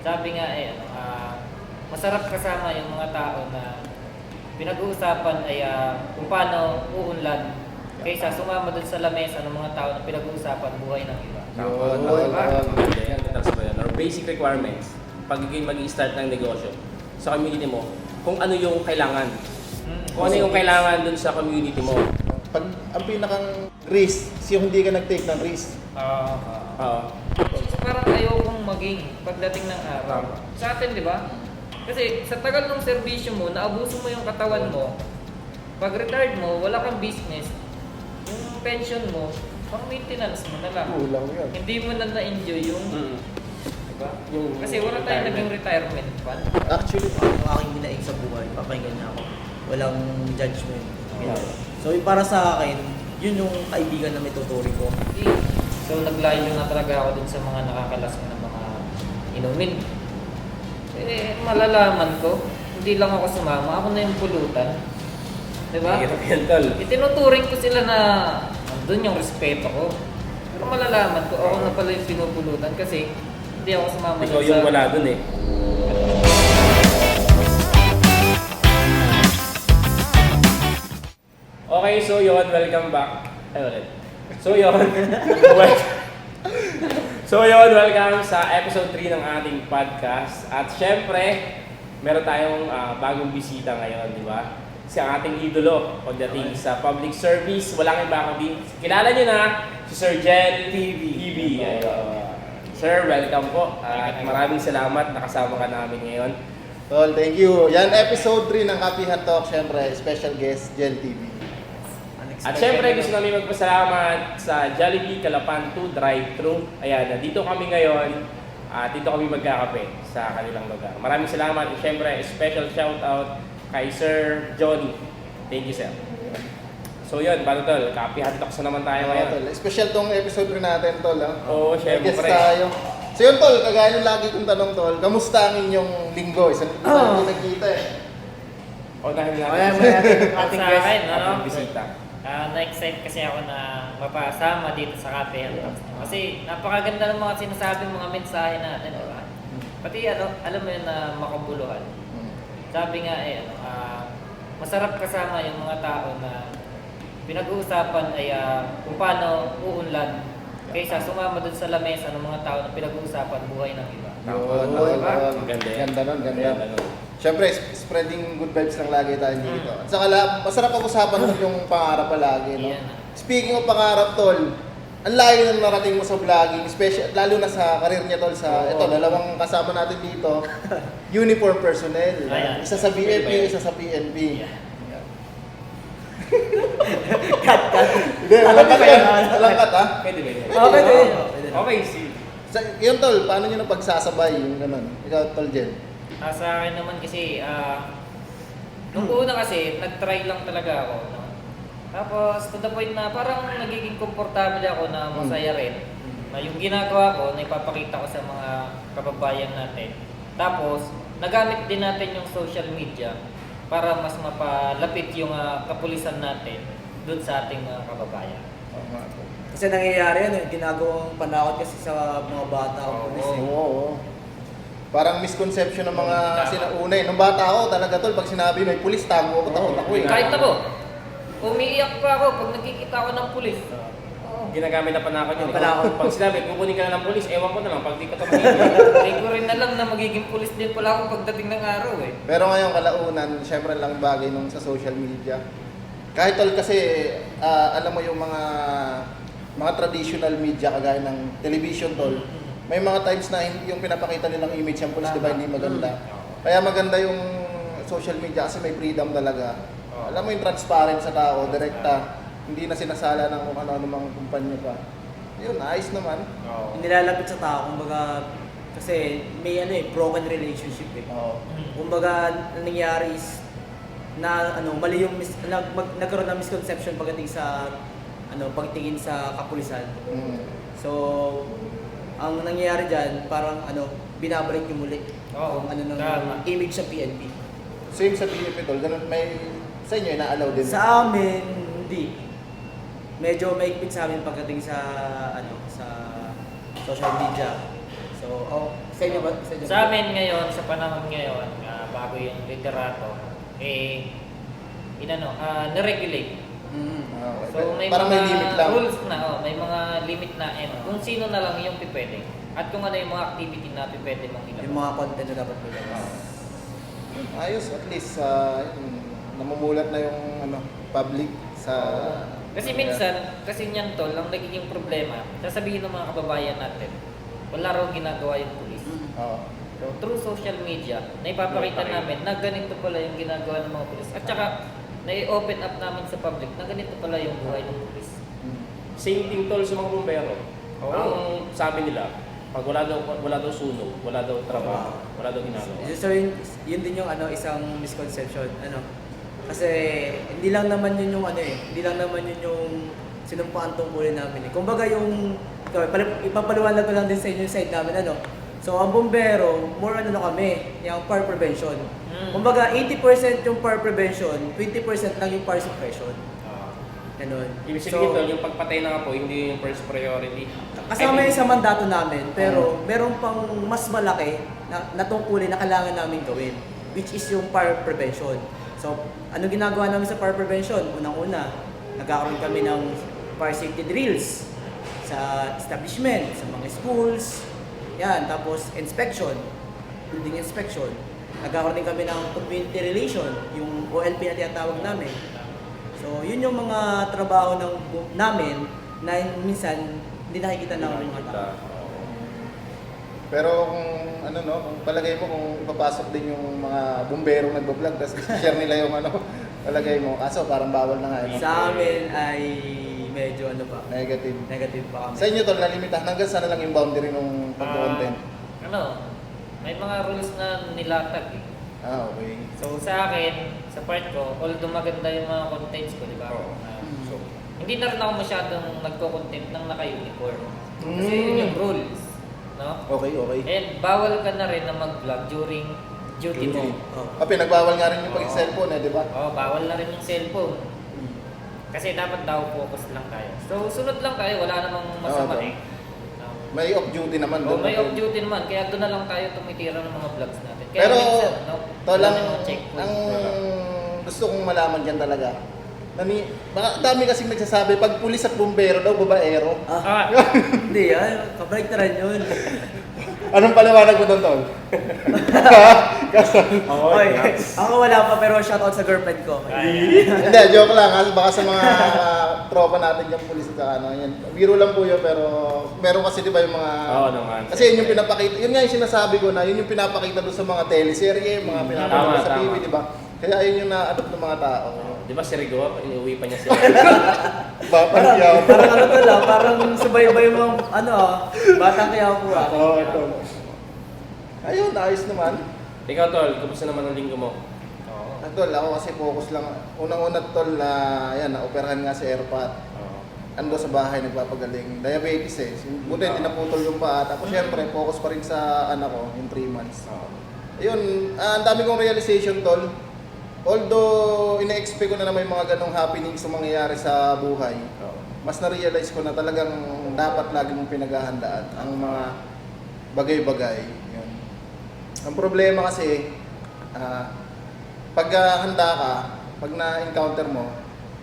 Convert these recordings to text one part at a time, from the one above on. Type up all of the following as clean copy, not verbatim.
Sabi nga masarap kasama yung mga tao na pinag-uusapan ay kung paano uunlad kaysa sumama dun sa lamesa ng mga tao na pinag-uusapan buhay ng iba. Or basic requirements pag mag-i-start ng negosyo sa community mo, kung ano yung kailangan. Kung ano yung kailangan dun sa community mo. Pag ang pinakang risk, yung hindi ka nag-take ng risk. So, parang ayokong maging pagdating ng araw. Sa atin, di ba? Kasi sa tagal ng serbisyo mo, naabuso mo yung katawan mo. Pag retired mo, wala kang business. Yung pension mo, pang maintenance mo na lang. Kulang yun. Hindi mo na na-enjoy yung... Diba? Kasi wala tayong naging retirement fund. Actually, Ang aking binaig sa buhay, papakinggan niya ako. Walang judgment. So yung para sa akin, yun yung kaibigan na may tuturing ko. So naglayo na talaga ako dun sa mga nakakalasing ng mga inumin. Malalaman ko, hindi lang ako sumama, ako na yung pulutan. Diba? Hirap yan, tol. Itinuturing ko sila na doon yung respeto ko. Pero malalaman ko, ako na pala yung pinupulutan kasi hindi ako sumama Ikaw yung wala dun eh. Okay, so yun, welcome back. Ay, ulit. So yun, welcome sa episode 3 ng ating podcast. At syempre, meron tayong bagong bisita ngayon, di ba? Si ang ating idolo pagdating sa public service. Walang iba kundi, kilala nyo na, si Sir Jel TV. Sir, welcome po. At maraming salamat nakasama ka namin ngayon. Tol, thank you. Yan, episode 3 ng Kapihan Talk. Siyempre, special guest, Gel TV. At syempre gusto namin magpasalamat sa Jollibee Calapan 2 Drive-Thru. Ayan, nandito kami ngayon at dito kami magkakape sa kanilang lugar. Maraming salamat at syempre special shout out kay Sir Johnny. Thank you, sir. So yun, paano tol? Kapihan Talks na naman tayo ngayon. Tol. Special tong episode 3 natin, Tol. Oo, syempre. Guest tayo. So yun, Tol, kagaya ng lagi kong tanong, Tol, kamusta ang inyong linggo? Isang linggo tayo nagkita eh. O dahil Ayan, natin Sa akin, ating bisita. na-excite kasi ako na mapasama dito sa Cafe and Talks. Kasi napakaganda ng mga sinasabing mga mensahe natin, di ba? Pati alam mo yun na makabuluhan. Sabi nga masarap kasama yung mga tao na pinag-uusapan ay kung paano uunlad kaysa sumama dun sa lamesa ng mga tao na pinag-uusapan buhay ng iba. Ganda nun. Siyempre, spreading good vibes lang lagi tayo dito. At saka masarap pag-usapan nun yung pangarap palagi, no? Yan. Speaking of pangarap, Tol, ang layo nang narating mo sa vlogging, lalo na sa karir niya, Tol, ito, dalawang kasama natin dito, uniform personnel. Ayan. Isa sa BFP, isa sa PNP. Hindi, walang cut yun. Walang cut, ha? Pwede ba yun? Pwede. Okay, see. Yun, Tol, paano nyo napagsasabay yung ganun? Ikaw, Tol, Jen. Sa akin naman kasi, nung una kasi, nag-try lang talaga ako. No? Tapos, to the point na parang nagiging komportable ako na masaya rin. Na yung ginagawa ko, na ipapakita ko sa mga kababayan natin. Tapos, nagamit din natin yung social media para mas mapalapit yung kapulisan natin dun sa ating mga kababayan. Kasi nangyayari yan, ginagawang panakot kasi sa mga bata o pulis. Oo. Parang misconception ng mga sinauna eh. Nung bata ako, talaga, Tol, pag sinabi may pulis, tago ako, takot ako eh. Kahit ako, umiiyak pa ako pag nakikita ko ng pulis. Ginagamit na panakot yun. Panakot. Pag sinabi, kukunin ka na ng polis, ewan ko na lang, pag di ka tumingin. Hindi ko rin alam na magiging pulis din pala ako pagdating ng araw eh. Pero ngayong kalaunan, syempre lang bagay nung sa social media. Kahit, Tol, kasi alam mo yung mga traditional media kagaya ng television, Tol, may mga times na yung pinapakita nilang image ng pulis, di ba, hindi maganda. Kaya maganda yung social media kasi may freedom talaga. Alam mo yung transparent sa tao, direkta. Hindi na sinasala ng kung ano mga kumpanya pa. Yun, ayos naman. Nilalapit sa tao, kumbaga, kasi may broken relationship eh. Kumbaga, ang nangyari is, na mali yung nagkaroon ng misconception pagdating sa pagtingin sa kapulisan. So, ang nangyayari diyan, parang binabalik yung muli. Oo, Kung ng tama. image sa PNP. Same sa PNP, Tol. Ganun, may sa inyo, ina-allow din. Sa amin, hindi. Medyo maigpit sa amin pagdating sa sa social media. So, Sa inyo ba? Sa inyo Sa amin ngayon, sa panahon ngayon, bago yung liderato, na-regulate. Okay. So may Parang may mga limit lang. rules na, may mga limit na and kung sino na lang yung pipwede. At kung ano yung mga activity na pipwede mong ilabas. Yung mga content na dapat nilabas. Ayos, at least namumulat na yung public sa... Kasi minsan, kasi niyan tol, ang nagiging problema, sasabihin ng mga kababayan natin, wala raw ginagawa yung pulis. Oo. So, through social media, naipapakita namin na ganito pala yung ginagawa ng mga pulis. At saka, nai-open up namin sa public na ganito pala yung buhay ng pulis. Same thing tol sa mga bumbero. Oo. Ang sabi nila, pag wala daw sunog, wala daw trabaho, wala daw ginagawa. So yun din yung isang misconception. Kasi hindi lang naman yun yung hindi lang naman yun yung sinumpaan tungkulin namin. Kumbaga ipapaliwanag ko lang din sa inyo yung side namin So ang bombero, more kami, yung fire prevention. Kumbaga 80% yung fire prevention, 20% lang yung fire suppression. Ganun. Ibig sabihin tol, yung pagpatay ng apoy, hindi yung first priority. Kasama yun sa mandato namin, pero meron pang mas malaki na tungkulin na kailangan namin gawin, which is yung fire prevention. So, ano ginagawa namin sa fire prevention? Unang-una, nagkakaroon kami ng fire safety drills sa establishment, sa mga schools, yan, tapos inspection, building inspection. Nagkakaroon din kami ng community relation, yung OLP na tinatawag namin. So, yun yung mga trabaho namin na minsan hindi nakikita ng mga tao. Pero kung palagay mo kung ipapasok din yung mga bomberong nagbablog, tapos share nila yung palagay mo, kaso parang bawal na nga. Sa amin ay medyo Negative. negative pa kami. Sa inyo tol, nalimitahan. Hanggang saan na lang yung boundary ng pag-content? May mga rules na nilatag eh. Okay. So sa akin, sa part ko, although maganda yung mga contents ko, di ba? So, hindi na rin ako masyadong nagko-content ng naka-uniform. Kasi yun yung rules. No? Okay. And bawal ka na rin na mag-vlog during duty mo. Pinagbawal nga rin yung pag-cellphone di ba? Bawal na rin yung cellphone. Kasi dapat daw focus lang tayo. So sunod lang tayo, wala namang masama Oo, eh. May off-duty naman doon. May off-duty naman, kaya doon na lang tayo tumitira ng mga vlogs natin. Kaya Pero, minsan, tol, wala namang checkpoint. ang gusto kong malaman dyan talaga, dami kasing nagsasabi, pag pulis at bumbero daw, babaero. Hindi kabaliktaran yun. Anong paliwanag mo doon, tol? Oy, ako wala pa pero shoutout sa girlfriend ko. Hindi, joke lang. Baka sa mga tropa natin yung pulis at yan. Biro lang po yun, pero meron kasi di ba yung mga... Oo naman. Kasi yun yung pinapakita, yun nga yung sinasabi ko na, yun yung pinapakita doon sa mga teleserye, mga pinapakita sa TV, di ba? Kaya ayun yung na-adopt ng mga tao. Di ba si Rigor, inuwi pa niya sila. Parang Parang subaybay mo batang kaya po Oo, ito. Ayun, ayos naman. Ikaw tol, kumusta naman ang linggo mo? Tol, ako kasi focus lang. Unang-una tol na, na-operahan nga si Airpat. Ando sa bahay, nagpapagaling. Diabetes Buti hindi naputol yung paa. Tapos syempre, focus pa rin sa anak ko, yung 3 months. Ayun, ang dami kong realization tol. Although, ina-expect ko na may mga ganong happenings na mangyayari sa buhay, mas na-realize ko na talagang dapat lagi mong pinaghahandaan ang mga bagay-bagay. Yun. Ang problema kasi, pag handa ka, pag na-encounter mo,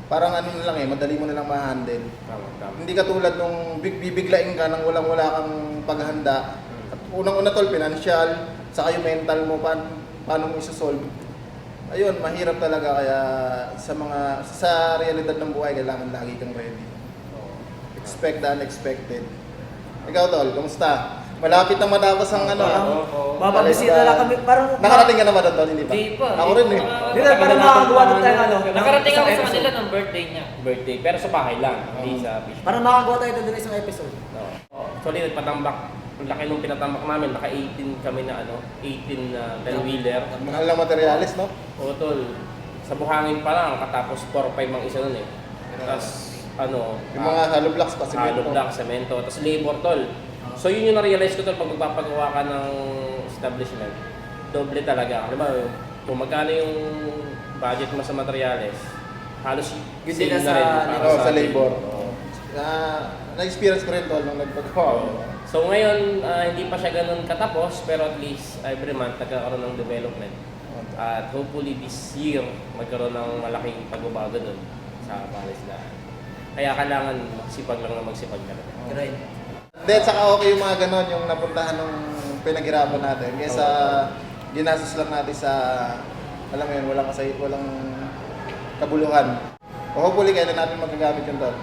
parang madali mo na lang ma-handle. Tama. Hindi katulad nung bibiglain ka nang walang-wala kang paghahanda. At unang-una tol, financial, saka yung mental mo, paano mo isa-solve. Ayun, mahirap talaga kaya sa realidad ng buhay, kailangan lagi kang ready. Expect the unexpected. Ikaw tol, kamusta? Malapit na matapos ang Mapabisita lang kami, parang Nakarating ka na ba doon, hindi pa? Hindi pa. Ako rin eh. Hindi na, parang makagawa doon tayo Nakarating ako sa episode. kanila ng birthday niya. Birthday, pero sa bahay lang, hindi sa beach. Parang makagawa tayo doon isang episode. Actually, nagpatambak. Ang laki nung pinatambak namin, naka 18 kami na 18 na 10-wheeler. Mahal lang materialis, no? O tol, sa buhangin pa lang, katapos 4-5 ang isa nun eh. Tapos, Yung mga hollow blocks pa, hollow block, semento, tapos labor tol. So yun yung na-realize ko tol, pag magpapagawa ka ng establishment, doble talaga. Alam mo, kung magkano yung budget mo sa materials, halos Yun din same na na rin. sa para sa labor. Oo. na-experience ko rin tol nung nagpagawa. So ngayon, hindi pa siya ganun katapos, pero at least every month nagkakaroon ng development. At hopefully this year, magkaroon ng malaking pagbabago doon sa palisdaan. Kaya kailangan magsipag lang na magsipag talaga. Right. Hindi, saka okay yung mga ganon, yung napuntahan ng pinaghirapan natin. Kesa ginastos lang natin sa, alam mo yun, walang kabuluhan. O hopefully kailan natin magagamit yun tol.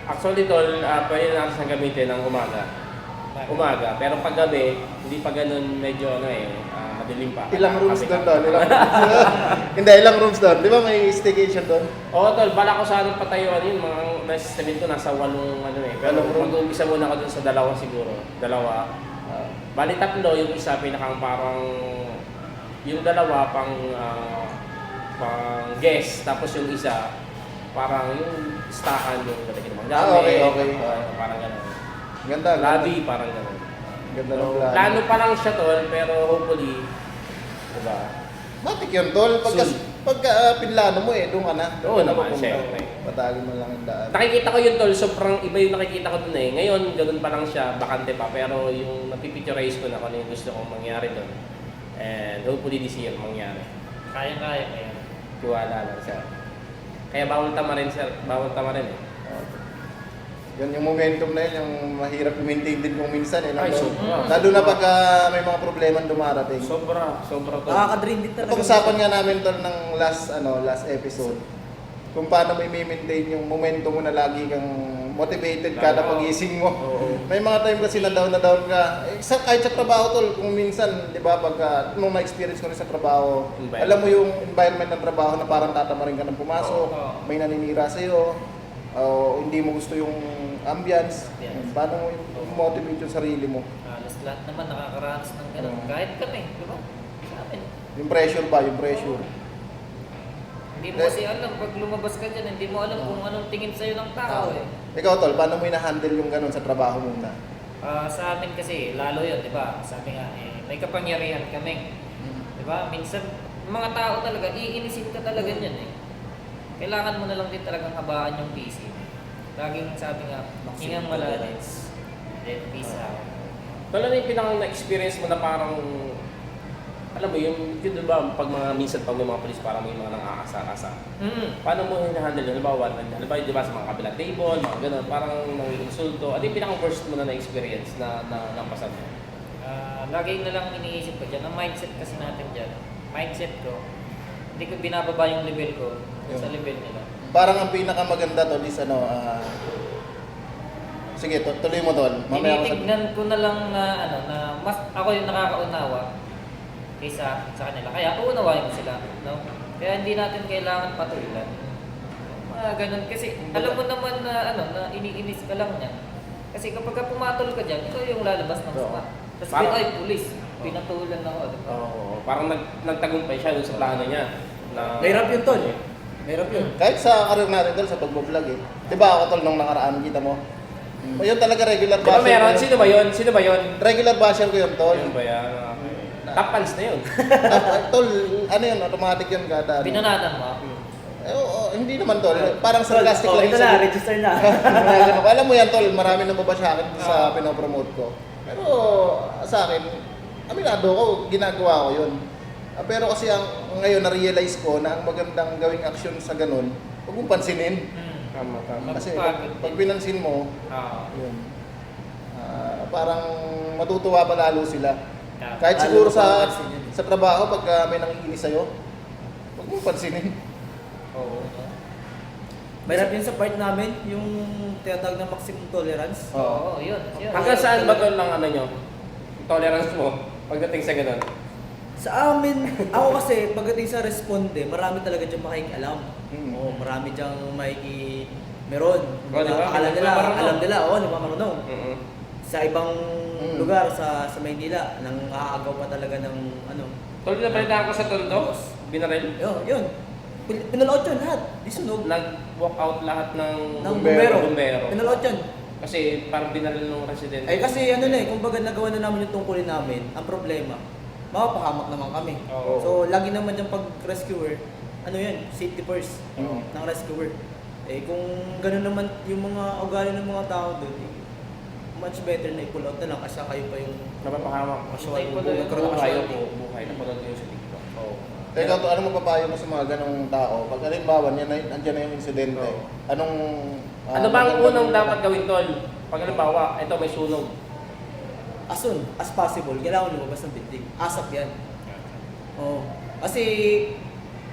Actually tol, pwede natin siyang gamitin ng umaga. Pero pag gabi, hindi pa ganun medyo madilim pa. Ilang rooms Kasi doon tol? Hindi, ilang rooms doon. Di ba may staycation doon? Oo tol, bala ko sana patayuan yun, mga na-estimate ko nasa 8 Pero mag-umpisa muna ako dun sa 2 siguro. 2. Bali 3, yung isa pinakang parang, yung 2 pang guest, tapos yung isa parang yung stackan yung lalagyan ng mga gamit. Okay. Parang gano'n. Ganda. Lobby, parang gano'n. Ganda ng So, plano. plano pa lang siya tol, pero hopefully, diba? Matik yun tol. Pagka pinlano mo doon ka na. Oo Doon ka na naman, pupunta. syempre. Patagin mo lang ang daan. Nakikita ko yun tol, sobrang iba yung nakikita ko dun eh. Ngayon, ganun pa lang siya, bakante pa. Pero yung napipicturize ko na kung ano yung gusto kong mangyari dun. And hopefully this year mangyari. Kaya kaya. Tiwala lang siya. Kaya bawal tama rin sir, bawal tama rin eh. Yan yung momentum na yun, yung mahirap i-maintain din kung minsan eh. Ay, sobra. Lalo na pagka may mga problema dumarating. Sobra tol. Nakaka-drain din talaga. Pag-usapan nga namin tol ng last episode kung paano mo i-maintain yung momentum mo na lagi kang motivated kada pagising mo. Oo. May mga time kasi na down ka. Kahit sa trabaho tol, kung minsan, di ba, pagka nung na-experience ko rin sa trabaho, Environment. alam mo yung environment ng trabaho na parang tatamarin ka ng pumasok, Oo. may naninira sa'yo, o hindi mo gusto yung ambience. Ambience. Paano mo motivate yung sarili mo? Halos lahat naman nakakaranas ng gano'n. Kahit kami, di ba? Sa amin. Yung pressure ba? Yung pressure. Hindi mo kasi alam, pag lumabas ka dyan, hindi mo alam kung anong tingin sa'yo ng tao eh. Ikaw tol, paano mo ina-handle yung ganun sa trabaho muna? Sa amin kasi, lalo yun, di ba? Sabi nga, may kapangyarihan kami. Di ba? Minsan, mga tao talaga, iinisin ka talaga niyan eh. Kailangan mo na lang din talagang habaan yung PC. Laging sabi nga, hingang malalim. Then, peace out. Tol, ano yung pinakang na-experience mo na parang, alam mo yung, yun ba, pag minsan pag may mga police parang may mga nang-aasa-asa. Paano mo hinahandle yun? Halimbawa, di ba sa mga kabilang table, mga ganun, parang nang-insulto. Ano yung pinakang worst mo na na-experience na nampasan mo? Lagi na lang iniisip ko dyan. Ang mindset kasi natin dyan, mindset ko, hindi ko binababa yung level ko sa level nila. Parang ang pinakamaganda tol is sige, tuloy mo tol. Mamaya ako Tinitignan ko na lang na na mas ako yung nakakaunawa kaysa sa kanila. Kaya uunawain ko sila, no? Kaya hindi natin kailangan patulan. Mga ganun kasi alam mo naman na na iniinis ka lang niya. Kasi kapag pumatol ka diyan, ikaw yung lalabas ng sama. Tapos Parang- ay pulis, pinatulan ako, di ba? Oo, parang nagtagumpay siya dun sa plano niya. Na, Mahirap yun tol. Mahirap yun. kahit sa career natin tol, sa pagbo-vlog eh. 'Di ba ako tol nung nakaraan kita mo? Yun talaga regular Di ba basher. meron? ko yun. Sino ba yun? Sino ba yun? Regular basher ko yun tol. Yun ba yan? Top fans na yun. Tol, ano yun, automatic yun kada. Binanatan mo. Oo, hindi naman tol. Parang sarcastic lang Ito yung na, sagot. register na. Alam mo yan tol, marami nang babasa akin sa pinopromote ko. Pero sa akin, aminado ko, ginagawa ko yun. Pero kasi ngayon na-realize ko na ang magandang gawing aksyon sa ganun, huwag mong pansinin. Tama. Kasi pag pinansin mo, yun, parang matutuwa pa lalo sila. Kahit siguro sa trabaho, pag may nangiinis sa'yo, huwag mong pansinin. Oo. Mahirap yun sa part namin, yung tinatawag na maximum tolerance. Oo, yun. Hanggang saan ba tol ng ano nyo? Tolerance mo pagdating sa ganun? Sa amin, ako kasi pagdating sa responde, marami talaga dyan makikialam. Oo, marami dyan meron. Oh, di ba? Alam nila, Marunong. alam nila, oo, di ba marunong. Mm-hmm. Sa ibang lugar, sa Maynila, nang aagaw pa talaga ng Tol, napalitan ko sa Tondo, binaril. yun. Pinalood yun lahat, di sunog. Nag-walk out lahat ng bumbero. bumbero. Pinalood yun. Kasi parang binaril ng residente. Eh kasi kumbaga nagawa na namin yung tungkulin namin, ang problema, mapapahamak naman kami. Oo. So lagi naman yung pag-rescuer, yan, safety first ng rescuer. Eh kung gano'n naman yung mga ugali ng mga tao doon, eh, much better na i-pull out na lang kasi kayo pa yung Napapahamak. casual. Tayo pala yun. Nagkaroon ng Buhay casualty. ko, buhay. Napanood ko yun sa TikTok. Oo. Teka, ano mapapayo mo sa mga ganong tao? Pag halimbawa, nandiyan na yung insidente, Oo. anong... Ano ba ang unang dapat gawin, Tol? Pag halimbawa, ito may sunog. As soon as possible, kailangan lumabas ng building. ASAP yan. Oo. Kasi,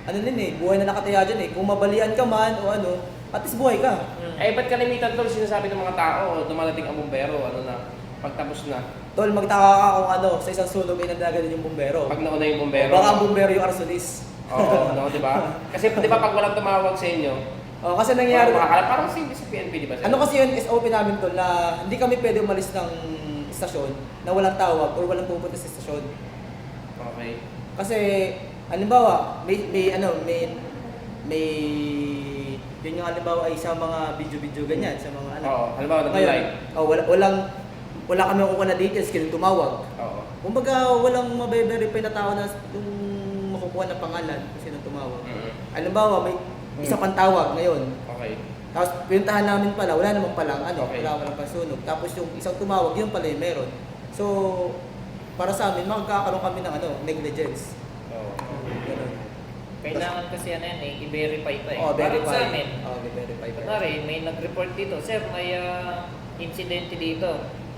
ano din eh, buhay na nakataya dyan eh. Kung mabalian ka man o ano, at least buhay ka. Eh, ba't kalimitan, Tol, sinasabi ng mga tao, dumadating ang bumbero, ano na, pagtapos na, Tol, magtaka ka kung ano, sa isang sunog ay nagdagalan yung bumbero. pag nauna yung bumbero. Baka ang bumbero yung arsonist. Oo, no, di ba? Kasi di ba pag walang tumawag sa inyo, Oh, kasi nangyari, parang same sa PNP, di ba? ano kasi yun, SOP namin Tol, na hindi kami pwede umalis ng istasyon na walang tawag or walang pupunta sa istasyon. Okay. Kasi, halimbawa, may yun yung halimbawa ay sa mga video-video ganyan, sa mga ano. Oo, halimbawa Ngayon, nag-live. wala kami makukuha na details, kaya tumawag. Oo. Kumbaga, walang mabe-verify na tao na yung makukuha na pangalan kung sino tumawag. Mhm. Halimbawa, may isa pang tawag ngayon. Okay. Tapos pinuntahan namin pala, wala namang palang ano, Okay. walang pasunog. Tapos yung isang tumawag, yun pala yung meron. So, para sa amin, magkakaroon kami ng ano, negligence. Oo. Ganun. Kailangan kasi ano yan eh, i-verify pa eh. Oh, Parang verify. sa amin, Verify pa. kunwari, may nag-report dito, sir, may insidente dito.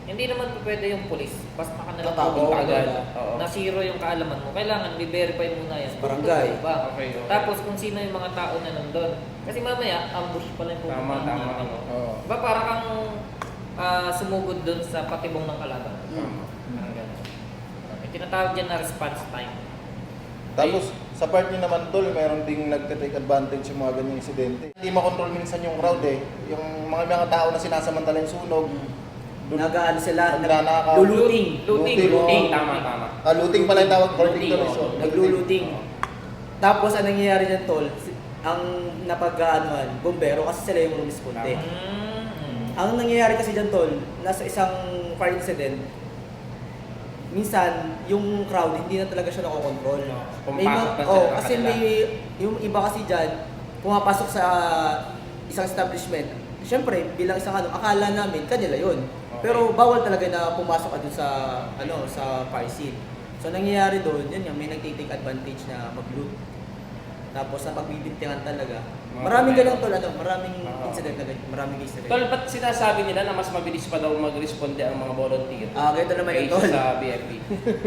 Hindi naman po pwede yung police, basta ka na lang Tatago pumunta agad. agad. Oo. Na zero yung kaalaman mo. Kailangan i-verify muna yan. Sa barangay. Ba? Okay, okay. Tapos kung sino yung mga tao na nandun. Kasi mamaya, ambush pala yung pupuntahan Tama, natin. ano. Oo. Diba parang kang sumugod dun sa patibong ng kalaban. Tama. Parang ganun. May tinatawag dyan na response time. Tapos, sa part niyo naman, Tol, meron ding nagte-take advantage yung mga ganyang insidente. Hindi makontrol minsan yung crowd eh. Yung mga tao na sinasamantala yung sunog, Nagaan sila, Nagnanakaw. luluting. Looting. Looting, tama. Looting pala yung tawag, according to Looting, this. oo. Nagluluting. Tapos ang nangyayari dyan Tol, ang napag-aanuhan, bombero kasi sila yung rumisponde. Tama. Ang nangyayari kasi dyan Tol, nasa isang fire incident, minsan yung crowd hindi na talaga siya nakokontrol. Pumapasok na sila kasi kanila. may yung iba kasi dyan, pumapasok sa isang establishment. Siyempre, bilang isang ano, akala namin kanila yun. Okay. Pero bawal talaga na pumasok ka dun sa sa fire scene. So nangyayari doon, yun yung may nagtitake advantage na mag-loot. Tapos na pagbibintingan talaga. Maraming ganun Tol, maraming incident na ganyan, maraming incident. Tol, ba't sinasabi nila na mas mabilis pa daw mag-responde ang mga volunteer? Ganito naman yun, Kaysa Tol. sa BFP.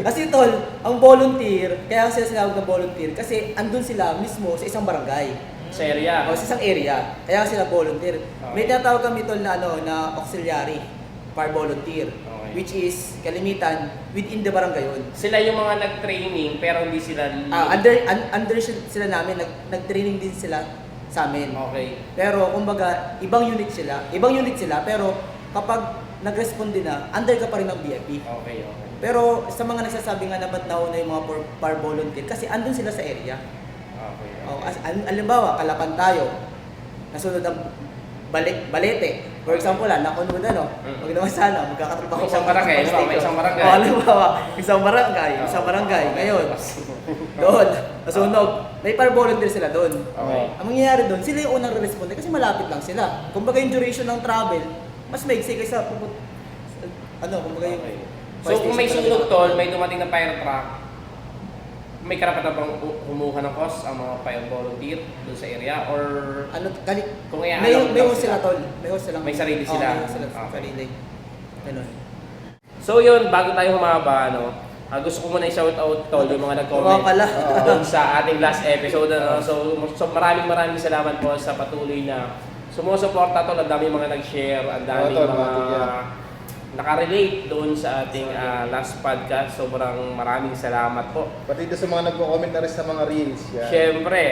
Kasi Tol, ang volunteer, kaya sila sinawag na volunteer kasi andun sila mismo sa isang barangay. Sa area. O sa isang area. Kaya sila volunteer. Okay. May tinatawag kami Tol na na auxiliary, fire volunteer. Okay. Which is kalimitan within the barangay yun. Sila yung mga nag-training pero hindi sila Under sila namin, nag-training din sila sa amin. Okay. Pero kumbaga, ibang unit sila, pero kapag nag-responde na, under ka pa rin ng BFP. Okay. Pero sa mga nagsasabi nga na ba't nauna yung mga fire volunteer, kasi andun sila sa area. Okay. Alimbawa, Kalapan tayo, nasunod ang balete. For example, nakunod wag naman sana, magkakatrabaho May isang pa- barangay, pa- may isang barangay. Halimbawa, isang barangay, ngayon, doon, nasunog, may fire volunteer sila doon. Okay. Ang mangyayari doon, sila yung unang responde kasi malapit lang sila. Kumbaga yung duration ng travel, mas maigsi kaysa kumbaga yung Okay. fire So kung may station sunog, talaga. Tol, may dumating na fire truck, may karapatan bang kumuha ng cost ang mga fire volunteer doon sa area or kung may i-allow may lang host sila sila? Tol. May host sila. May sarili sila. May host sila Okay. sarili. Ganun. So yun, bago tayo humaba, gusto ko muna i-shoutout Tol yung mga nag-comment Oo pala. doon sa ating last episode. So maraming salamat po sa patuloy na sumusuporta Tol. Ang dami mga nag-share, ang dami Tol, mga nakarelate doon sa ating last podcast. Sobrang maraming salamat po. Pati doon sa mga nagko-comment na rin sa mga reels. Yan. Siyempre,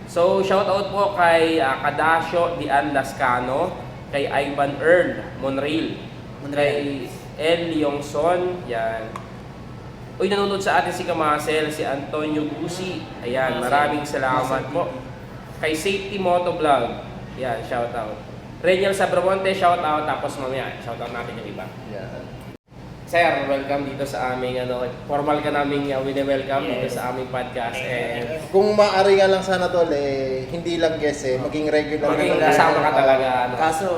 So, shoutout po kay Cadasio Dian Lascano, kay Ivan Earl Monreal, kay El Leongson, yan. Uy, nanonood sa atin si Kamasel, si Antonio Gusi. Ayan, maraming salamat po. Kay Safety Moto Vlog, yan, shoutout. Reniel Sabramonte, shoutout. Tapos mamaya, shoutout natin yung iba. Yan. Sir, welcome dito sa aming formal ka naming wini-welcome dito Yes. sa aming podcast. And Kung maaari nga lang sana tol, hindi lang guest maging regular. maging na- kasama ka talaga. Kaso,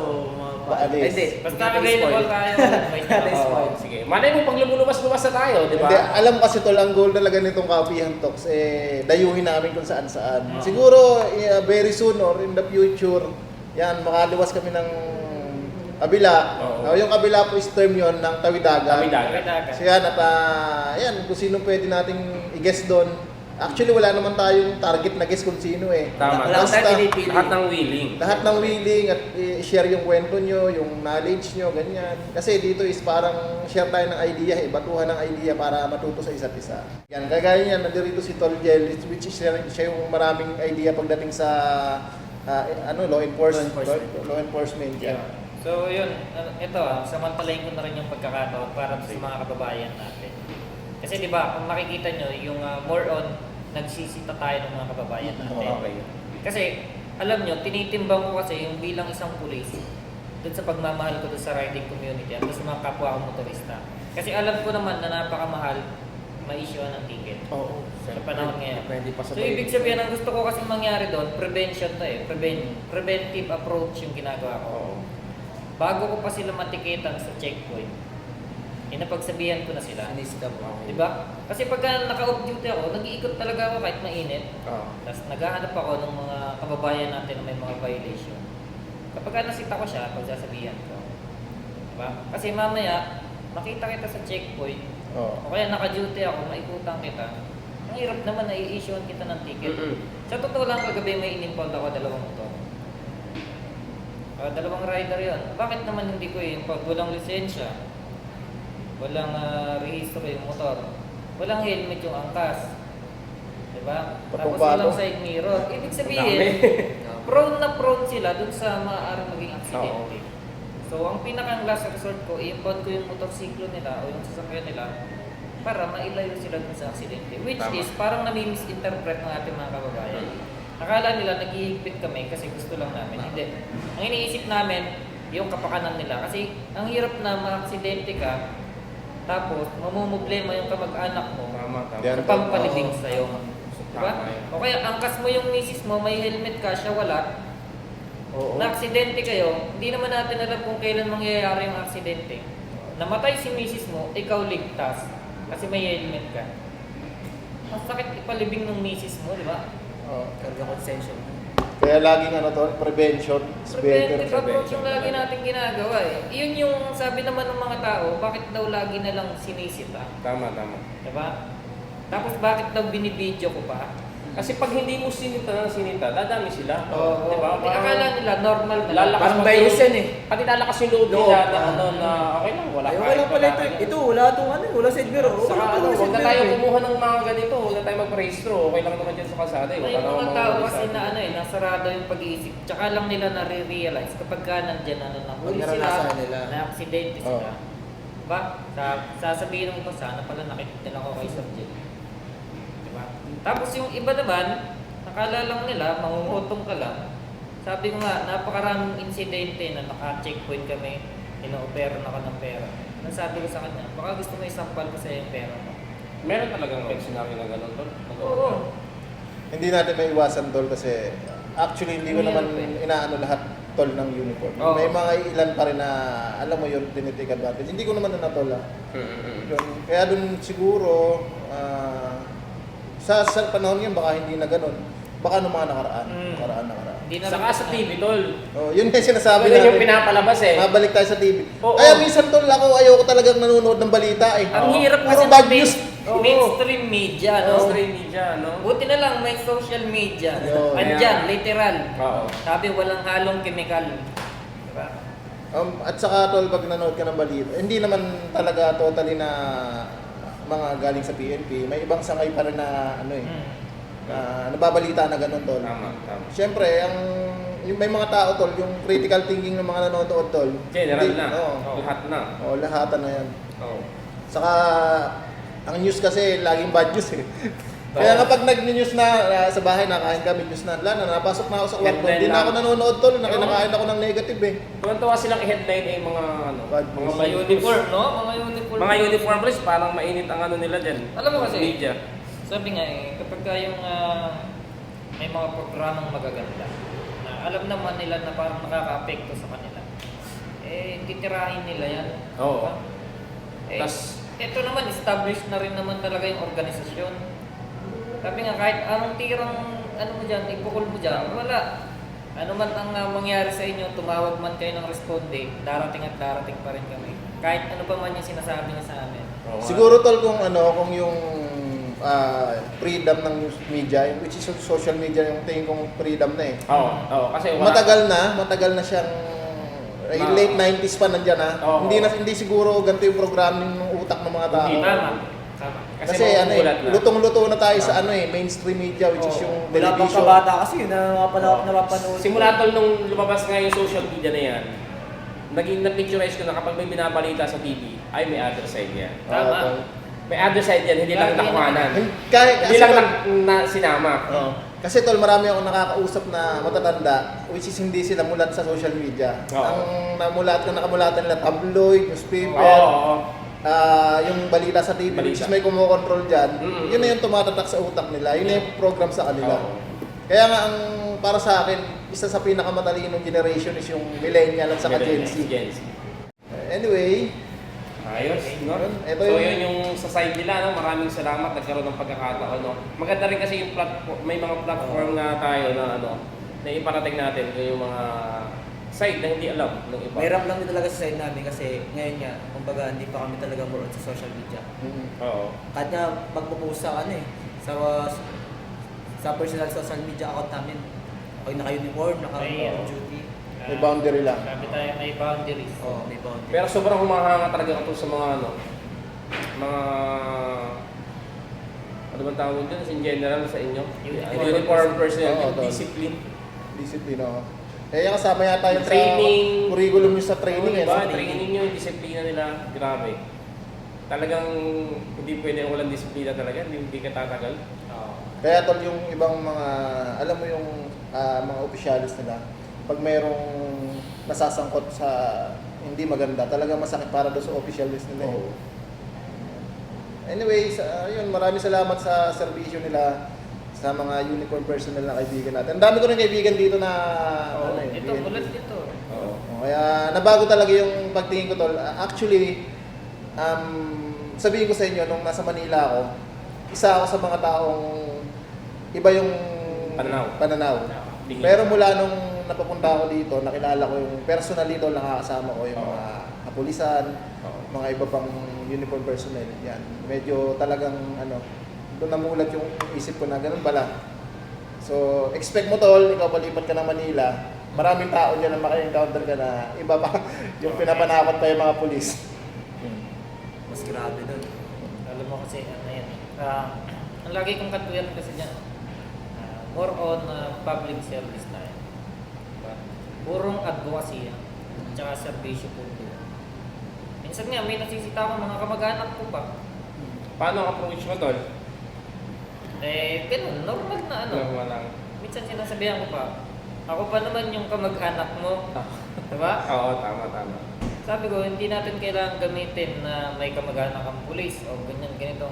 Paalis. hindi. Basta available tayo. Wait lang. Oo, sige. Malay mo pag lumulubas-lubas na tayo, di ba? Hindi, alam kasi tol, ang goal talaga nitong Kapihan Talks, dayuhin namin kung saan-saan. Siguro, very soon or in the future, yan, makaluwas kami ng kabila. Oo. Yung kabila po is term yon ng Tawidagan. Tawidagan. So yan, at yan, kung sino pwede nating i-guess doon. Actually, wala naman tayong target na guess kung sino Tama. Wala Basta, tayong pinipili. Lahat ng willing. lahat ng willing at i-share yung kwento nyo, yung knowledge nyo, ganyan. Kasi dito is parang share tayo ng idea, batuhan ng idea para matuto sa isa't isa. Yan, kagaya niyan, nandito si Tol Jel, which is siya yung maraming idea pagdating sa law enforcement. Law enforcement, yan. So yun, ito samantalayin ko na rin yung pagkakataon para sa mga kababayan natin. Kasi di ba, kung makikita nyo, yung more on, nagsisita tayo ng mga kababayan natin. Okay. Kasi, alam nyo, tinitimbang ko kasi yung bilang isang pulis dun sa pagmamahal ko dun sa riding community at sa mga kapwa kong motorista. Kasi alam ko naman na napakamahal ma-issue ng ticket. Oo. Sa panahon ngayon. Pwede pa sa So, ibig sabihin, ang gusto ko kasi mangyari doon, prevention to preventive approach yung ginagawa ko. Oo. Bago ko pa sila matikitan sa checkpoint, napagsabihan ko na sila. Sinisita mo. Di ba? Kasi pagka naka-off duty ako, nag-iikot talaga ako kahit mainit. Oo. Tapos naghahanap ako ng mga kababayan natin na may mga violation. Kapag nasita ko siya, pagsasabihan ko. Diba? Kasi mamaya, makita kita sa checkpoint, Oh. o kaya naka-duty ako, maikutan kita, ang hirap naman na i-issuean kita ng ticket. Sa totoo lang, kagabi may inimpound ako, 2 motor. 2 rider yon. Bakit naman hindi ko pag walang lisensya, walang rehistro yung motor, walang helmet yung angkas, diba? Tapos Patupado. walang side mirror. Ibig sabihin, prone sila dun sa maaaring maging aksidente. So, ang pinakang last resort ko, i-impound ko yung motorsiklo nila o yung sasakyan nila para mailayo sila dun sa aksidente. Which Tama. is, parang nami-misinterpret ng ating mga kababayan. Akala nila naghihigpit kami kasi gusto lang namin. Hindi. Ang iniisip namin, yung kapakanan nila. Kasi ang hirap na ma-aksidente ka, tapos mamumblema yung kamag-anak mo Tama. Yan. sa pampalibing sa'yo. Tama Diba? yan. O kaya angkas mo yung misis mo, may helmet ka, siya wala. Oo. Na-aksidente kayo, hindi naman natin alam kung kailan mangyayari yung aksidente. Namatay si misis mo, ikaw ligtas kasi may helmet ka. Ang sakit ipalibing ng misis mo, di ba? Oh. Karga konsensya. Kaya laging prevention is better. Preventive approach yung lagi natin ginagawa Iyon yung sabi naman ng mga tao, bakit daw lagi na lang sinisita? Tama. Diba? Tapos bakit daw binibidyo ko pa? Kasi pag hindi mo sinita, dadami sila. Oo. Di ba? Di akala nila normal na lang. Lalakas Parang pa virus yung- yan eh. Pati lalakas yung loob Loob, nila na, ah. na okay lang, wala Ay, pa. wala pala ito. Ito, wala itong wala side mirror. Saka Wala huwag side na tayo mirror. kumuha ng mga ganito, huwag na tayo mag-rehistro. Okay lang naman dyan sa kalsada. May mga tao kasi na nasarado yung pag-iisip. Tsaka lang nila nare-realize kapag ka nandyan nahuli Pag sila, naranasan nila. na-aksidente sila. Diba? Sasabihin mo ito, sana pala nakikita lang ako kay Sir Jel. Diba? Tapos yung iba naman, nakala lang nila, mangungutong ka lang. Sabi ko nga, napakaraming insidente na naka-checkpoint kami, ino-opera na ka ng pera. Nasabi ko sa kanya, baka gusto mo isampal ko sa yung pera mo. Meron talagang scenario na gano'n tol. Oo. Hindi natin may iwasan tol kasi actually hindi ko Hindi naman yan, inaano lahat tol ng uniform. Oo. May mga ilan pa rin na alam mo yun, tinitake advantage. Hindi ko naman na tol Yun. Kaya dun siguro sa panahon yun baka hindi na ganun. Baka nung mga nakaraan. Nakaraan. Hindi na Saka sa TV tol. Oh, yun yung sinasabi Ganun yung natin. pinapalabas eh. Mabalik tayo sa TV. Oo. Kaya minsan tol ako ayoko talagang nanonood ng balita eh. Ang hirap Puro kasi bad ng news. mainstream media, no? Mainstream media, no? Buti na lang may social media. Yo, Andyan, yeah. literal. Oo. Sabi walang halong chemical. Diba? At saka tol pag nanood ka ng balita, hindi naman talaga totally na mga galing sa PNP. May ibang sangay pa rin na na nababalita na ganun tol. Tama. Siyempre, yung may mga tao tol, yung critical thinking ng mga nanonood tol. General hindi- na. Oo. Lahat na. Lahatan na yan. Oo. Saka, ang news kasi laging bad news eh. Kaya kapag nag-news na sa bahay, nakain kami news na, napasok na ako sa kwarto. Headline Hindi na lang. ako nanonood tol, Oo. nakinakain ako ng negative eh. Tuwan-tuwa silang i-headline eh, mga ano, Bad mga news. Mga uniform, no? Mga uniform. Mga uniform police, parang mainit ang ano nila dyan. Alam mo kasi, Media. sabi nga kapag yung may mga programang magaganda, na alam naman nila na parang nakaka-apekto sa kanila, titirahin nila yan. Oo. Diba? Ito naman, established na rin naman talaga yung organisasyon. Sabi nga, kahit anong tirang, ano mo dyan, ipukul mo dyan, wala. Ano man ang mangyari sa inyo, tumawag man kayo ng responde, darating at darating pa rin kami. Kahit ano pa man yung sinasabi niya sa amin. Oo nga. Siguro tol kung yung freedom ng news media, which is social media, yung tingin kong freedom na eh. Oo, kasi wala. Matagal na siyang late 90s pa nandiyan na. Oo. Hindi siguro ganito yung programming ng utak ng mga tao. Hindi. Tama. Tama. Kasi ano magugulat eh, na. lutong-luto na tayo sa ano eh, mainstream media which is Oo. yung Wala pang television. kabata kasi yun na napapanood. Simula tol nung lumabas nga yung social media na yan, naging na-picturize ko na kapag may binabalita sa TV, ay may other side yan. Tama. tol. May other side yan, hindi lang Lagi nakuhanan. Kasi Hindi lang tol, na sinama. Oo. Kasi tol, marami akong nakakausap na matatanda which is hindi sila mulat sa social media. Oo. Ang nakamulatan nila tabloid, newspaper, Oo. yung balita sa TV, which Balita. is may kumokontrol dyan, Mm-mm. yun na yung tumatatak sa utak nila, yun na yung program sa kanila. Oo. Kaya nga, ang para sa akin, isa sa pinakamatalinong generation is yung millennial at saka Gen Z. Gen Z. Anyway, Ayos, no? Ito So yung- yun yung sa side nila, no? Maraming salamat, nagkaroon ng pagkakataon, no? Maganda rin kasi yung platform, may mga platform na tayo na ano, na iparating natin yung mga side na hindi alam ng iba. Mahirap lang din talaga sa side namin kasi ngayon nga, kumbaga hindi pa kami talaga more on sa social media. Oo. Kahit nga magpo-post sa ano eh, sa personal social media account namin. Pag naka-uniform, May, naka-duty. may boundary lang. Sabi tayo, may boundaries. Oo, may boundary. Pero sobrang humahanga talaga ito sa mga ano, mga ano bang tawag dyan? In general sa inyo? Uniform personnel, Oo, yung tol. discipline. Discipline, oo. Kaya kasama yata yung Training. sa curriculum yung sa training eh. Diba? no? Training nyo, yung disiplina nila, grabe. Talagang hindi pwede walang disiplina talaga, hindi ka tatagal. Oo. Kaya tol yung ibang mga, alam mo yung mga opisyalis nila, pag mayroong nasasangkot sa hindi maganda, talaga masakit para doon sa opisyalis nila. eh. Oo. Anyways, yun, maraming salamat sa serbisyo nila sa mga uniform personnel na kaibigan natin. Ang dami ko rin kaibigan dito na Oo, ano eh, ito, PNP. ulit ito. Oo. Kaya nabago talaga yung pagtingin ko tol. Actually, sabihin ko sa inyo, nung nasa Manila ako, isa ako sa mga taong iba yung Pananaw. Tingin. Pero mula nung napapunta ako dito, nakilala ko yung personally tol, nakakasama ko yung Oo. mga kapulisan, Oo. mga iba pang uniform personnel. Yan. Medyo talagang ano, doon namulat yung isip ko na ganun pala. So, expect mo tol, ikaw palipat ka ng Manila, maraming tao dyan na maka-encounter ka na iba pa yung pinapanakot pa yung mga pulis. Mas grabe doon. Alam mo kasi, ano yan, ang lagi kong katuyan kasi dyan, more on public service na yan. Diba? Purong advocacy yan, tsaka serbisyo publiko. Minsan nga, may nasisita ako mga kamag-anak ko pa. Paano ang approach mo, tol? Ganun, normal na ano. Normal lang. Minsan sinasabihan ko pa, ako pa naman yung kamag-anak mo. Diba? Oo, tama. Sabi ko, hindi natin kailangan gamitin na may kamag-anak ang pulis o ganyan, ganito.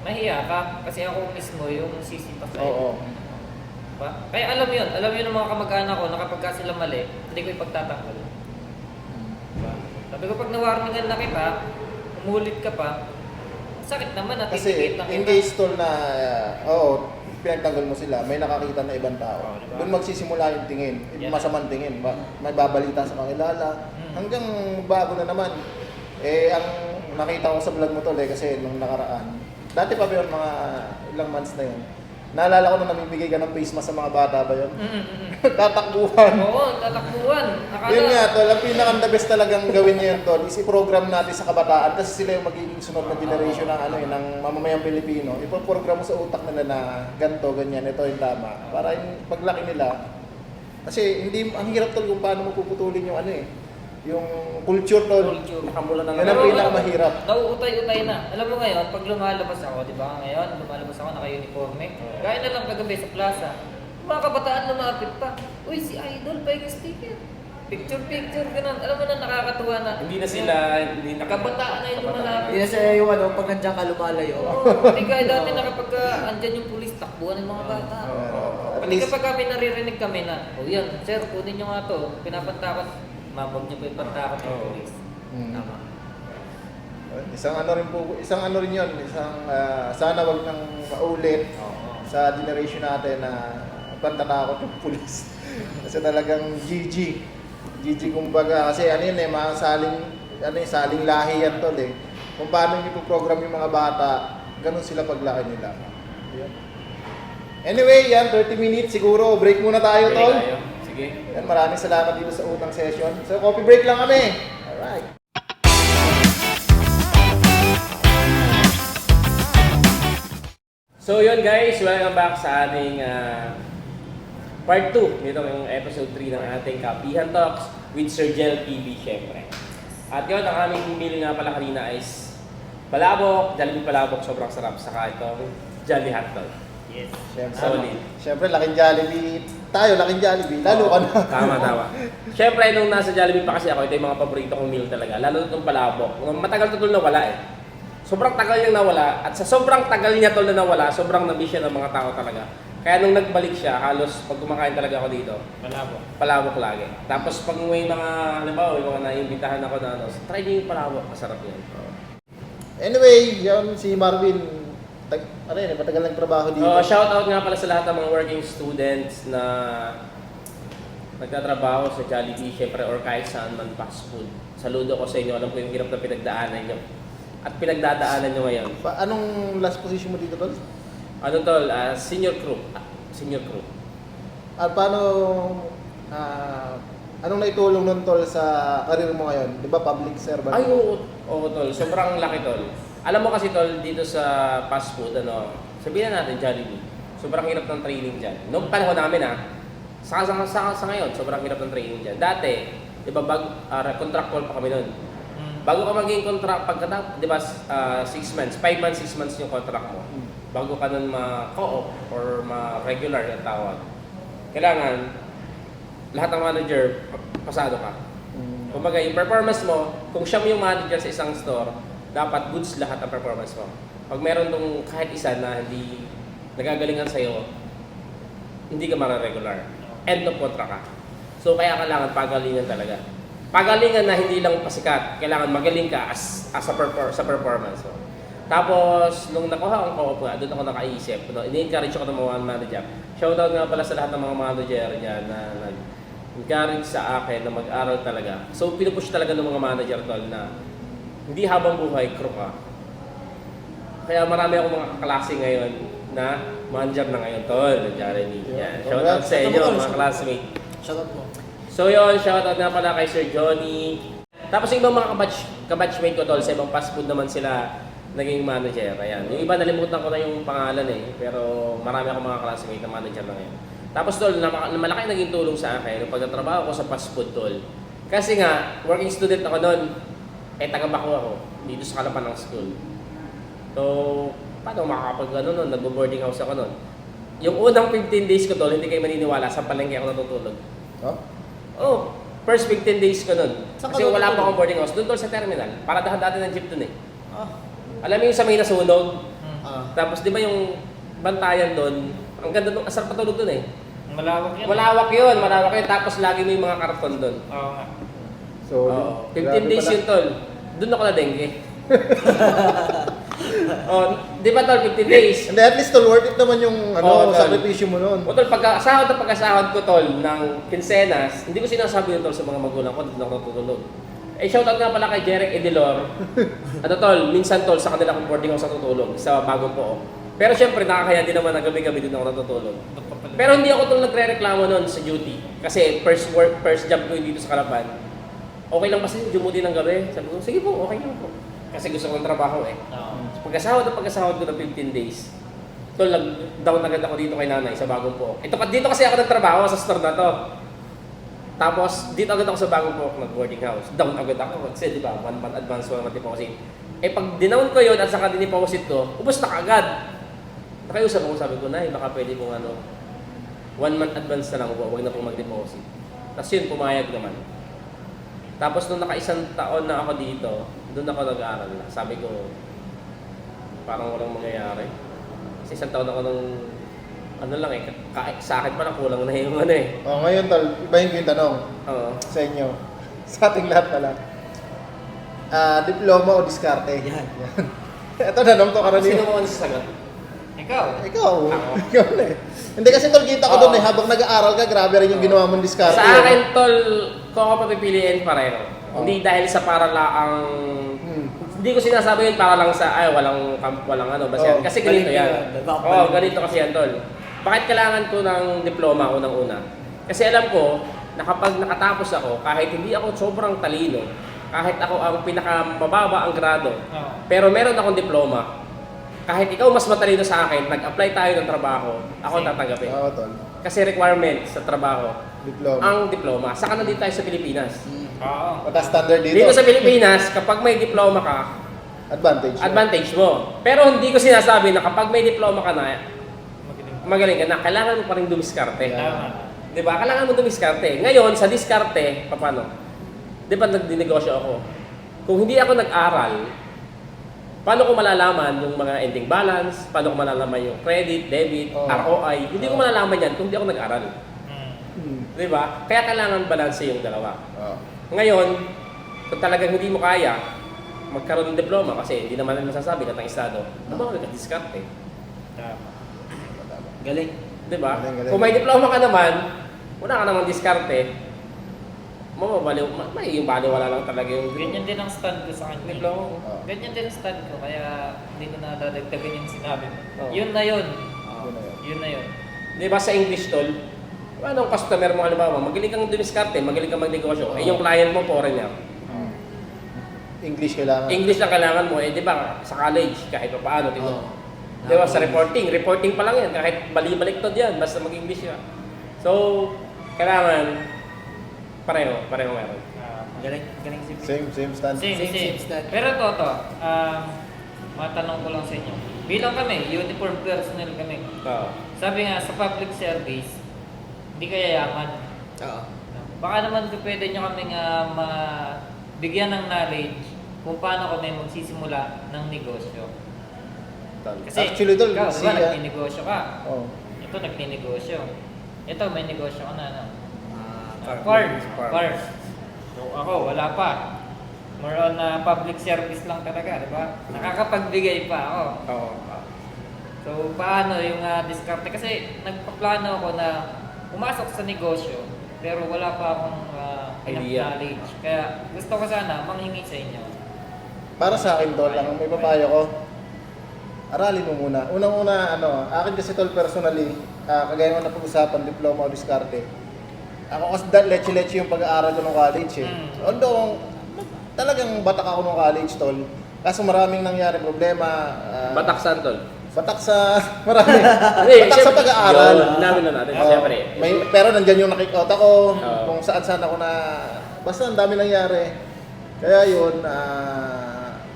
Mahiya ka kasi ako mismo yung sisipa sa'yo. Oo. Diba? Kaya alam yun ng mga kamag-anak ko na kapag ka sila mali, hindi ko ipagtatanggol. Diba? Sabi ko, pag nawarningan na kita, umulit ka pa, sakit naman at Kasi titikit na in kita. case tol na, pinagtanggol mo sila, may nakakita na ibang tao. Oo, diba? Doon magsisimula yung tingin, Yan. masamang tingin. May babalita sa kakilala, Mm. hanggang bago na naman. Ang nakita ko sa vlog mo tol kasi nung nakaraan, dati pa ba yun, mga ilang months na yun, naalala ko nung namibigay ka ng face mask sa mga bata ba yun? Tatakbuhan. Oo, tatakbuhan. Akala, Yun nga tol, ang pinaka-the best talagang gawin niya yun tol, is i-program natin sa kabataan kasi sila yung magiging sunod na generation ng ng mamamayang Pilipino. Ipo-program mo sa utak nila na ganto, ganyan, ito yung tama. Para yung paglaki nila, kasi hindi ang hirap tol kung paano mo puputulin yung yung culture tol. Culture. Makamula na Yan ang pinakamahirap. Nauutay-utay na. Alam mo ngayon, pag lumalabas ako, di ba? Ngayon, lumalabas ako, naka-uniforme. Gaya na lang kagabi sa plaza. Yung mga kabataan lumapit pa. Uy, si Idol, pahingi sticker. Picture, ganun. Alam mo na, nakakatuwa na. Hindi na sila, hindi na Kabataan na yung lumalapit. Hindi na siya yung ano, pag nandiyan ka lumalayo. Oo, hindi kaya dati na kapag andyan yung pulis, takbuhan ng mga bata. At Pati least, kapag kami naririnig kami na, oh yan, sir, kunin nyo nga to, pinapantakot. Mabog nyo pa yung pantakot ng pulis. Tama. isang ano rin yun, sana wag nang maulit sa generation natin na pantatakot yung pulis. Kasi talagang GG kumbaga, kasi ano yun saling lahi yan tol eh. Kung paano nyo program yung mga bata, ganun sila paglaki nila. Yun. Anyway, yan, 30 minutes siguro, break muna tayo Okay, tol. tayo. Sige. Yan, maraming salamat dito sa unang session. So, coffee break lang kami. Alright. So yun guys, welcome back sa ating part 2 nito yung episode 3 ng ating Kapihan Talks with Sir Jel PB syempre. At yun, ang aming meal nga pala kanina is palabok, Jollibee palabok, sobrang sarap. Saka itong Jolly Hotdog. Yes. Solid. Siyempre, laking Jollibee. Tayo, laking Jollibee. Lalo ka na. Tama. Siyempre, nung nasa Jollibee pa kasi ako, ito yung mga paborito kong meal talaga. Lalo itong palabok. Matagal to na wala eh. Sobrang tagal niyang nawala. At sa sobrang tagal niya tol na nawala, sobrang nabish siya ng mga tao talaga. Kaya nung nagbalik siya, halos pag kumakain talaga ako dito, palabok lagi. Tapos pag may mga, halimbawa, may mga naimbitahan ako na ano, try niyo yung palabok, masarap yan. Anyway, yan si Marvin. Matagal nagtrabaho dito. Shout out nga pala sa lahat ng mga working students na nagtatrabaho sa Jollibee, syempre, or kahit saan man fast food. Saludo ko sa inyo, alam ko yung hirap na pinagdaanan nyo. At pinagdadaanan nyo ngayon. Anong last position mo dito, tol? Ano tol? Senior crew. Senior crew. At paano, anong naitulong nun, tol, sa karir mo ngayon? Di ba, public servant? Ay, oo tol. Sobrang laki tol. Alam mo kasi tol, dito sa fast food, sabihin na natin Jollibee. Sobrang hirap ng training dyan. Noong panahon namin sa ngayon, sobrang hirap ng training dyan. Dati, di ba, contractual pa kami nun. Bago ka maging contract, di ba, 6 months, 5 months, 6 months yung contract mo. Bago ka nun ma-co-op or ma-regular yung tawag. Kailangan, lahat ng manager, pasado ka. Kumbaga, yung performance mo, kung siya mo yung manager sa isang store, dapat goods lahat ang performance mo. Pag meron tong kahit isa na hindi nagagalingan sa'yo, hindi ka mara-regular. End of contract ka. So, kaya kailangan pagalingan talaga. Pagalingan na hindi lang pasikat, kailangan magaling ka sa performance mo. Tapos, nung nakuha akong co-op nga, doon ako nakaisip. Ini-encourage ako ng mga manager. Shoutout nga pala sa lahat ng mga manager niya na nag-encourage sa akin na mag-aral talaga. So, pinupush talaga ng mga manager tol na hindi habang buhay, crew ka. Kaya marami akong mga kaklase ngayon na manager na ngayon tol, Jeremy. Yan. Shoutout sa inyo mga classmate. Shoutout mo. So yun, shoutout nga pala kay Sir Johnny. Tapos yung ibang mga kabatchmate ko tol, sa ibang fast food naman sila naging manager. Ayan. Yung iba nalimutan ko na yung pangalan eh. Pero marami akong mga classmate na manager na ngayon. Tapos tol, malaki naging tulong sa akin yung pagtatrabaho ko sa fast food tol. Kasi nga, working student ako noon, taga-Baco ako dito sa Kalapan ng school. So, paano makakapag nun? Nag-boarding house ako noon. Yung unang 15 days ko tol, hindi kayo maniniwala, sa palengke ako natutulog. Oh, first 15 days ko nun. Kasi wala pa akong boarding house. Doon tol sa terminal. Para dati ng jeep dun eh. Alam mo yung sa may nasunog? Tapos di ba yung bantayan doon, ang ganda nung asar patulog doon eh. Malawak yan. Malawak yun. Tapos lagi may mga karton doon. Oo nga. So, 15 days yun tol. Doon ako na dengue. Di ba tol, 15 days? Hindi, at least tol, worth it naman yung Oo, tol. sakripisyo mo noon. O tol, pagkasahod ko tol ng kinsenas, hindi ko sinasabi yun tol sa mga magulang ko, doon ako natutulog. Shoutout nga pala kay Jeric Edilor. Tol, minsan tol, sa kanila kong boarding house natutulog sa Bagong Pook. Pero syempre, nakakaya din naman na gabi-gabi doon ako natutulog. Pero hindi ako tol nagre-reklamo noon sa duty. Kasi first job ko dito sa Kalapan. Okay lang kasi dumuti ng gabi. Sabi ko, sige po, okay lang po. Kasi gusto ko ng trabaho eh. Pagkasahod ko ng 15 days, tol, nag-down agad ako dito kay nanay sa Bagong Pook. Dito kasi ako nagtrabaho sa store na to. Tapos, dito agad ako sa bagong boarding house. Down agad ako. Kasi, di ba, 1 month advance walang deposit. Eh, pag dinown ko yun at saka diniposit ko, ubos na kagad. Nakiusap ako, sabi ko, Nay, baka pwede pong 1 month advance na lang, huwag na pong mag-deposit. Tapos yun, pumayag naman. Tapos, nung naka-1 taon na ako dito, doon ako nag-aaral na. Sabi ko, parang walang mangyayari. Kasi 1 taon ako nung lang sa akin pa kulang na yung Oh, ngayon tol, ibahin ko yung tanong Oo. sa inyo. Sa ating lahat pala. Diploma o diskarte? Yan. Ito tanong to Sino karaniwan. mo ang sasagot? Ikaw. Ikaw. Ako. Ikaw na eh. Hindi kasi tol, kita ko Oo. doon habang nag-aaral ka, grabe rin yung ginawa mong diskarte. Sa akin, tol, kung ako papipiliin pareho. Oo. Hindi dahil sa para lang hindi ko sinasabi yun para lang sa walang basta yan. Oo. Kasi ganito Balik yan. yun. Oo, ganito kasi yan, tol. Bakit kailangan ko ng diploma unang-una? Kasi alam ko na kapag nakatapos ako, kahit hindi ako sobrang talino, kahit ako ang pinakamababa ang grado, Oo. pero meron akong diploma, kahit ikaw mas matalino sa akin, nag-apply tayo ng trabaho, ako tatanggapin. Oo tol. Kasi requirement sa trabaho, Diploma. ang diploma. Saka nandito tayo sa Pilipinas. Oo. Mata standard dito. Dito sa Pilipinas, kapag may diploma ka, Advantage. advantage mo. Pero hindi ko sinasabi na kapag may diploma ka na, magaling ka na, kailangan mo pa rin dumiskarte. Tama. Di ba? Kailangan mo dumiskarte. Ngayon, sa diskarte, paano? Di ba nagdinegosyo ako? Kung hindi ako nag-aral, paano ko malalaman yung mga ending balance? Paano ko malalaman yung credit, debit, Oo. ROI? Hindi ko malalaman yan kung hindi ako nag-aral. Hmm. Di ba? Kaya kailangan balance yung dalawa. Oo. Ngayon, kung talagang hindi mo kaya, magkaroon ng diploma kasi hindi naman masasabi na ng estado, ano ba nag-diskarte? Tama. Galing. Di ba? Galing. Kung may diploma ka naman, wala ka namang diskarte, may yung baliwala lang talaga yung Ganyan din ang stand ko sa kanya. diploma ko. Oo. Ganyan din ang stand ko, kaya hindi ko na dadagdagan yung sinabi mo. Oo. Yun na yun. Yun na yun. Yun na yun. Di ba sa English tol, anong customer mo halimbawa, magaling kang dumiskarte, magaling kang magnegosyo, eh yung client mo foreigner. Hmm. English kailangan. English lang kailangan mo, di ba sa college, kahit pa paano, tingnan mo. Oo. Di ba sa reporting pa lang yan, kahit bali-baliktad yan, basta mag-English yan. So, kailangan pareho meron. Galing. Galing si Same stand. Same. stand. Pero Toto, matanong ko lang sa inyo. Bilang kami, uniform personnel kami. Oo. Sabi nga, sa public service, hindi ka yayaman. Oo. Baka naman pwede nyo kaming bigyan ng knowledge kung paano kami magsisimula ng negosyo. Kasi Actually tol, ikaw, si diba, nagninegosyo ka. oh. Ito, nagninegosyo. Ito, may negosyo ka na. Farm. Farm. So ako, wala pa. More on public service lang talaga, di ba? Nakakapagbigay pa ako. Oo. So paano yung diskarte? Kasi nagpaplano ako na pumasok sa negosyo, pero wala pa akong enough Idea. knowledge. Kaya gusto ko sana manghingi sa inyo. Para sa akin tol, lang may papayo ko. Aralin mo muna. Unang-una, akin kasi tol personally, kagaya ng napag-usapan, diploma o diskarte. Ako kasi leche-leche yung pag-aaral ko ng college eh. Although, talagang batak ako ng college tol. Kaso maraming nangyari problema. Batak saan tol? Batak sa, marami. Hindi, Batak sa syempre, pag-aaral. yun, namin na natin, Oo. syempre. Pero nandyan yung nakikota ko, Oo. kung saan-saan ako na, basta ang dami nangyari. Kaya yun,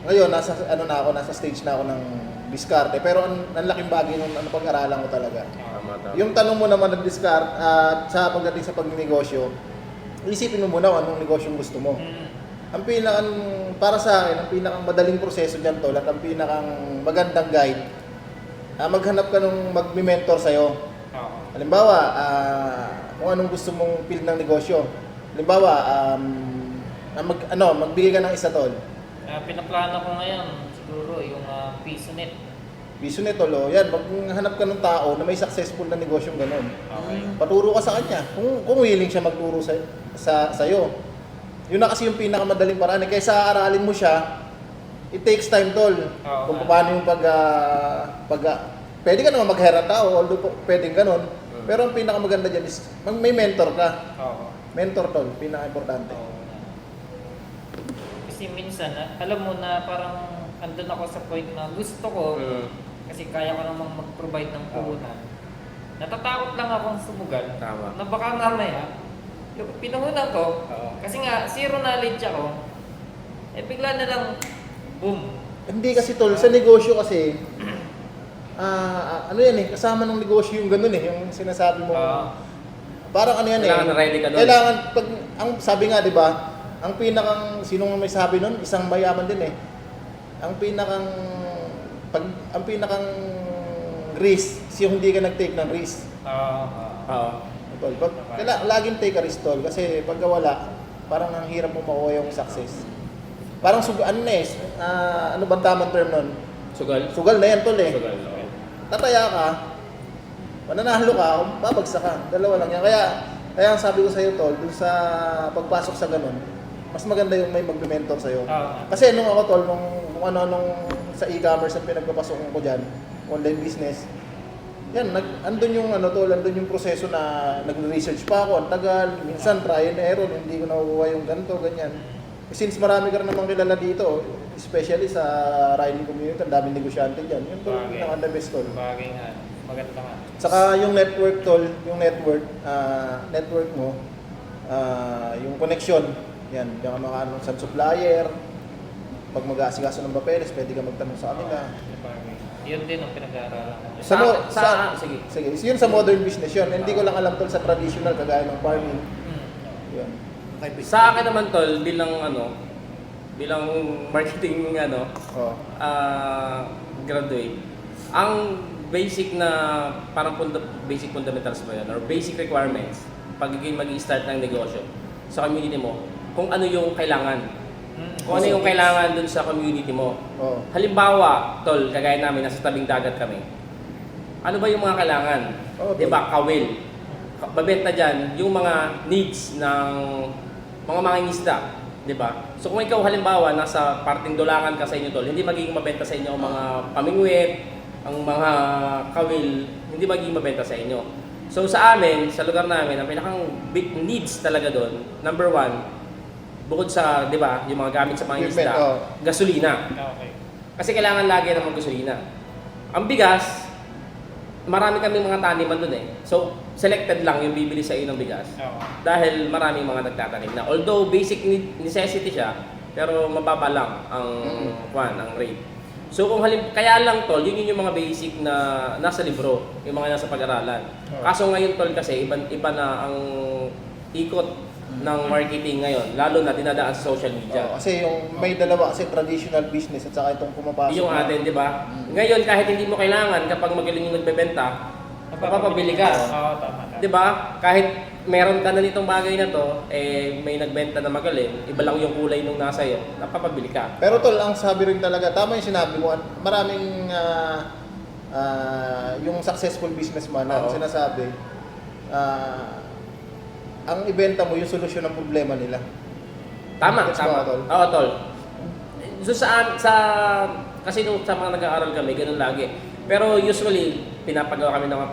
ngayon, nasa stage na ako ng diskarte. Pero ang laking bagay nung pag-aralan ko talaga. Tama. Yung tanong mo naman ng diskarte, sa pagdating sa pagnegosyo, isipin mo muna kung anong negosyong gusto mo. Ang para sa akin, ang pinakang madaling proseso dyan tol at ang pinakang magandang guide, maghanap ka nung mag-mentor sa'yo. Oo. Halimbawa, kung anong gusto mong field ng negosyo. Halimbawa, magbigay ka ng isa tol. Pinaplano ko ngayon siguro yung PisoNet. Piso nito lo, yan, maghanap ka ng tao na may successful na negosyong ganun. Okay. Paturo ka sa kanya. Kung willing siya magturo sa'yo. Yun na kasi yung pinakamadaling paraan. Kaysa aralin mo siya, it takes time tol. Oo. Kung paano yung pwede ka naman mag-hire ng tao, although pwedeng ganun. Pero ang pinakamaganda dyan is, may mentor ka. Oo. Mentor tol, pinaka-importante. Oo. Kasi minsan, alam mo na parang andun ako sa point na gusto ko, kasi kaya ko namang mag-provide ng puhunan. Natatakot lang akong sumugal Tama. na baka mamaya, pinuhunan ko, Oo. kasi nga, zero knowledge ako, eh bigla na lang, boom. Hindi kasi tol, sa negosyo kasi, ano yan eh, kasama ng negosyo yung ganun eh, yung sinasabi mo. Parang ano yan Kailangan eh. na ready ka doon. Kailangan, pag, ang sabi nga di ba, ang pinakang, sinong may sabi nun, isang mayaman din eh. Ang pinakang risk, yung hindi ka nag-take ng risk. Oo. Tol, laging take a risk tol, kasi pagka wala, parang ang hirap mo makuha yung success. Parang ano na eh, ano bang tamang term nun? Sugal? Sugal na yan tol eh. Sugal, oo. Tataya ka, mananalo ka, babagsak ka. Dalawa lang yan. Kaya ang sabi ko sa'yo tol, dun sa pagpasok sa ganun, mas maganda yung may magme-mentor sa'yo. Kasi nung ako tol, nung sa e-commerce ang pinagpapasokan ko dyan, online business, yan, andun yung andun yung proseso na nagre-research pa ako, ang tagal, minsan try and error, hindi ko nakukuha yung ganito, ganyan. Since marami ka rin namang kilala dito, especially sa riding community, ang daming negosyante dyan. Yun tol, Bagay. ang the best tol. Bagay nga, maganda nga. Saka yung network tol, yung network mo, yung connection, yan, yung mga sa supplier, pag mag-aasikaso ng papeles, pwede ka magtanong sa kanila. Bagay. Yun din ang pinag-aaralan ko. Sige. Yun sa modern business yun. Hindi ko lang alam tol sa traditional, kagaya ng farming. Yun. Sa akin naman tol, bilang marketing Oh. graduate, ang basic na parang basic fundamentals ba yan or basic requirements pag mag-i-start ng negosyo sa community mo, kung ano yung kailangan. Kung ano yung kailangan dun sa community mo. Oh. Halimbawa, tol, kagaya namin, nasa tabing dagat kami. Ano ba yung mga kailangan? Oh, Diba, kawil. Babenta dyan yung mga needs ng mga mangingisda. Diba? So kung ikaw halimbawa, nasa parting Dulacan ka sa inyo tol, hindi magiging mabenta sa inyo ang mga pamingwit, ang mga kawil, hindi magiging mabenta sa inyo. So sa amin, sa lugar namin, ang pinakang big needs talaga doon, number one, bukod sa, di ba, yung mga gamit sa mga isda, gasolina. Okay. Kasi kailangan lagi ng gasolina. Ang bigas, marami kaming mga taniman doon eh. So, selected lang yung bibili sa iyo ng bigas. Dahil maraming mga nagtatanim na. Although basic necessity siya, pero mababa lang ang ang rate. So kung kaya lang tol, yun yung mga basic na nasa libro, yung mga nasa pag-aralan. Kaso ngayon tol kasi iba na ang ikot ng marketing ngayon, lalo na dinadaan sa social media. Kasi yung may dalawa kasi traditional business at saka itong pumapasok. Yung atin, di ba? Ngayon kahit hindi mo kailangan kapag magaling yung nagbebenta, mapapabili ka. Oo, tama. Di ba? Kahit meron ka na nitong bagay na to, eh may nagbenta na magaling, iba lang yung kulay nung nasa iyo, napapabili ka. Pero tol, ang sabi rin talaga, tama yung sinabi mo, maraming yung successful businessman ang sinasabi, ang ibenta mo yung solusyon ng problema nila. Tama, Gets tama. mo, tol? Oo, tol. So kasi nung sa mga nag-aaral kami, ganun lagi. Pero usually, pinapagawa kami ng mga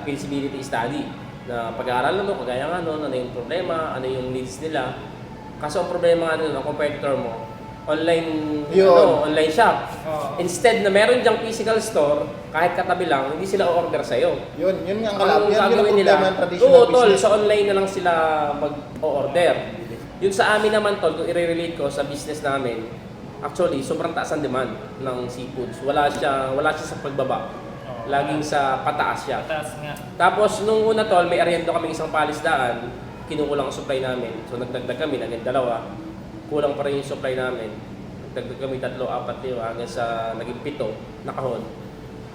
feasibility study na pag-aaralan mo, kagaya nga ano yung problema, ano yung needs nila. Kaso ang problema nga ng competitor mo, online online shop. Instead na meron diyang physical store, kahit katabi lang, hindi sila o-order sa'yo. Yun nga ang Ang kalap. Yan yung gagawin problema nila, ng traditional oo tol, business. sa online na lang sila mag-order. Yun sa amin naman tol, kung i-relate ko sa business namin, actually, sobrang taas ang demand ng seafoods. Wala siya sa pagbaba. Laging sa pataas siya. Taas nga. Tapos nung una tol, may aryendo kami isang palisdaan, kinukulang ang supply namin. So nagdagdag kami, naging 2. Kulang pa rin yung supply namin. Nagdagdag kami 3, 4, 5, hanggang sa naging 7 na kahon.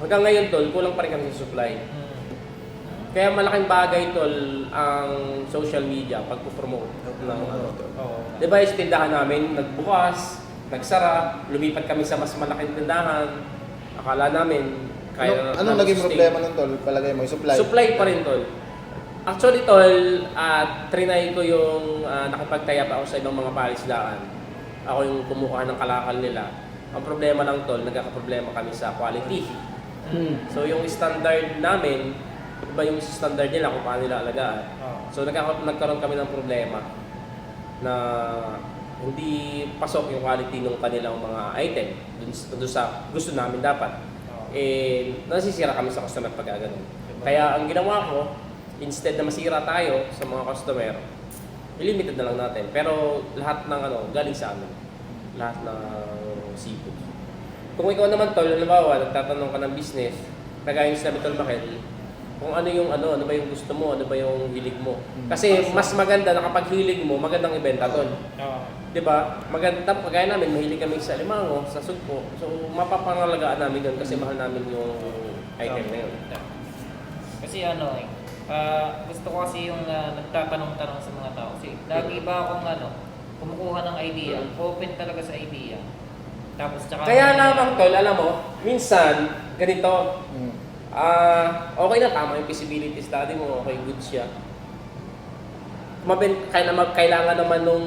Hanggang ngayon tol, kulang pa rin kami sa supply. Kaya malaking bagay tol ang social media pagpo-promote ng ano. Diba yung tindahan namin, nagbukas, nagsara, lumipat kami sa mas malaking tindahan. Akala namin kaya Anong naging problema nun tol? Palagay mo, yung supply? Supply pa rin tol. Actually tol, trinay ko yung nakipagtaya pa ako sa ibang mga palisdaan. Ako yung kumukuha ng kalakal nila. Ang problema lang tol, nagkakaproblema kami sa quality. So yung standard namin, iba yung standard nila kung paano nila alagaan. So nagkaroon kami ng problema na hindi pasok yung quality ng kanilang mga item dun sa gusto namin dapat. Nasisira kami sa customer pag gano'n. Kaya ang ginawa ko, instead na masira tayo sa mga customer, ilimited na lang natin. Pero lahat ng galing sa amin. Lahat ng seafood. Kung ikaw naman tol, halimbawa, nagtatanong ka ng business, kagaya yung sinabi tol Makel, kung ano ba yung gusto mo, ano ba yung hilig mo. Kasi mas maganda na kapag hilig mo, magandang ibenta tol. Oo. 'Di ba? Maganda kagaya namin, mahilig kami sa limango, sa sugpo. So mapapangalagaan namin 'yon kasi mahal namin yung item na 'yon. Kasi gusto ko kasi yung nagtatanong-tanong sa mga tao. Kasi lagi ba akong kumukuha ng idea, open talaga sa idea. Tapos tsaka Kaya lamang tol, alam mo, minsan ganito, Mm. okay na tama yung feasibility study mo, okay good siya. Kailangan naman nung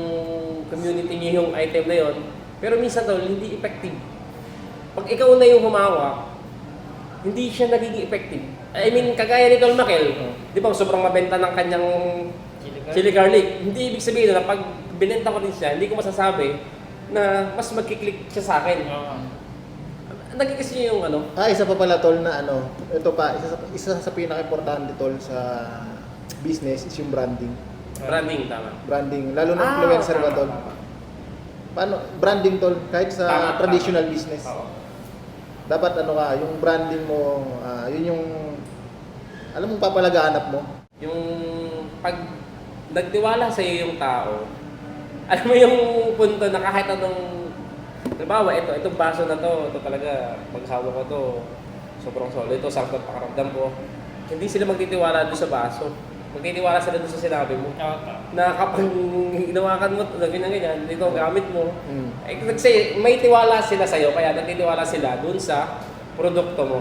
community niyo yung item na yon, pero minsan tol, hindi effective. Pag ikaw na yung humawak, hindi siya nagiging effective. I mean, kagaya ni Tol Makel, di ba sobrang mabenta ng kanyang chili garlic. Hindi ibig sabihin na pag binenta ko rin siya, hindi ko masasabi na mas magkiklik siya sa akin. Oo. Naging kasi yung Isa pa pala tol na ito pa, isa sa pinaka-importante tol sa business is yung branding. branding, tama. Branding, lalo na influencer ba tol? Paano? Branding tol, kahit sa Tama, traditional tama. business. Oo. Dapat yung branding mo, yun yung, alam mo, papalaganap mo. Yung pag nagtiwala sa iyo yung tao, alam mo yung punto na kahit anong, halimbawa, itong baso na to, ito talaga, paghawa ko to, sobrang solid, ito, sakto pakaramdam ko. Hindi sila magtitiwala doon sa baso. Magtitiwala sila doon sa sinabi mo. Oo. Na kapag hinawakan mo, ganyan, dito gamit mo. Mm. Kasi may tiwala sila sa'yo, kaya nagtitiwala sila doon sa produkto mo.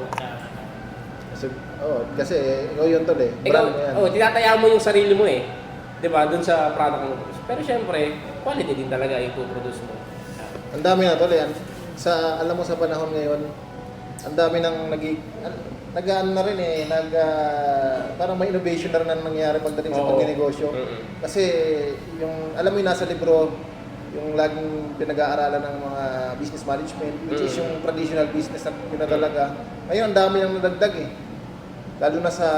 Kasi ikaw yun tol eh. Ikaw, Brand mo yan. tinataya mo yung sarili mo eh. 'Di ba? Doon sa product mo. Pero syempre, quality din talaga yung produce mo. Ang dami na tol eh. Alam mo sa panahon ngayon, ang dami nang nag-ano na rin eh, parang may innovation na rin na nangyayari pagdating sa Oo. pagninegosyo. Kasi yung, alam mo yung nasa libro, yung laging pinag-aaralan ng mga business management, which is yung traditional business na pinadalaga. Ngayon, ang dami nang nadagdag eh. Lalo na sa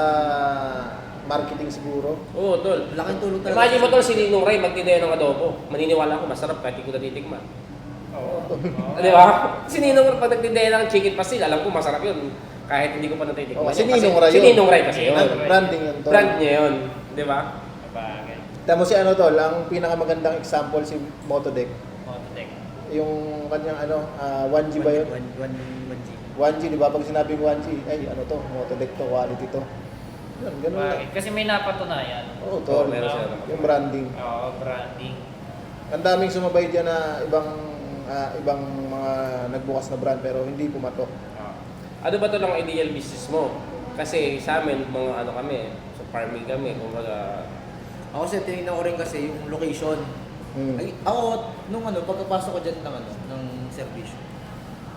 marketing siguro. Oo, tol. Laking tulong talaga. Imagine mo tol, si Ninong Ray magtindahan ng adobo. Maniniwala ako, masarap kahit hindi ko natitikman. Oo. Di ba? Si Ninong Ray pag nagtindahan ng chicken pastil, alam ko masarap yun. Kahit hindi ko pa natitikman. Oo, si yun. Ninong Ray Si yun. Ninong Ray kasi yun. Branding yun tol. Brand niya yun. Di ba? Bagay. Tama si tol, ang pinakamagandang example si Motodec. Mototech. Yung kanyang 1G ba yun? 1G. 1G, di ba? Pag sinabing 1G, ay to, Motodec to, quality to. Yun, ganun lang. Bakit? Kasi may napatunayan. Oo, tol. Oo, meron sila. Yung branding. Oo, branding. Ang daming sumabay dyan na ibang mga nagbukas na brand pero hindi pumatok. Oo. Ano ba ito lang ideal business mo? Kasi sa amin, mga kami, sa farming kami, kumbaga, Ako kasi tinignan ko rin kasi yung location. Hmm. Ay, ako, pagkapasok ko dyan ng servisyo,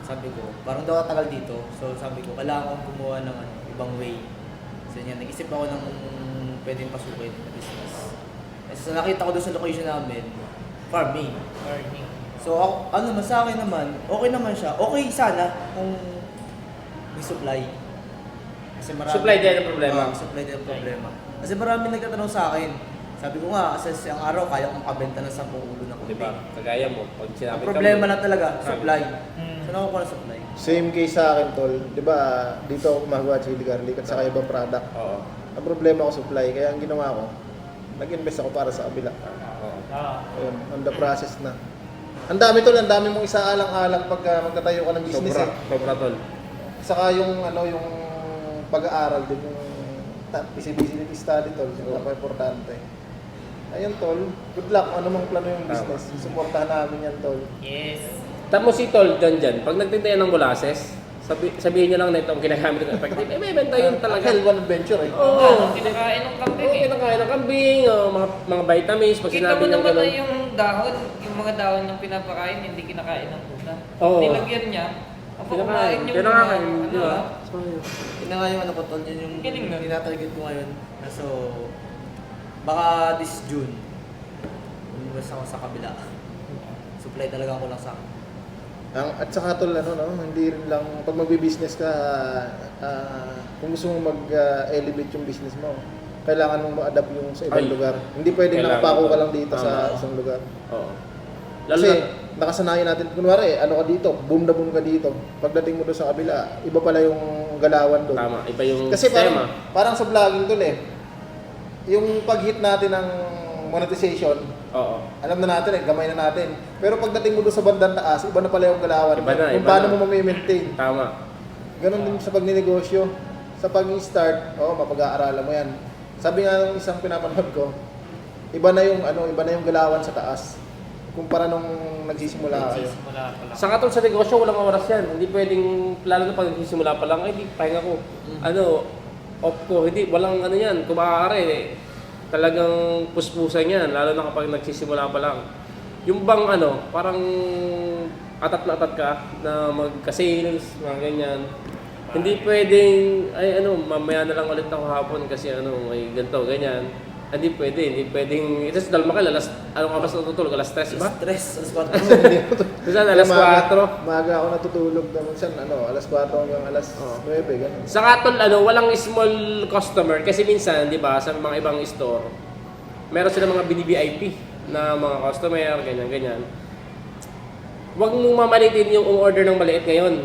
sabi ko, parang daw tagal dito. So sabi ko, kailangan kong gumawa ng ibang way. So yan, nag-isip ako ng pwedeng pasukin na business. Kasi sa nakita ko doon sa location namin, farming. Learning. So ako, sa akin naman, okay naman siya. Okay sana kung may supply. Kasi marami, Supply din ang problema. Supply din ang problema. Kasi marami nagtatanong sa akin. Sabi ko nga, sa isang araw, kaya kong makabenta ng 10 ulo ng di kambing. ba? Kagaya mo, pag sinabi Ang problema lang talaga, Marami. supply. Hmm. So nakukuha ng supply. Same case sa akin, tol. Di ba, dito ako gumagawa chili garlic at saka ibang product. Oo. Ang problema ko supply, kaya ang ginawa ko, nag-invest ako para sa kabila. Oo. Oo. Ayun, on the process na. Ang dami tol, ang dami mong isaalang-alang pag magtatayo ka ng business Sobra, eh. sobra tol. Saka yung yung pag-aaral din, yung feasibility study tol, yung napaka-importante. Ayun tol, good luck. Ano mang plano yung business, suportahan namin yan tol. Yes. Tapos si tol dyan, pag nagtinda yan ng molasses, sabihin niyo lang na itong ginagamit ng effective, may benta yun talaga. Hell, one adventure eh. Oo. Ano, kinakain ng kambing Oo, eh. kinakain ng kambing, mga vitamins, pag Kita sinabi mo ng naman na gano'n. yung dahon, yung mga dahon ng pinapakain, hindi kinakain ng puta. Oo. Nilagyan niya, ako kumain Kinakain, yung kinakain, di ba? Yun na nga yung ko tol, yun yung Galing na. tinatarget ko ngayon. So, baka this June, lumabas ako sa kabila. Supply talaga ako lang sa akin. At saka tol, hindi rin lang, pag magbi-business ka, kung gusto mo mag-elevate yung business mo, kailangan mong ma-adapt yung sa ibang Ay. lugar. Hindi pwedeng Kailangan nakapako ka to. lang dito sa Tama. isang lugar. Oo. Lalo Kasi na, nakasanayan natin, kunwari, ano ka dito, boom na boom ka dito. Pagdating mo doon sa kabila, iba pala yung galawan doon. tama, iba yung Kasi sistema. parang sa vlogging doon yung pag-hit natin ng monetization, Oo. alam na natin gamay na natin. Pero pagdating mo doon sa bandang taas, iba na pala yung galawan. Iba na, Kung iba paano na. mo ma-maintain. Tama. Ganon din sa pagninegosyo. Sa pag-start, mapag-aaralan mo yan. Sabi nga ng isang pinapanood ko, iba na yung galawan sa taas. Kumpara nung nagsisimula kayo. Simula pa lang. Sa katol sa negosyo, walang oras yan. Hindi pwedeng, lalo na pag nagsisimula pa lang, ay di, pahinga ko. Off ko. Hindi, walang ano yan. Kung maaari, talagang puspusan yan. Lalo na kapag nagsisimula pa lang. Yung bang parang atat na atat ka na magka-sales, mga ganyan. Hindi pwedeng, mamaya na lang ulit ako hapon kasi may ganito, ganyan. Hindi pwedeng, ito sa Dalma ka, anong oras natutulog? Alas 3 ba? Stress, alas 4. Minsan alas 4. Maaga ako natutulog na minsan, alas 4 hanggang alas 9, ganun. Sa katol, walang small customer kasi minsan, di ba, sa mga ibang store, meron sila mga bini-VIP na mga customer, ganyan-ganyan. Huwag mong mamalitin yung order ng maliit ngayon.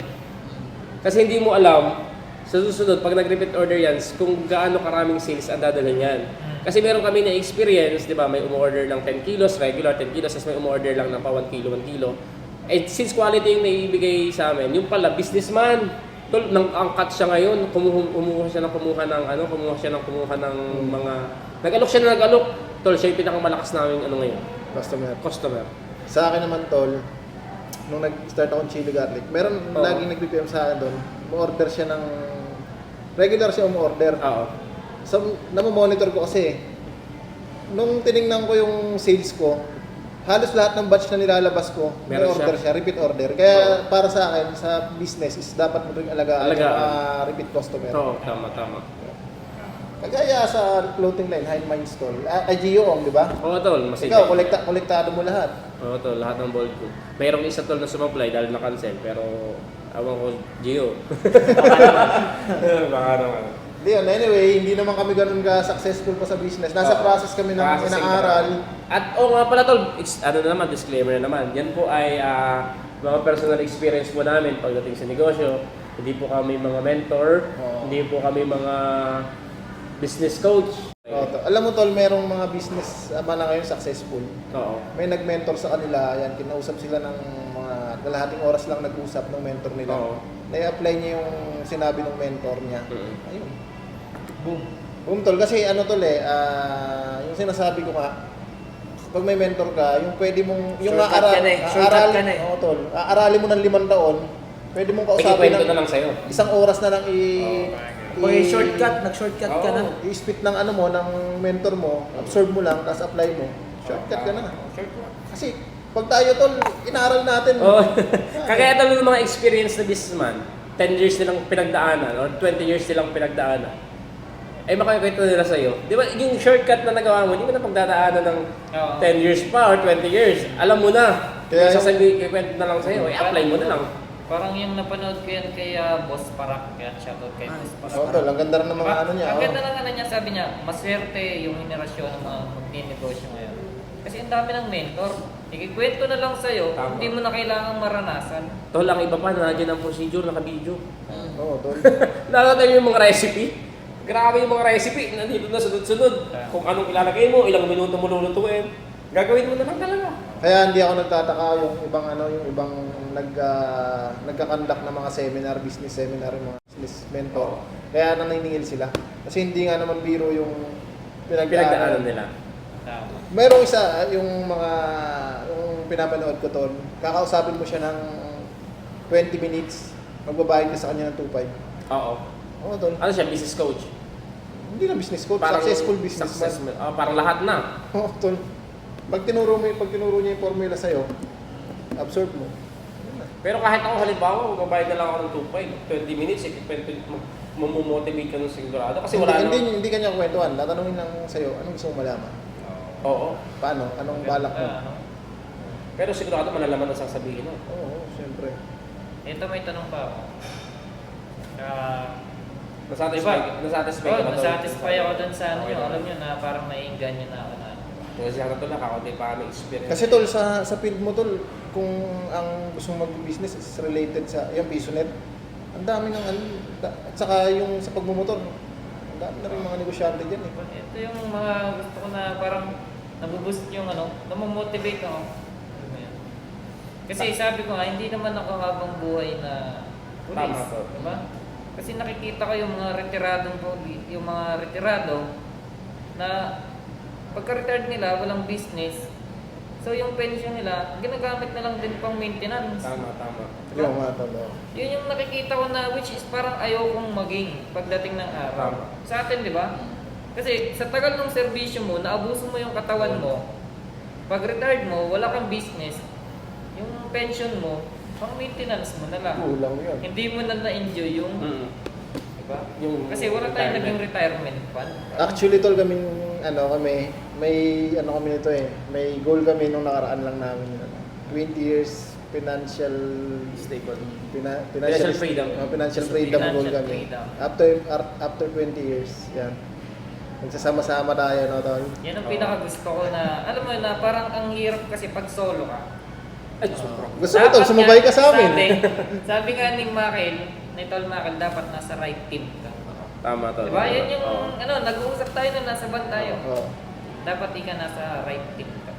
Kasi hindi mo alam, sa susunod, pag nag-repeat order yan, kung gaano karaming sales ang dadalhin yan. Kasi meron kami na experience, di ba, may umorder ng 10 kilos, regular 10 kilos, tapos may umorder lang ng pa 1 kilo, 1 kilo. And since quality yung naibigay sa amin, yung pala, businessman, tol, nang angkat siya ngayon, kumuha siya ng mga, nag-alok siya na nag-alok, tol, siya yung pinakamalakas namin ngayon, customer. Sa akin naman, tol, nung nag-start akong chili garlic, meron Oo. laging nag-PM sa akin doon, umorder siya ng, regular siya umorder. Oo. So, namomonitor ko kasi, nung tiningnan ko yung sales ko, halos lahat ng batch na nilalabas ko, may Meron order siya. siya, repeat order. Kaya para sa akin, sa business is dapat mo rin alagaan yung Alagaan. mga repeat customer. Oo, tama. Kagaya sa clothing line, High Mind Store, ay Gio, di ba? Oo, tol, masaya. Ikaw, kolektado mo lahat. Oo, tol, lahat ng bold ko. Mayroong isa tol na sumapply dahil na-cancel, pero awan ko, Gio. Baka naman. Hindi yun, anyway, hindi naman kami ganun ka-successful pa sa business. Nasa Oo. process kami ng Processing inaaral. At nga pala tol, disclaimer na naman. Yan po ay mga personal experience po namin pagdating sa negosyo. Hindi po kami mga mentor, Oo. hindi po kami mga business coach. Alam mo tol, merong mga business ba na ngayon successful. Oo. May nag-mentor sa kanila, yan, kinausap sila ng mga kalahating oras lang nag-usap ng mentor nila. Oo. Na-apply niya yung sinabi ng mentor niya. Mhm. Ayun. Boom tol, kasi yung sinasabi ko nga, pag may mentor ka, yung pwede mong, yung Shortcut ka na eh. Shortcut ka na eh. Oo tol, aaralin mo ng 5 taon, pwede mong kausapin Ikikwento na lang sa'yo. isang oras na lang Pag nag-shortcut ka na. I-spit ng ng mentor mo, absorb mo lang, tapos apply mo. Shortcut ka na. Kasi pag tayo tol, inaral natin. Oo. Kagaya tol ng mga experience na businessman, 10 years nilang pinagdaanan or 20 years nilang pinagdaanan. Ay makakwento nila sa'yo. Di ba yung shortcut na nagawa mo, di mo na pagdadaanan ng Oo. 10 years pa or 20 years. Alam mo na. Kaya Kaya sasabihin, kwento na lang sa'yo. Apply mo na lang. Parang yung napanood ko yan kay Boss Parak. Yan, shoutout kay Boss Parak. Oo tol, ang ganda rin ng mga ano niya. Ang oh. ganda ng niya, sabi niya, maswerte yung henerasyon ng mga magninegosyo ngayon. Kasi ang dami ng mentor. Ikikwento na lang sa'yo, Tama. hindi mo na kailangang maranasan. Tol, ang iba pa, nandiyan ang procedure, naka-video. Oo tol. Nakakatayo yung mga recipe. Grabe yung mga recipe. Nandito na sunod-sunod. Yeah. Kung anong ilalagay mo, ilang minuto mo lulutuin. Gagawin mo na lang talaga. Kaya hindi ako nagtataka yung ibang nagkakandak ng mga seminar, business seminar, yung mga business mentor. Kaya naniningil sila. Kasi hindi nga naman biro yung Pinagdaanan nila. Tama. Merong isa, yung pinapanood ko ton, kakausapin mo siya ng 20 minutes, magbabayad ka sa kanya ng 2.5. Oo. Oo tol. Ano siya, business coach? Hindi na business coach, successful businessman. Parang lahat na. Oo tol. Pag tinuro niya yung formula sa'yo, absorb mo. Pero kahit ako halimbawa, magbabayad na lang ako ng 2.5, 20 minutes, mamomotivate ka ng sigurado. Kasi wala Hindi kanya kwentuhan. Tatanungin lang sa'yo, anong gusto mo malaman? Oo. Paano? Anong balak mo? Pero sigurado malalaman ang sasabihin mo. Oo, siyempre. Ito may tanong pa ako. Nasatisfy ka ba, tol? nasatisfy ako dun sa ano Okay. nyo. Alam nyo na parang naiinganyo na ako na. Kasi ako tol, nakakunti pa kami experience. Kasi tol, sa field mo tol, kung ang gusto mong mag-business is related sa yung PisoNet, ang dami ng ano, at saka yung sa pagmumotor, ang dami na rin mga negosyante dyan eh. Ito yung mga gusto ko na parang nabuboost yung ano, namomotivate ako. Alam mo yun? Kasi sabi ko nga, hindi naman ako habang buhay na pulis. Tama to. Diba? Kasi nakikita ko yung mga retiradong police, yung mga retirado na pagka-retired nila, walang business. So yung pension nila, ginagamit na lang din pang maintenance. Tama. Yung mga tol. oh. Yun yung nakikita ko na which is parang ayaw kong maging pagdating ng araw. Tama. Sa atin, di ba? Kasi sa tagal ng serbisyo mo, naabuso mo yung katawan mo. Pag retired mo, wala kang business. Yung pension mo, pang maintenance mo na lang. Kulang yun. Hindi mo na na-enjoy yung, Mm. di ba? Yung Kasi wala tayong retirement. naging retirement fund. Actually tol, kaming may ano kami nito eh. May goal kami nung nakaraan lang namin yun. 20 years financial Stable. financial freedom. Financial freedom goal Financial kami. freedom. After 20 years, yan. Magsasama-sama tayo, no, tol? Yan ang pinaka-gusto ko na, alam mo na parang ang hirap kasi pag solo ka. Ay, super. Gusto mo tol, sumabay ka sa amin. Sabi nga ni Makil, ni Tol Makil, dapat nasa right team ka. Tama tol. Diba? Yan yung, Oo. ano, nag-uusap tayo na nasa band tayo. Oh. Dapat di ka nasa right team ka.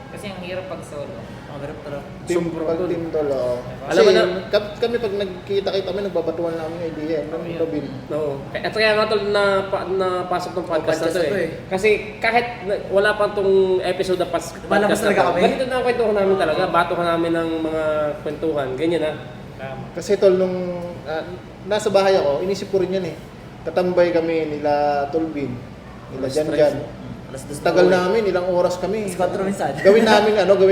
Kasi ang hirap pag solo. Ang hirap talaga. Team, Super, pag tol. team tol, oh. Diba? Kasi Alam mo na, kami pag nagkita-kita kami, nagbabatuan lang kami ng idea. Oh, Ano yun. Robin? Oo. At kaya nga tol napasok ng podcast na podcast to na to eh. eh. Kasi kahit wala pa tong episode na Lumalabas podcast na talaga to, kami. ganito na ang kwentuhan namin talaga. Batuhan namin ng mga kwentuhan. Ganyan na. Tama. Kasi tol, nung nasa bahay ako, inisip ko rin yan eh. Katambay kami nila Tolbin, nila Alas Jan. Alas dos Tagal na namin, ilang oras kami. Alas 4 minsan. Gawin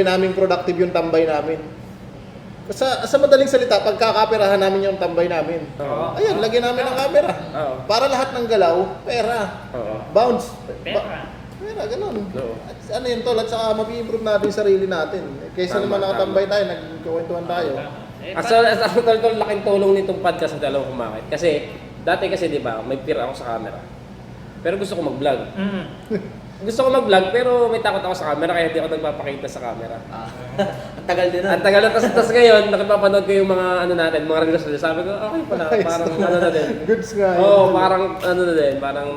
namin productive yung tambay namin. Sa madaling salita, pagkakaperahan namin yung tambay namin. Oo. Ayun, lagyan namin ng camera. Oo. Para lahat ng galaw, pera. Oo. Bounce. Pera. Pera, ganun. Oo. At ano yun tol, at saka mag-improve natin yung sarili natin. Kaysa Tama, naman nakatambay tayo, nagkukwentuhan tayo. Tama. Tol, laking tulong nitong podcast na dalawang kumakit. Kasi, dati kasi di ba, may fear ako sa camera. Pero gusto ko mag-vlog. Mm. Gusto ko mag-vlog pero may takot ako sa camera kaya hindi ako nagpapakita sa camera. Ang tagal din nun. Ang tagal na tas ngayon, nakipapanood ko yung mga ano natin, mga reels nila. Sabi ko, okay pala, parang ano na din. Goods nga. Oo, yun. parang ano na din, parang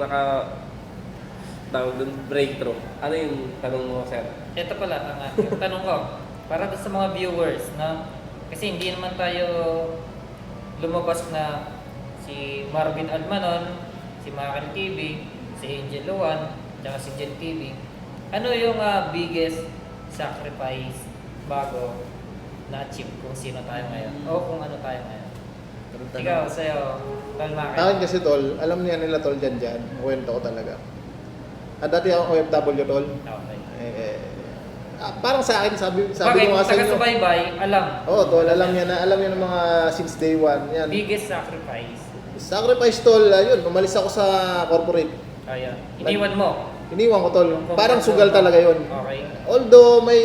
tawag dun, breakthrough. Ano yung tanong mo, sir? Ito pala ang aking tanong ko. Para doon sa mga viewers na kasi hindi naman tayo lumabas na si Marvin Almanon, si Makil TV, si Angel Luan, tsaka si Jen TV. Ano yung biggest sacrifice bago na-achieve kung sino tayo ngayon? O kung ano tayo ngayon? Ikaw, sa'yo, Tol Makil. Akin kasi tol, alam niya nila tol dyan, kwento ko talaga. Dati ako OFW tol. Okay. Parang sa akin, sabi Okay, ko nga sa inyo. taga-subaybay, alam. Oo tol, alam niya ng mga since day one. Yan. Biggest sacrifice. Sacrifice tol, ayun, umalis ako sa corporate. Ayan. Iniwan mo. Iniwan ko tol. Parang sugal talaga yun. Okay. Although may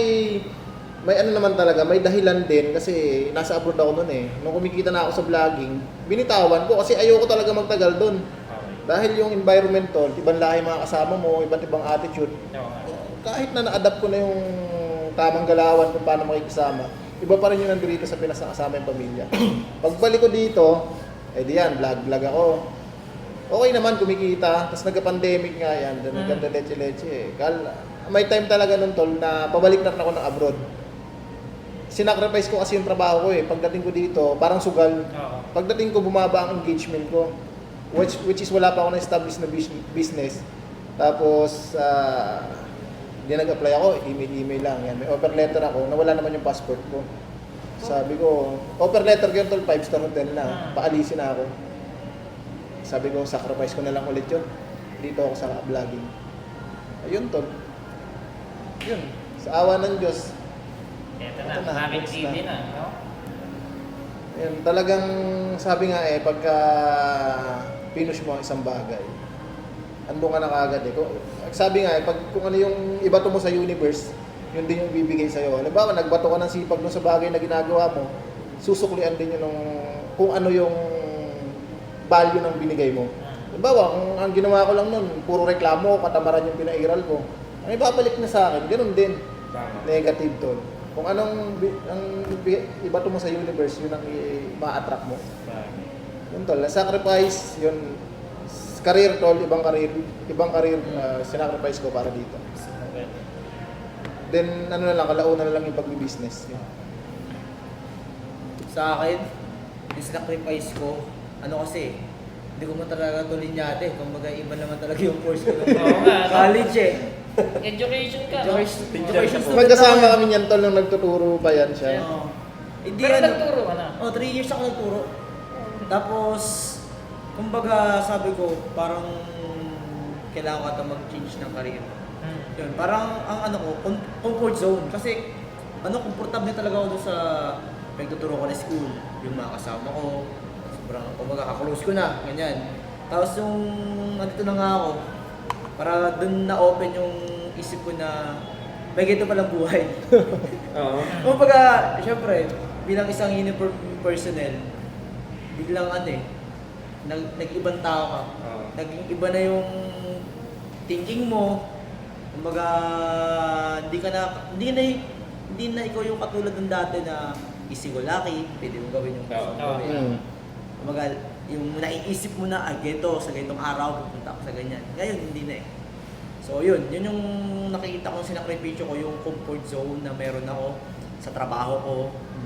ano naman talaga, may dahilan din kasi nasa abroad ako noon eh. Nung kumikita na ako sa vlogging, binitawan ko kasi ayoko talaga magtagal doon. Okay. Dahil yung environment tol, ibang lahi mga kasama mo, iba't ibang attitude. Okay. Kahit na na-adapt ko na yung tamang galawan kung paano makikisama, iba pa rin yung nandito sa Pinas na kasama yung pamilya. Pagbalik ko dito, diyan, vlog ako. Okay naman, kumikita. Tapos nagka-pandemic nga yan, nagkanda leche-leche. May time talaga nun tol na pabalik na ako ng abroad. Sinacrifice ko kasi yung trabaho ko eh. Pagdating ko dito, parang sugal. Oo. Pagdating ko, bumaba ang engagement ko. Which is wala pa ako na-establish na business. Tapos, di nag-apply ako, email lang. Yan. May offer letter ako, nawala naman yung passport ko. Sabi ko, offer letter ko yun tol, 5-star hotel na. Paalisin na ako. Sabi ko, sacrifice ko na lang ulit yun. Dito ako sa vlogging. Ayun tol. Yun. Sa awa ng Diyos. Ito Ito na, na, Makil next TV na. na, no? Ayun, talagang sabi nga eh, pagka pinush mo ang isang bagay, andun ka na kagad eh. Sabi nga eh, kung ano yung ibato mo sa universe, yun din yung bibigay sa'yo. Halimbawa, nagbato ka ng sipag dun sa bagay na ginagawa mo, susuklian din yun kung ano yung value ng binigay mo. Halimbawa, kung ang ginawa ko lang nun, puro reklamo, katamaran yung pinairal ko, ang ibabalik na sa akin, ganun din. Tama. Negative tol. Kung anong ibato mo sa universe, yun ang ma-attract mo. Yun tol, sacrifice, yun, career tol, ibang career sinacrifice ko para dito. Then, ano na lang, kalauna na lang yung pag-business. Sa akin, yung sacrifice ko, ano kasi, hindi ko man talaga ito linyate. Kumbaga, iba naman talaga yung course ko. Oo nga, no? College eh. Education ka, no? Education student Magkasama ako. kami niyan tol nung nagtuturo pa yan siya. Oo. Hindi Pero ano. nagturo ka na. Oh, 3 years ako nagturo. Tapos, kumbaga sabi ko, parang kailangan ko ata mag-change ng career. Yun, parang ang ano ko, comfort zone. Kasi, komportable talaga ako doon sa pagtuturo ko na school. Yung mga kasama ko, sobrang, kumbaga kaklose ko na, ganyan. Tapos yung, andito na nga ako, para doon na-open yung isip ko na may ganito palang buhay. Oo. Kumbaga, syempre, bilang isang uniform personnel, biglang nag-ibang tao ka. Oo. Naging iba na yung thinking mo. Kumbaga, hindi na ikaw yung katulad ng dati na easy-go-lucky, pwede mo gawin yung gusto mo Oo. gawin. Kumbaga, yung naiisip mo na, ganito, sa ganitong araw, pupunta ako sa ganyan. Ngayon, hindi na eh. So yun yung nakikita kong sinakripisyo ko, yung comfort zone na meron ako sa trabaho ko,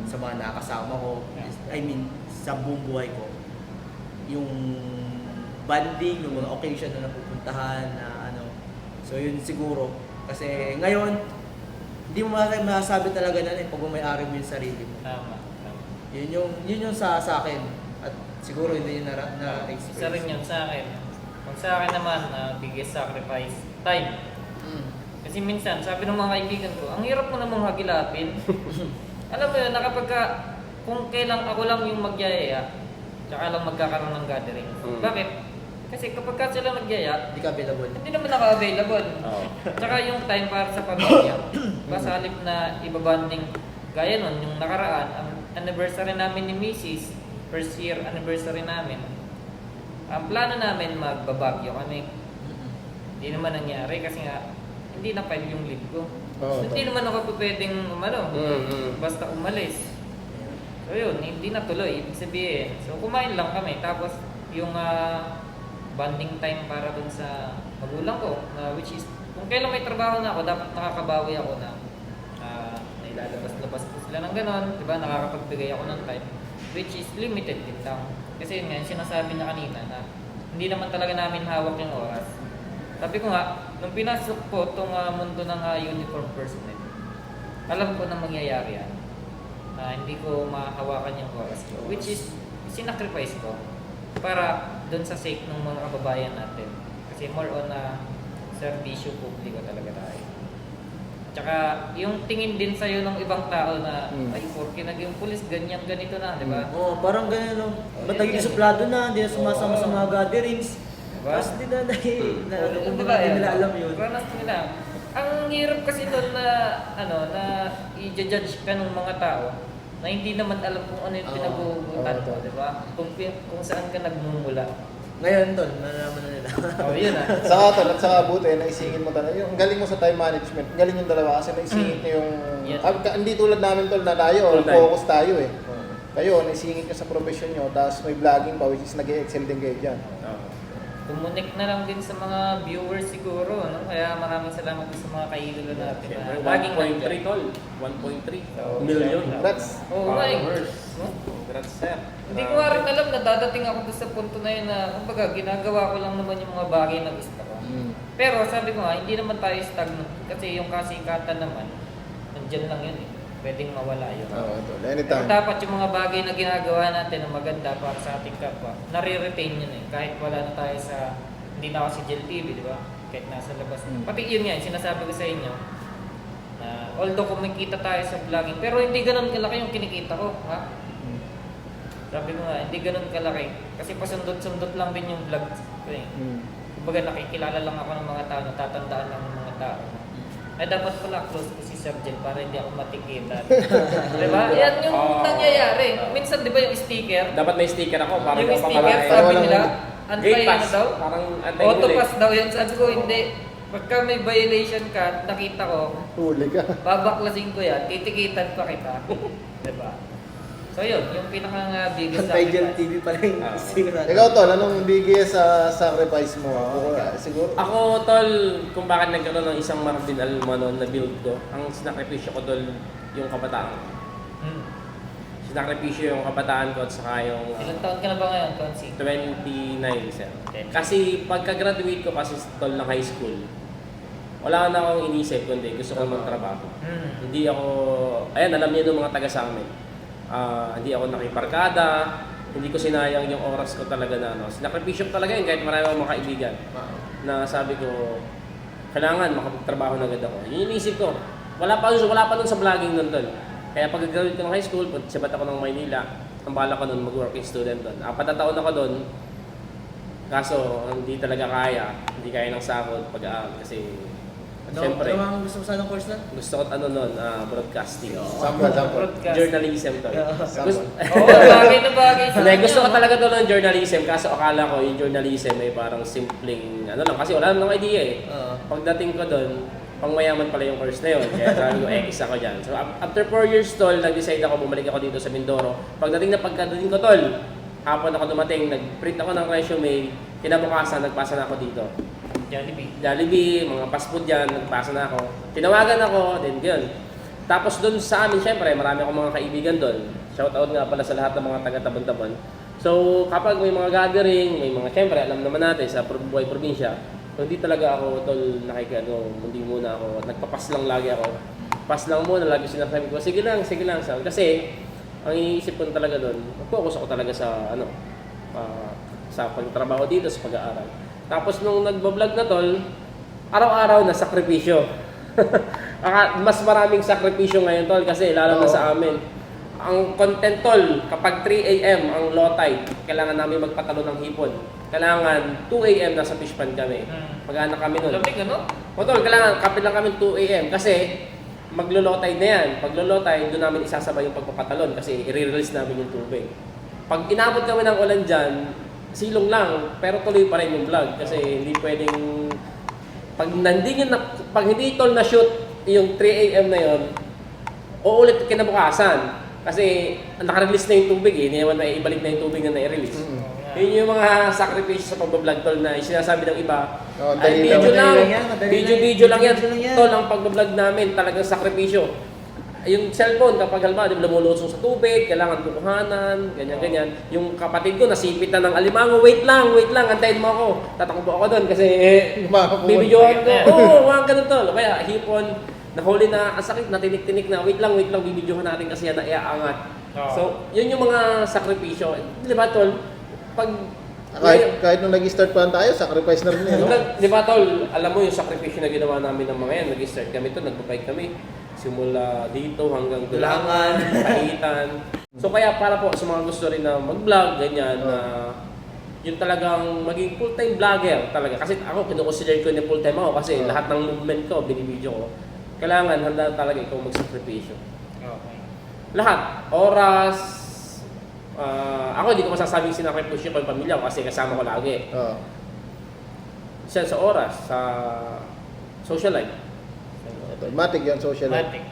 sa mga nakasama ko, I mean, sa buong buhay ko. Yung banding, yung mga occasion na napupuntahan, na ano. So yun siguro. Kasi ngayon, hindi mo masasabi talaga na pag may-ari mo yung sarili mo. Tama. Yun yung sa akin. At siguro hindi yun na-experience. Isa rin yun sa akin. Pag sa akin naman, biggest sacrifice, time. Kasi minsan, sabi ng mga kaibigan ko, ang hirap mo namang hagilapin. Alam mo yun, kung kailang ako lang yung magyayaya, tsaka lang magkakaroon ng gathering. Bakit? Kasi kapag ka sila nagyaya, Hindi ka available. hindi naman naka-available. Oo. Tsaka yung time para sa pamilya. Basta halip na ibabanding, gaya nun, yung nakaraan, ang anniversary namin ni Mrs., first year anniversary namin. Ang plano namin, magbabagyo kami. Hindi naman nangyari kasi nga, hindi na file yung leave ko. Hindi naman ako pwedeng basta umalis. So yun, hindi natuloy, ibig sabihin. So kumain lang kami, tapos yung bonding time para dun sa magulang ko, which is, kung kailan may trabaho na ako, dapat nakakabawi ako na nailalabas-labas ko sila ng ganon, diba, nakakapagbigay ako ng time, which is limited din lang. Kasi yun nga, yung sinasabi niya kanina na hindi naman talaga namin hawak yung oras. Sabi ko nga, nung pinasok ko itong mundo ng uniform personnel, alam ko na mangyayari yan. Hindi ko mahawakan yung oras ko, which is sinacrifice ko para doon sa sake ng mga kababayan natin. Kasi more on serbisyo publiko talaga tayo. Tsaka yung tingin din sa'yo ng ibang tao na ay, porke naging pulis, ganyan, ganito na, di ba? Oo, parang ganyan no. Ba't naging Ganyan. suplado na, hindi na sumasama sa mga gatherings. Diba? Tapos hindi na Di ba, hindi nila alam yun. Ranas nila. Ang hirap kasi doon na, na i-judge ka ng mga tao na hindi naman alam kung ano yung Oo. pinag-uugutan mo, Oo. di ba? Kung saan ka nagmumula. Ngayon tol, nalaman na nila. Yun Saka tol, at saka buti, naisingit mo talaga. Yung galing mo sa time management, galing yung dalawa kasi naisingit niyo yung... Yes. Hindi tulad namin tol na tayo, Full time. focus tayo eh. Kayo, naisingit nyo sa profession nyo, tapos may vlogging pa, which is nag-excel din kayo dyan. Connect na lang din sa mga viewers siguro, no? Kaya maraming salamat din sa mga kaidolo natin. Siyempre, na laging 1.3 nandyan. tol. 1.3 million. Congrats! Oo nga eh. Followers. No? Congrats, sir. Hindi ko nga rin alam na dadating ako doon sa punto na yun na, kumbaga, ginagawa ko lang naman yung mga bagay na gusto ko. Pero sabi ko nga, hindi naman tayo stagnant kasi yung kasikatan naman, nandyan lang yun eh. Pwedeng mawala yun. Oo, tol. Pero Anytime. dapat yung mga bagay na ginagawa natin na maganda para sa ating kapwa, nare-retain yun eh. Kahit wala na tayo sa, hindi na ako sa Gel TV, di ba? Kahit nasa labas. Pati yun yan, sinasabi ko sa inyo, na although kumikita tayo sa vlogging, pero hindi ganun kalaki yung kinikita ko, ha? Sabi ko nga, hindi ganun kalaki. Kasi pasundot-sundot lang din yung vlog ko eh. Kumbaga nakikilala lang ako ng mga tao, natatandaan lang ng mga tao. Ay dapat pala close ko si Sir Jen para hindi ako matikitan. Diba? Yan yung Oo. nangyayari. Minsan di ba yung sticker? Dapat may sticker ako para Yung daw sticker, pangalain. sabi Walang- nila, anti ano daw? Parang Auto pass daw yun. Sabi ko, hindi. Pagka may violation ka, nakita ko, Huli ka. babaklasin ko yan, titikitan pa kita. Diba? So yun, yung pinaka-biggest Anti-gel sacrifice. TV pala yung Ah. sigurado. Ikaw tol, anong biggest sacrifice mo? Siguro. Ako, tol, kung bakit nagkaroon ng isang Marvin Almano na build ko, ang sinakripisyo ko, tol, yung kabataan ko. Hmm. Sinakripisyo yung kabataan ko at saka yung Ilang taon ka na ba ngayon, Consi? 29, sir. Okay. Kasi pagka-graduate ko kasi, tol, ng high school, wala na akong inisip kundi gusto ko magtrabaho. Hindi ako, ayan, alam niyo ng mga taga sa amin. Hindi ako nakiparkada, hindi ko sinayang yung oras ko talaga na ano. Sinakripisyo ko talaga yun kahit marami akong mga kaibigan na sabi ko, kailangan makapagtrabaho na agad ako. Yun yung inisip ko. Wala pa dun sa vlogging nun tol. Kaya pag graduate ko ng high school, sabat ako ng Maynila, ang bala ko nun mag-working student doon. 4 na taon ako doon, kaso hindi talaga kaya, hindi kaya ng sahod pag-aaral kasi siyempre, Ano ang gusto mo sanang course na? gusto ko ano nun, broadcasting. Sample. Broadcast. Journalism tol. Sample. Oo, bagay na bagay sa Hindi, gusto ko kanya, talaga to ng journalism kaso akala ko yung journalism ay parang simpleng ano lang kasi wala namang idea eh. Pagdating ko doon, pangmayaman pala yung course na yun. Kaya sabi ko, X ako dyan. So after 4 years tol, nag-decide ako, bumalik ako dito sa Mindoro. Pagdating ko tol, hapon ako dumating, nag-print ako ng resume, kinabukasan, nagpasa na ako dito. Jollibee, mga fast food dyan, nagpasa na ako. Tinawagan ako, then yun. Tapos doon sa amin, syempre, marami akong mga kaibigan doon. Shoutout nga pala sa lahat ng mga taga-Tabon-Tabon. So, kapag may mga gathering, may mga, syempre, alam naman natin sa buhay probinsya, so, hindi talaga ako, tol, hindi muna ako, nagpapas lang lagi ako. Pas lang muna, lagi sinasabi ko, sige lang, sabi. Kasi, ang iniisip ko talaga doon, focus ako talaga sa, sa pagtrabaho dito, sa pag-aaral. Tapos nung nagbablog na tol, araw-araw na sakripisyo. Mas maraming sakripisyo ngayon tol kasi lalo na sa amin. Ang content tol, kapag 3 AM ang low tide, kailangan namin magpatalo ng hipon. Kailangan 2 AM nasa fish pan kami. Mag-anak kami nun. Lamig ano? O tol, kailangan kapit lang kami 2 AM kasi maglo-low tide na yan. Pag low tide, doon namin isasabay yung pagpapatalon kasi i-release namin yung tubig. Pag inabot kami ng ulan dyan, silong lang, pero tuloy pa rin yung vlog kasi hindi pwedeng pag hindi tol na shoot yung 3 AM na yon, uulit kinabukasan kasi naka-release na yung tubig eh, hindi naman na ibalik na yung tubig na na-release. Yun yung mga sakripisyo sa pagbablog tol na sinasabi ng iba. Ay, video lang yan, tol ang pagbablog namin, talagang sakripisyo. Yung cellphone, kapag halimbawa, lumulusong sa tubig, kailangan kukuhanan, ganyan. Yung kapatid ko, nasipit na ng alimango, wait lang, antayin mo ako. Tatakbo ako doon kasi bibidyohan ko. Oo, mga ganun tol. Kaya hipon, nahuli na, ang sakit, natinik-tinik na, wait lang, bibidyohan natin kasi yan na iaangat. So, yun yung mga sakripisyo. Di ba tol? Kahit nung nag-start pa tayo, sacrifice na rin eh, no? Di ba tol, alam mo yung sakripisyo na ginawa namin ng mga yan, nag-start kami to, nagbabike kami. Simula dito hanggang Dulangan, Kaitan. So kaya para po sa mga gusto rin na mag-vlog, ganyan, na yung talagang maging full-time vlogger talaga. Kasi ako, kinukonsider ko na full-time ako kasi lahat ng movement ko, binibidyo ko. Kailangan, handa talaga ikaw magsakripisyo. Okay. Lahat, oras, ako hindi ko masasabing sinakripisyo ko yung pamilya ko kasi kasama ko lagi. Siya sa oras, sa social life. Matic yan, social life. Matic.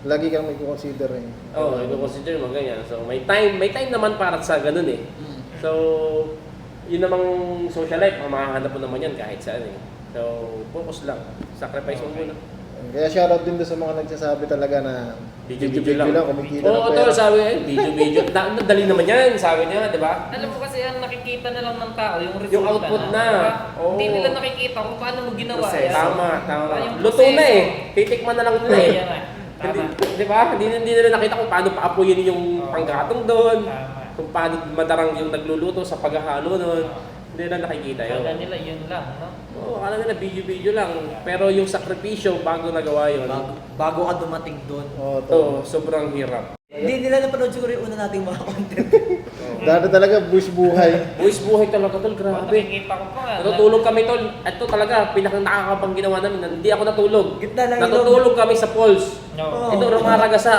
Lagi kang may consider eh. Oo, i-consider mo ganyan. So may time naman para sa ganun eh. So, yun namang social life, makahanap mo naman yan kahit saan eh. So, focus lang. Sacrifice mo muna. Kaya shoutout din doon sa mga nagsasabi talaga na Video lang. kumikita Oo, ng tol, pera. sabi video. Dali naman yan, sabi niya, di ba? Alam mo kasi ang nakikita na lang ng tao, yung resulta Yung output na. Diba? Oo. Hindi nila nakikita kung paano mo ginawa. Proseso. yan. Tama. Yung Luto proseso. na eh. Titikman na lang nila eh. Yan nga. Tama. Di ba? Hindi nila nakita kung paano paapuyin yung panggatong doon. Tama. Kung paano madarang yung nagluluto sa paghahalo doon. Hindi nila nakikita yun. Kala nila yun lang, no? Oo, akala nila video lang. Pero yung sakripisyo bago nagawa yun, Bago ka dumating doon. Oo, to sobrang hirap. Hindi nila napanood siguro yung una nating mga content. Dati talaga buwis buhay. Buwis buhay talaga tol, Grabe. grabe. Nakikita ko pa nga. Natutulog kami tol. Ito talaga, pinakang nakakabang ginawa namin. Hindi ako natulog. Gitna lang Natutulog kami sa poles. No. Ito rumaragasa.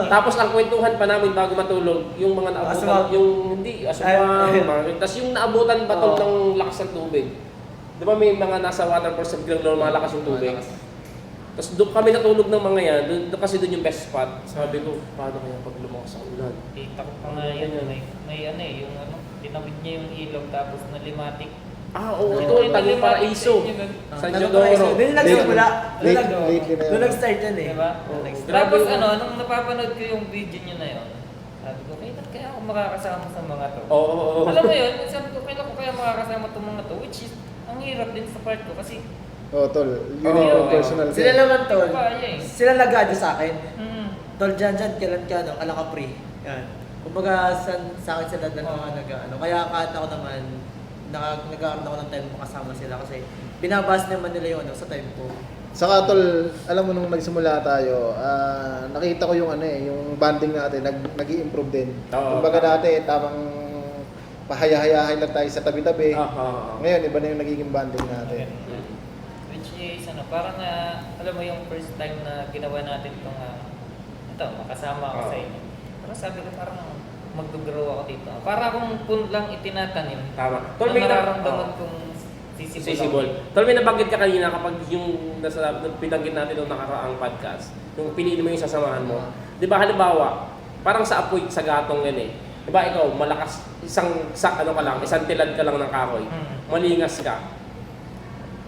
Tapos ang kwentuhan pa namin bago matulog, yung mga naabutan, Aswang. yung hindi, aswang, tapos yung naabutan ba tol ng lakas ng tubig. Di ba may mga nasa waterfall sa biglang lumalakas yung tubig? Tapos doon kami natulog ng mga yan, doon kasi doon yung best spot. Sabi ko, paano kaya pag lumakas ang ulan? Kita ko pa nga yun. May ano eh, yung ano, tinawid niya yung ilog tapos nalimatic. Ah, oo, Yung ito, Tagong Paraiso. San Teodoro. Doon nagsimula. Lately na Doon yun. nag-start yan eh. Diba? Oo. Tapos Grabe. ano, nung napapanood ko yung video niyo na yun, sabi ko, kailan kaya ako makakasama sa mga to? Oo, oo, oo. Alam mo yun, sabi ko, kailan ko kaya makakasama itong mga to? Which is, ang hirap din sa part ko kasi, Oh, tol. Yun Oo, yung okay. personal. Sila naman tol. kaya eh. Sila nag-adyo sa akin. Mm. Tol dyan, kailan ka, no? Kala ka pre. Yan. Kumbaga, sa akin sila dalawa nag-ano. Kaya kahit ako naman, nagkakaroon ako ng time makasama sila kasi binabas naman nila yung ano, sa time ko. Saka tol, alam mo nung nagsimula tayo, nakita ko yung ano eh, yung banding natin, nag-i-improve din. Oo. Kumbaga dati, tamang pahaya-hayahay lang tayo sa tabi-tabi. Ngayon, iba na yung nagiging banding natin. Which is, ano, parang alam mo yung first time na ginawa natin itong, ito, makasama ako sa inyo. Parang sabi ko, parang mag-grow ako dito. Para akong lang itinatanim. Tama. Tol, may nararamdaman kong Sisibol. Tol, may nabanggit ka kanina kapag yung pinanggit natin nung nakaraang podcast, yung piliin mo yung sasamahan mo. Di ba halimbawa, parang sa apoy sa gatong yan eh. Di ba ikaw, malakas, isang tilad ka lang ng kahoy. Malingas ka.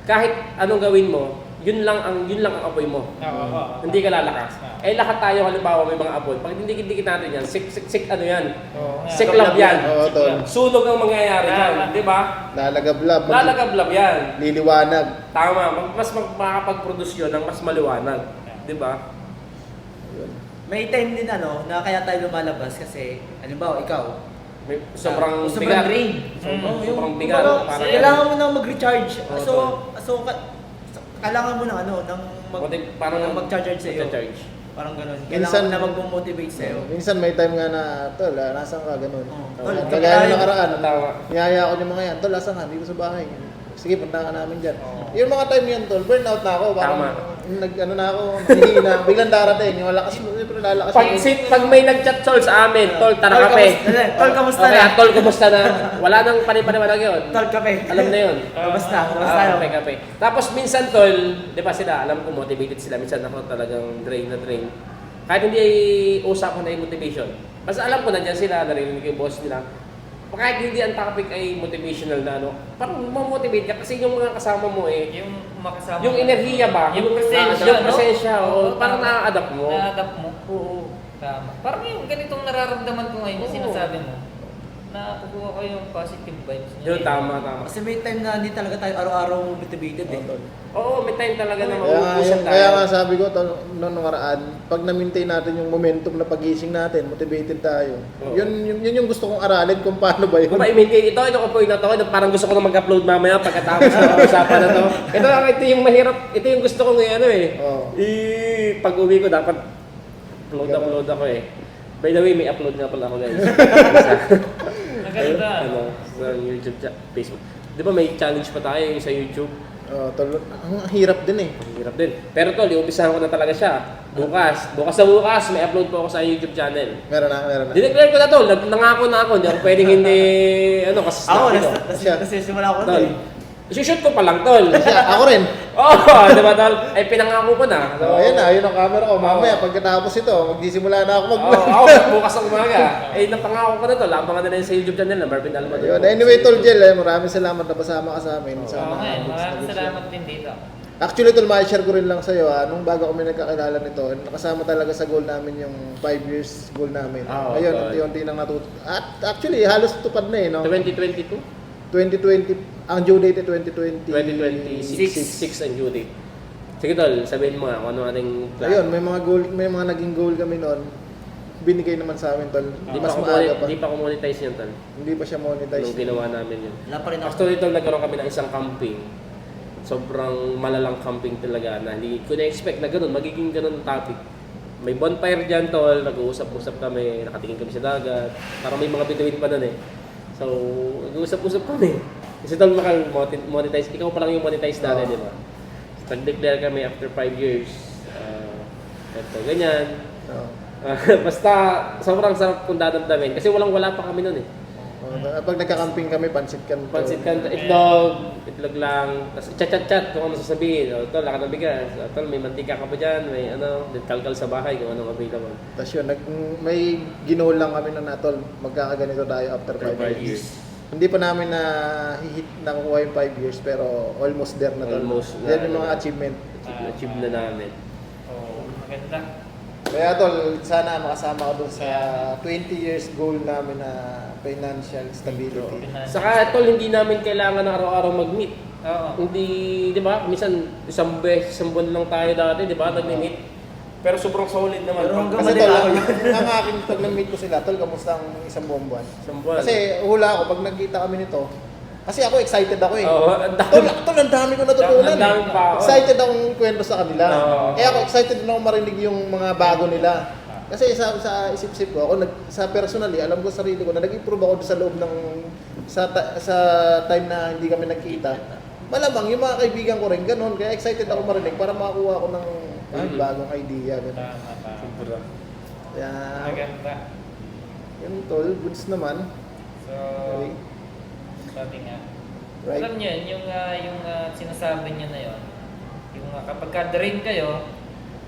Kahit anong gawin mo, yun lang ang apoy mo. Hindi ka lalakas. Eh lahat tayo halimbawa may mga apoy. Pag dindikit natin yan, sik ano yan? Siklab yan. Oo, tol. Sunog ang mangyayari dyan, di ba? Lalagablab. Lalagablab yan. Liliwanag. Tama, mas makakapag-produce yun ng mas maliwanag. Di ba? May time din ano, na kaya tayo lumalabas kasi, halimbawa, ikaw, May sobrang sobrang bigat. drain. Sobrang bigat. Kumbaga, Parang kailangan mo nang mag-recharge. Oo, Kailangan mo ng ano, parang mag-charge sa'yo. Mag-charge. Parang ganun. Minsan- Kailangan na mag-motivate sa'yo. Minsan may time nga na, tol, nasaan ka, ganun. Tol, Kagaya ng nakaraan, Tama. niyaya ko yung mga yan, tol, asan ka? Dito sa bahay. Sige, punta ka namin dyan. Yung mga time yan, tol, burnout na ako. Parang, Tama. nag-ano na ako, nahihina. Biglang darating, yung lakas mo, siyempre lalakas Pag may nag-chat tol sa amin, tol, tara kape. Tol, kamusta Okay, na? tol, kumusta na? Wala nang panipanawag yun. Tol, kape. Alam na yun. Kamusta? Kamusta tayo? Kape, kape. Tapos minsan tol, di ba sila, alam ko motivated sila. Minsan ako talagang drain na drain. Kahit hindi usapan na yung motivation. Basta alam ko nandiyan sila, narinig yung boss nila. Kahit hindi ang topic ay motivational na ano, parang mamotivate ka kasi yung mga kasama mo eh, Yung makasama. yung enerhiya ba? Yung presensya, yung no? presensya, Oo, parang tama. na-adapt mo. Na-adapt mo. Oo. Tama. Parang yung ganitong nararamdaman ko ngayon, yung Oo. sinasabi mo, nakukuha ko yung positive vibes niya. Yun, tama. Kasi may time na hindi talaga tayo araw-araw motivated eh. Oo, may time talaga na Kaya nga, mag-uusap tayo. kaya nga sabi ko, tol, noong nakaraan, pag na-maintain natin yung momentum na pagising natin, motivated tayo. Oo. Yun yung gusto kong aralin kung paano ba yun. Kung ma-maintain ito ko point na to, parang gusto ko na mag-upload mamaya pagkatapos ng usapan na to. Ito yung mahirap, ito yung gusto ko ngayon eh. Oo. Pag-uwi ko dapat upload ako eh. By the way, may upload nga pala ako guys. Maganda. Ano, sa YouTube, Facebook. Di ba may challenge pa tayo yung sa YouTube? Tol, ang hirap din eh. Ang hirap din. Pero tol, iumpisahan ko na talaga siya. Bukas sa bukas, may upload po ako sa YouTube channel. Meron na. Dineclare ko na tol, nangako na ako. Hindi ako pwedeng hindi, kasi Ako, snappy ko. nasisimula ako Tol, eh. isushoot ko pa lang tol. Ako rin. Oo, di ba tol? Ay pinangako ko na. So, ayan na, yun ang camera ko. Mamaya, pagkatapos ito, magsisimula na ako mag-vlog. Ako bukas ng umaga. Napangako ko na tol. Abangan na rin sa YouTube channel na Marvin Almador. Yun. Anyway, Tol Jel, maraming salamat na pasama ka sa amin. Oo, Sana ngayon, nag-gets maraming siya. salamat din dito. Actually, Tol, ma-share ko rin lang sa'yo. Nung bago kami nagkakilala nito, nakasama talaga sa goal namin yung 5 years goal namin. Ngayon, okay. unti-unti nang natuto. At actually, halos tupad na eh, no? 2022? 2020, ang due date 2020. 2026 ang due date. Sige tol, sabihin mo nga kung ano ating plan. Ayun, may mga naging goal kami noon. Binigay naman sa amin, Tol. Mas maaga pa. Hindi pa monetize yun tol. Hindi pa siya monetize. Nung ginawa namin yun. Wala pa rin ako. Actually tol, nagkaroon kami ng isang camping. Sobrang malalang camping talaga na hindi ko na-expect na ganun, magiging ganun ang topic. may bonfire dyan, tol. Nag-uusap-usap kami, nakatingin kami sa dagat. Parang may mga bituin pa nun eh. So, nag-uusap-usap kami. Kasi tol, monetize. Ikaw pa lang yung monetize natin, di ba? So, nag-declare kami after 5 years. Ito, ganyan. Basta, sobrang sarap kung dadamdamin. Kasi walang-wala pa kami nun eh. Pag nagka-camping kami, pansit kan. Pansit kan, itlog lang. Tapos chat-chat-chat kung ano sasabihin. O, tol, laka ng bigas. O, tol, may mantika ka pa dyan. May ano, kalkal sa bahay kung anong available. Tapos yun, may ginol lang kami na natol, magkakaganito tayo after 5 years. Hindi pa namin nakukuha yung 5 years, pero almost there na tol. Almost Yan na, yung mga achievement. Achieve na namin. Oo, maganda. Kaya tol, sana makasama ka dun sa 20 years goal namin na financial stability. Saka tol, hindi namin kailangan na araw-araw mag-meet. Oo. Hindi, di ba? Minsan, isang buwan lang tayo dati, di ba? Nag-meet. Pero sobrang solid naman. Pero hanggang Kasi Kamali tol, ako ang akin pag nag-meet ko sila, tol, kamusta ang isang buong buwan? Isang buwan. Kasi hula ako, pag nagkita kami nito, kasi ako excited ako eh. Oo, ang dami. Tol, ang dami ko natutunan. Ang dami pa ako. Excited akong kwento sa kanila. Oo. Kaya ako excited din ako marinig yung mga bago nila. Kasi sa isip-isip ko, sa personally, alam ko sa sarili ko na nag-improve ako sa loob ng sa time na hindi kami nagkita. Malamang yung mga kaibigan ko rin ganun, kaya excited ako marinig para makakuha ako ng bagong idea. Ganun. Tama. Sobra. Kaya, Maganda. yun tol, goods naman. So, Okay. sabi nga. Right? Alam niyo, yung sinasabi niya na yun, yung kapag ka-drain kayo,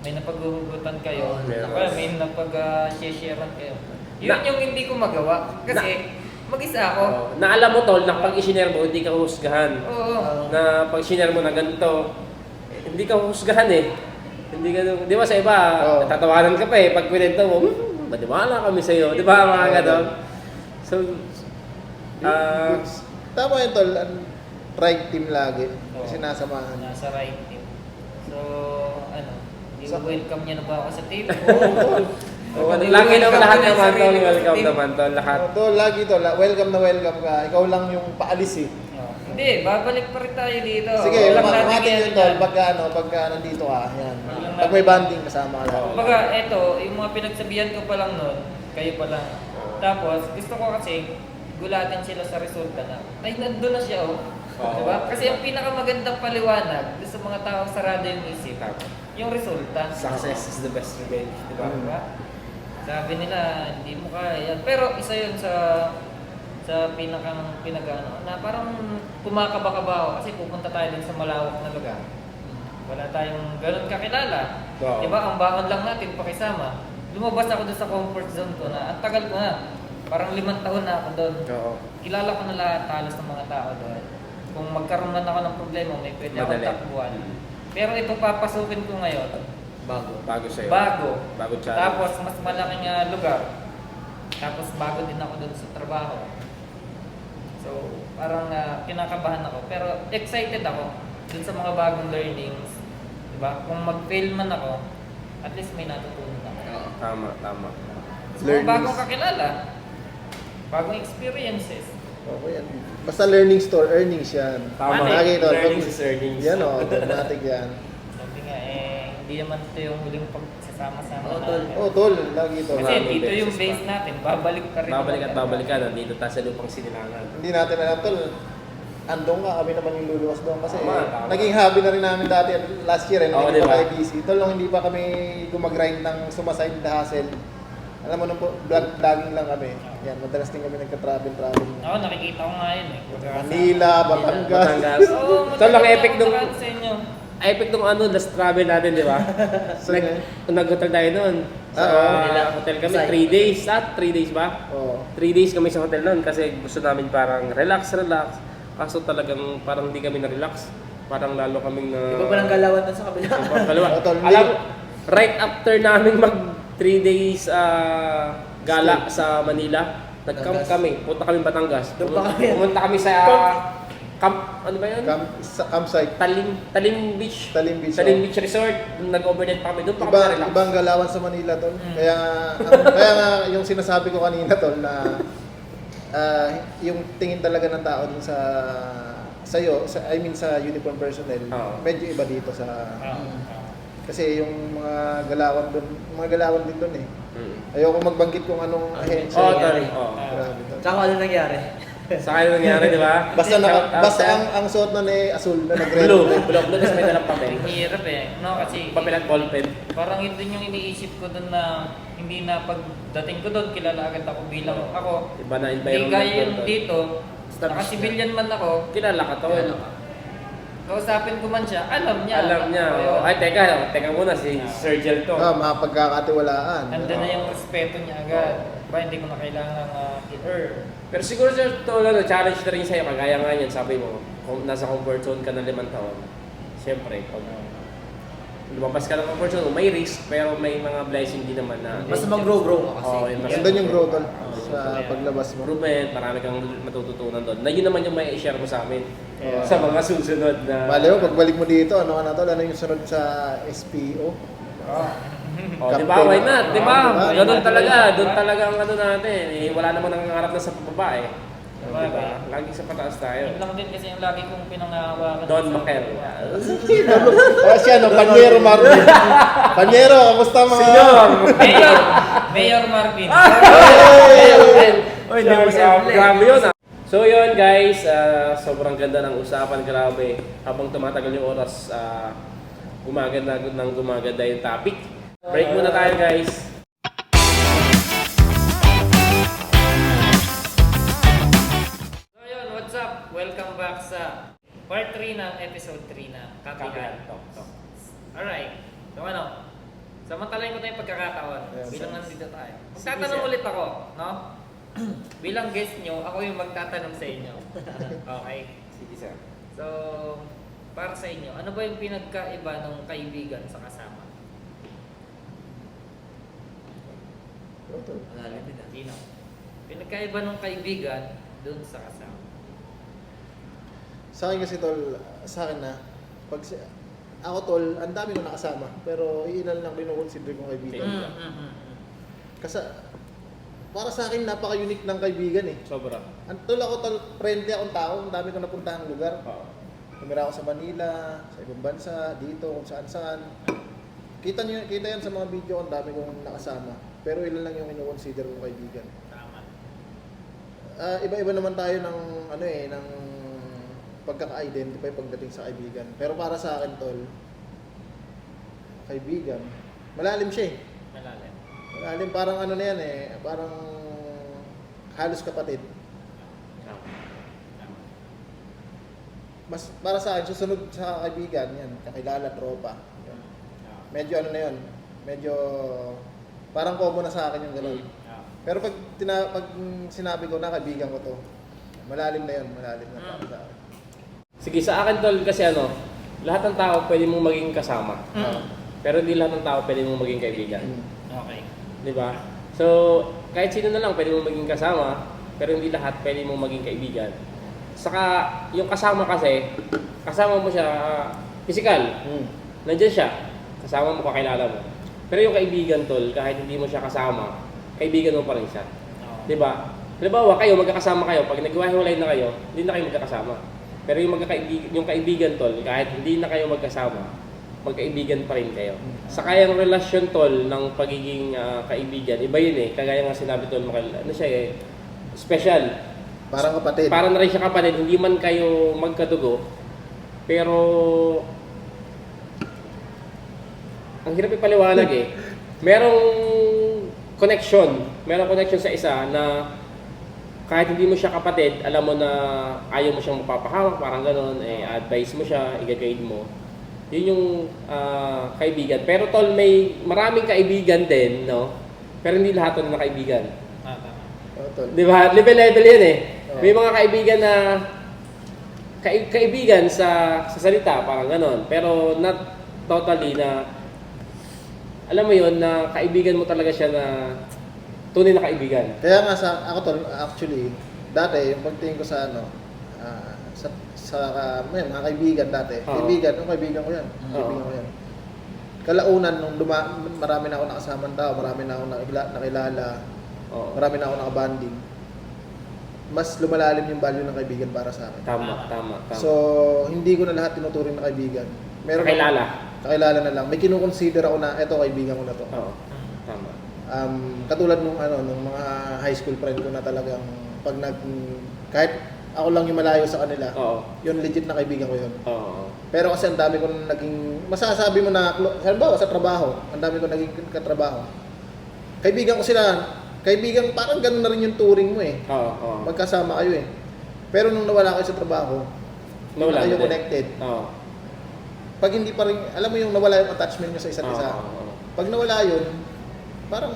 may napaghuhugutan kayo, meron. may napag-sharean kayo. Yun yung hindi ko magawa. Kasi, mag-isa ako. Na alam mo tol, na pag i-share mo, hindi ka husgahan. Oo. Na pag share mo na ganito, hindi ka husgahan eh. Hindi ka, di ba sa iba, Oo. tatawanan ka pa eh. Pag kwento mo, madiwala kami sa'yo. Di ba mga ganon? So, Goods. Tama yun tol, right team lagi. Oo. Sinasamahan. Nasa right team. So, welcome niya na ba ako sa team? lagi naman lahat naman tol, welcome naman tol, lahat. Tol, lagi tol, welcome na welcome ka. Ikaw lang yung paalis eh. Hindi, babalik pa rin tayo dito. Sige, Walang natin umatin yan yun tol, dyan. pagka nandito ka. Yan. Walang Pag may banding kasama ka lang. Kumbaga, eto, yung mga pinagsabihan ko pa lang nun, kayo pa lang. Tapos, gusto ko kasi, gulatin sila sa resulta na, ay, nandun na siya, oh. Diba? Kasi ang pinakamagandang paliwanag sa mga taong sarado yung isip, yung resulta. Success is the best revenge, di ba? Diba? Sabi nila, hindi mo kaya. Pero isa yun sa pinagano na parang kumakaba-kaba ako kasi pupunta tayo din sa malawak na lugar. Wala tayong ganun kakilala. Oo. Diba? Ang bangon lang natin pakisama. Lumabas ako doon sa comfort zone ko na ang tagal ko na. Parang 5 taon na ako doon. Oo. Kilala ko na lahat halos ng mga tao doon. Kung magkaroon man ako ng problema, may pwede akong Madali. takbuhan. Pero ito papasukin ko ngayon. Bago sa'yo. Bago challenge. Tapos mas malaking lugar. Tapos bago din ako doon sa trabaho. So parang kinakabahan ako. Pero excited ako dun sa mga bagong learnings. Diba? Kung mag-fail man ako, at least may natutunan ako. Tama. So, mga bagong kakilala. Bagong experiences. Okay yan. Basta learning store, earnings yan. Tama. Lagi tol. Learnings is earnings. Yan o, automatic yan. Sabi nga, hindi naman ito yung huling pagsasama-sama Oo, tol. natin. Oh tol, lagi tol. Kasi Maraming dito yung beses base pa. natin, babalik ka rin. Babalik at naman. babalik ka, nandito tayo sa lupang sinilangan. Hindi natin alam tol. Andong ka, kami naman yung luluwas doon kasi Tama. naging hobby na rin namin dati last year Oo, hindi diba? pa tayo busy. Tol, nung hindi pa kami gumagrind ng sumaside the hustle. Alam mo nung vlogging lang kami. Yan, madalas din kami nagka-travel. Ako, nakikita ko nga yun eh. Manila, Batangas. Batangas. Oo, So, lang epic nung sa inyo. epic nung last travel natin, di ba? Nag-hotel tayo noon. Sa Oo. hotel kami, Site. 3 days. 3 days ba? Oo. 3 days kami sa hotel noon kasi gusto namin parang relax. Kaso talagang parang hindi kami na-relax. Parang lalo kaming na... Iba pa ng galawan doon sa kabila. Ibang kalawa. Tol, Alam, right after namin mag 3 days gala sa Manila, nag-camp Batangas. kami. Punta kami Batangas. Doon pa kami. Pumunta kami sa camp, ano ba yun? Campsite. Talim Beach. Talim Beach. Talim oh. Beach Resort. Nag-overnight pa kami. Doon pa kami na-relax. Ibang galawan sa Manila tol. Kaya nga yung sinasabi ko kanina tol na yung tingin talaga ng tao dun sa I mean sa uniform personnel, Oo. medyo iba dito sa Kasi yung mga galawan din doon eh. Mm. Ayoko magbanggit kung anong ahensya. Oo, nangyari? tol. Oo. Grabe, tol. Tsaka ano nangyari? Sa kanya nangyari, di ba? Basta Shout out basta sa- ang suot nun eh asul na nag-red. Blue, tapos may dalang papel. Ang hirap eh. No, kasi Papel at ballpen. parang yun din yung iniisip ko doon na hindi na pagdating ko doon, kilala agad ako bilang ako. Iba na Hindi environment. gaya yung doon, tol. dito, Established naka-civilian man ako, Kilala ka, tol. Kilala ka. kausapin ko man siya, alam niya. Alam niya. Ayun. Ay, teka muna, si Sir Gel to. Mga pagkakatiwalaan. Nandun na yung respeto niya agad. Ba, hindi ko na kailangan killer. Pero siguro Sir Tol, challenge na rin sa'yo, kagaya nga yan, sabi mo, kung nasa comfort zone ka na 5 taon, siyempre, pag lumabas ka ng comfort zone, may risk, pero may mga blessing din naman na Basta mag-grow ka kasi. Oo, yun, mas- Nandun yung growth tol, Oo, sa paglabas mo. improvement, marami kang matututunan doon. Na yun naman yung may i-share mo sa amin Yeah. sa mga susunod na... Bale mo, pagbalik mo dito, ano ka na tol? Ano yung sunod sa SPO? Oh, di ba? Why not? Di ba? Diba? Ganun talaga. Doon talaga ang ano natin. Eh, wala namang nangangarap na sa pababa eh. Di ba? Lagi sa pataas tayo. Yun lang din kasi yung lagi kong pinangahawakan. Don Maquel. Siya, no? Panyero Marvin. Panyero, kamusta mga... Senyor! Mayor Marvin. Oy, hindi mo simple. Grabe yun ah. So yun guys, sobrang ganda ng usapan, grabe. Habang tumatagal yung oras, gumaganda yung topic. Break muna tayo guys. So yun, what's up? Welcome back sa part 3 ng episode 3 na Kapihan. Talk. Alright. So ano? Samantalayin ko tayo yung pagkakataon. Yes, Bilang yes. nandito tayo. Sige, Magtatanong sir. ulit ako, no? Bilang guest nyo, ako yung magtatanong sa inyo. Okay? Sige sir. So, para sa inyo, ano ba yung pinagkaiba ng kaibigan sa kasama? Malalim din ah. Sino? Pinagkaiba ng kaibigan dun sa kasama. Sa akin kasi tol, sa akin na, ako tol, ang dami ko nakasama, pero iilan lang rin consider kong kaibigan. Kasi para sa akin, napaka-unique ng kaibigan eh. Sobra. Tol ako tol, friendly akong tao, ang dami ko napuntahang lugar. Oo. Tumira ako sa Manila, sa ibang bansa, dito, kung saan-saan. Kita yan sa mga video, ang dami kong nakasama. Pero ilan lang yung ino-consider kong kaibigan. Tama. Iba-iba naman tayo ng ng pagkaka-identify pagdating sa kaibigan. Pero para sa akin tol, kaibigan, malalim siya eh. Malalim. Malalim, parang ano na yan eh, parang halos kapatid. Tama. Mas para sa akin, susunod sa kaibigan, yan, kakilala, tropa. Yan. Medyo ano na yun, medyo parang common na sa akin yung gano'n. Pero pag sinabi ko na kaibigan ko to, malalim na yun, malalim na para sa akin. Sige, sa akin tol kasi lahat ng tao pwede mong maging kasama. Pero hindi lahat ng tao pwede mong maging kaibigan. Okay. Di ba? So, kahit sino na lang pwede mong maging kasama, pero hindi lahat pwede mong maging kaibigan. Saka, yung kasama kasi, kasama mo siya physical. Nandiyan siya. Kasama mo, kakilala mo. Pero yung kaibigan tol, kahit hindi mo siya kasama, kaibigan mo pa rin siya. Di ba? Halimbawa, kayo, magkakasama kayo, pag naghiwalay na kayo, hindi na kayo magkakasama. Pero yung kaibigan tol, kahit hindi na kayo magkasama, magkaibigan pa rin kayo. Saka yung relasyon tol ng pagiging kaibigan, iba yun eh. Kagaya nga sinabi tol, ano siya eh, special. Parang kapatid. Para na rin siya kapatid, hindi man kayo magkadugo, pero ang hirap ipaliwanag eh. Merong connection sa isa na kahit hindi mo siya kapatid, alam mo na ayaw mo siyang mapapahawak, parang gano'n, advice mo siya, i-guide mo. Yun yung kaibigan. Pero tol, may maraming kaibigan din, no? Pero hindi lahat na kaibigan. Tama. Tol. Di ba? Level yan eh. Oo. May mga kaibigan na kaibigan sa salita, parang gano'n. Pero not totally na, alam mo yun, na kaibigan mo talaga siya na tunay na kaibigan. Kaya nga ako tol, actually, dati, yung pagtingin ko sa may mga kaibigan dati. Oo. Kaibigan ko yan. Kaibigan ko yan. Kalaunan, nung marami na ako nakasamang tao, marami na ako nakilala, Oo. marami na ako nakabanding, mas lumalalim yung value ng kaibigan para sa akin. Tama. So, hindi ko na lahat tinuturing na kaibigan. Kakilala na lang. May kinukonsider ako na eto kaibigan ko na to. Oo. Tama. Katulad nung mga high school friend ko na talagang pag kahit ako lang yung malayo sa kanila, Oo. yun legit na kaibigan ko yun. Oo. Pero kasi ang dami ko naging, masasabi mo na, halimbawa sa trabaho, ang dami ko naging katrabaho. Kaibigan ko sila, kaibigan, parang ganun na rin yung touring mo eh. Oo. Magkasama kayo eh. Pero nung nawala kayo sa trabaho, Nawala kayo na din. connected. Oo. Pag hindi pa rin, alam mo yung nawala yung attachment nyo sa isa't isa. Oo. Pag nawala yun, parang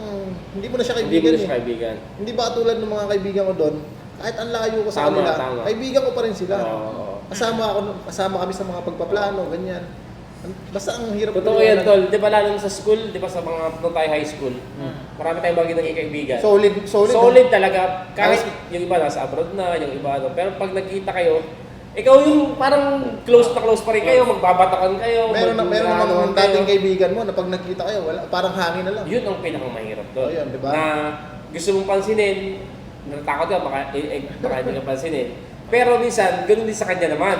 hindi mo na siya Hindi mo kaibigan na siya eh. kaibigan. Hindi ba katulad ng mga kaibigan ko doon, kahit ang layo ko sa Tama, kanila, tama. kaibigan ko pa rin sila. Oo. Kasama kami sa mga pagpaplano, ganyan. Basta ang hirap. Totoo yan, tol. Di ba lalo sa school, di ba sa mga nung tayo high school, marami tayong bagay naging kaibigan. Solid. Talaga. Kahit yung iba nasa abroad na, yung iba ano. Pero pag nagkita kayo, ikaw yung parang close na close pa rin kayo, magbabatakan kayo. Meron mag-ano naman dating kaibigan mo na pag nagkita kayo, wala, parang hangin na lang. Yun ang pinakamahirap doon. Oh, yun, di ba? Na gusto mong pansinin, natatakot ka, baka hindi ka pansinin. Pero minsan, ganun din sa kanya naman.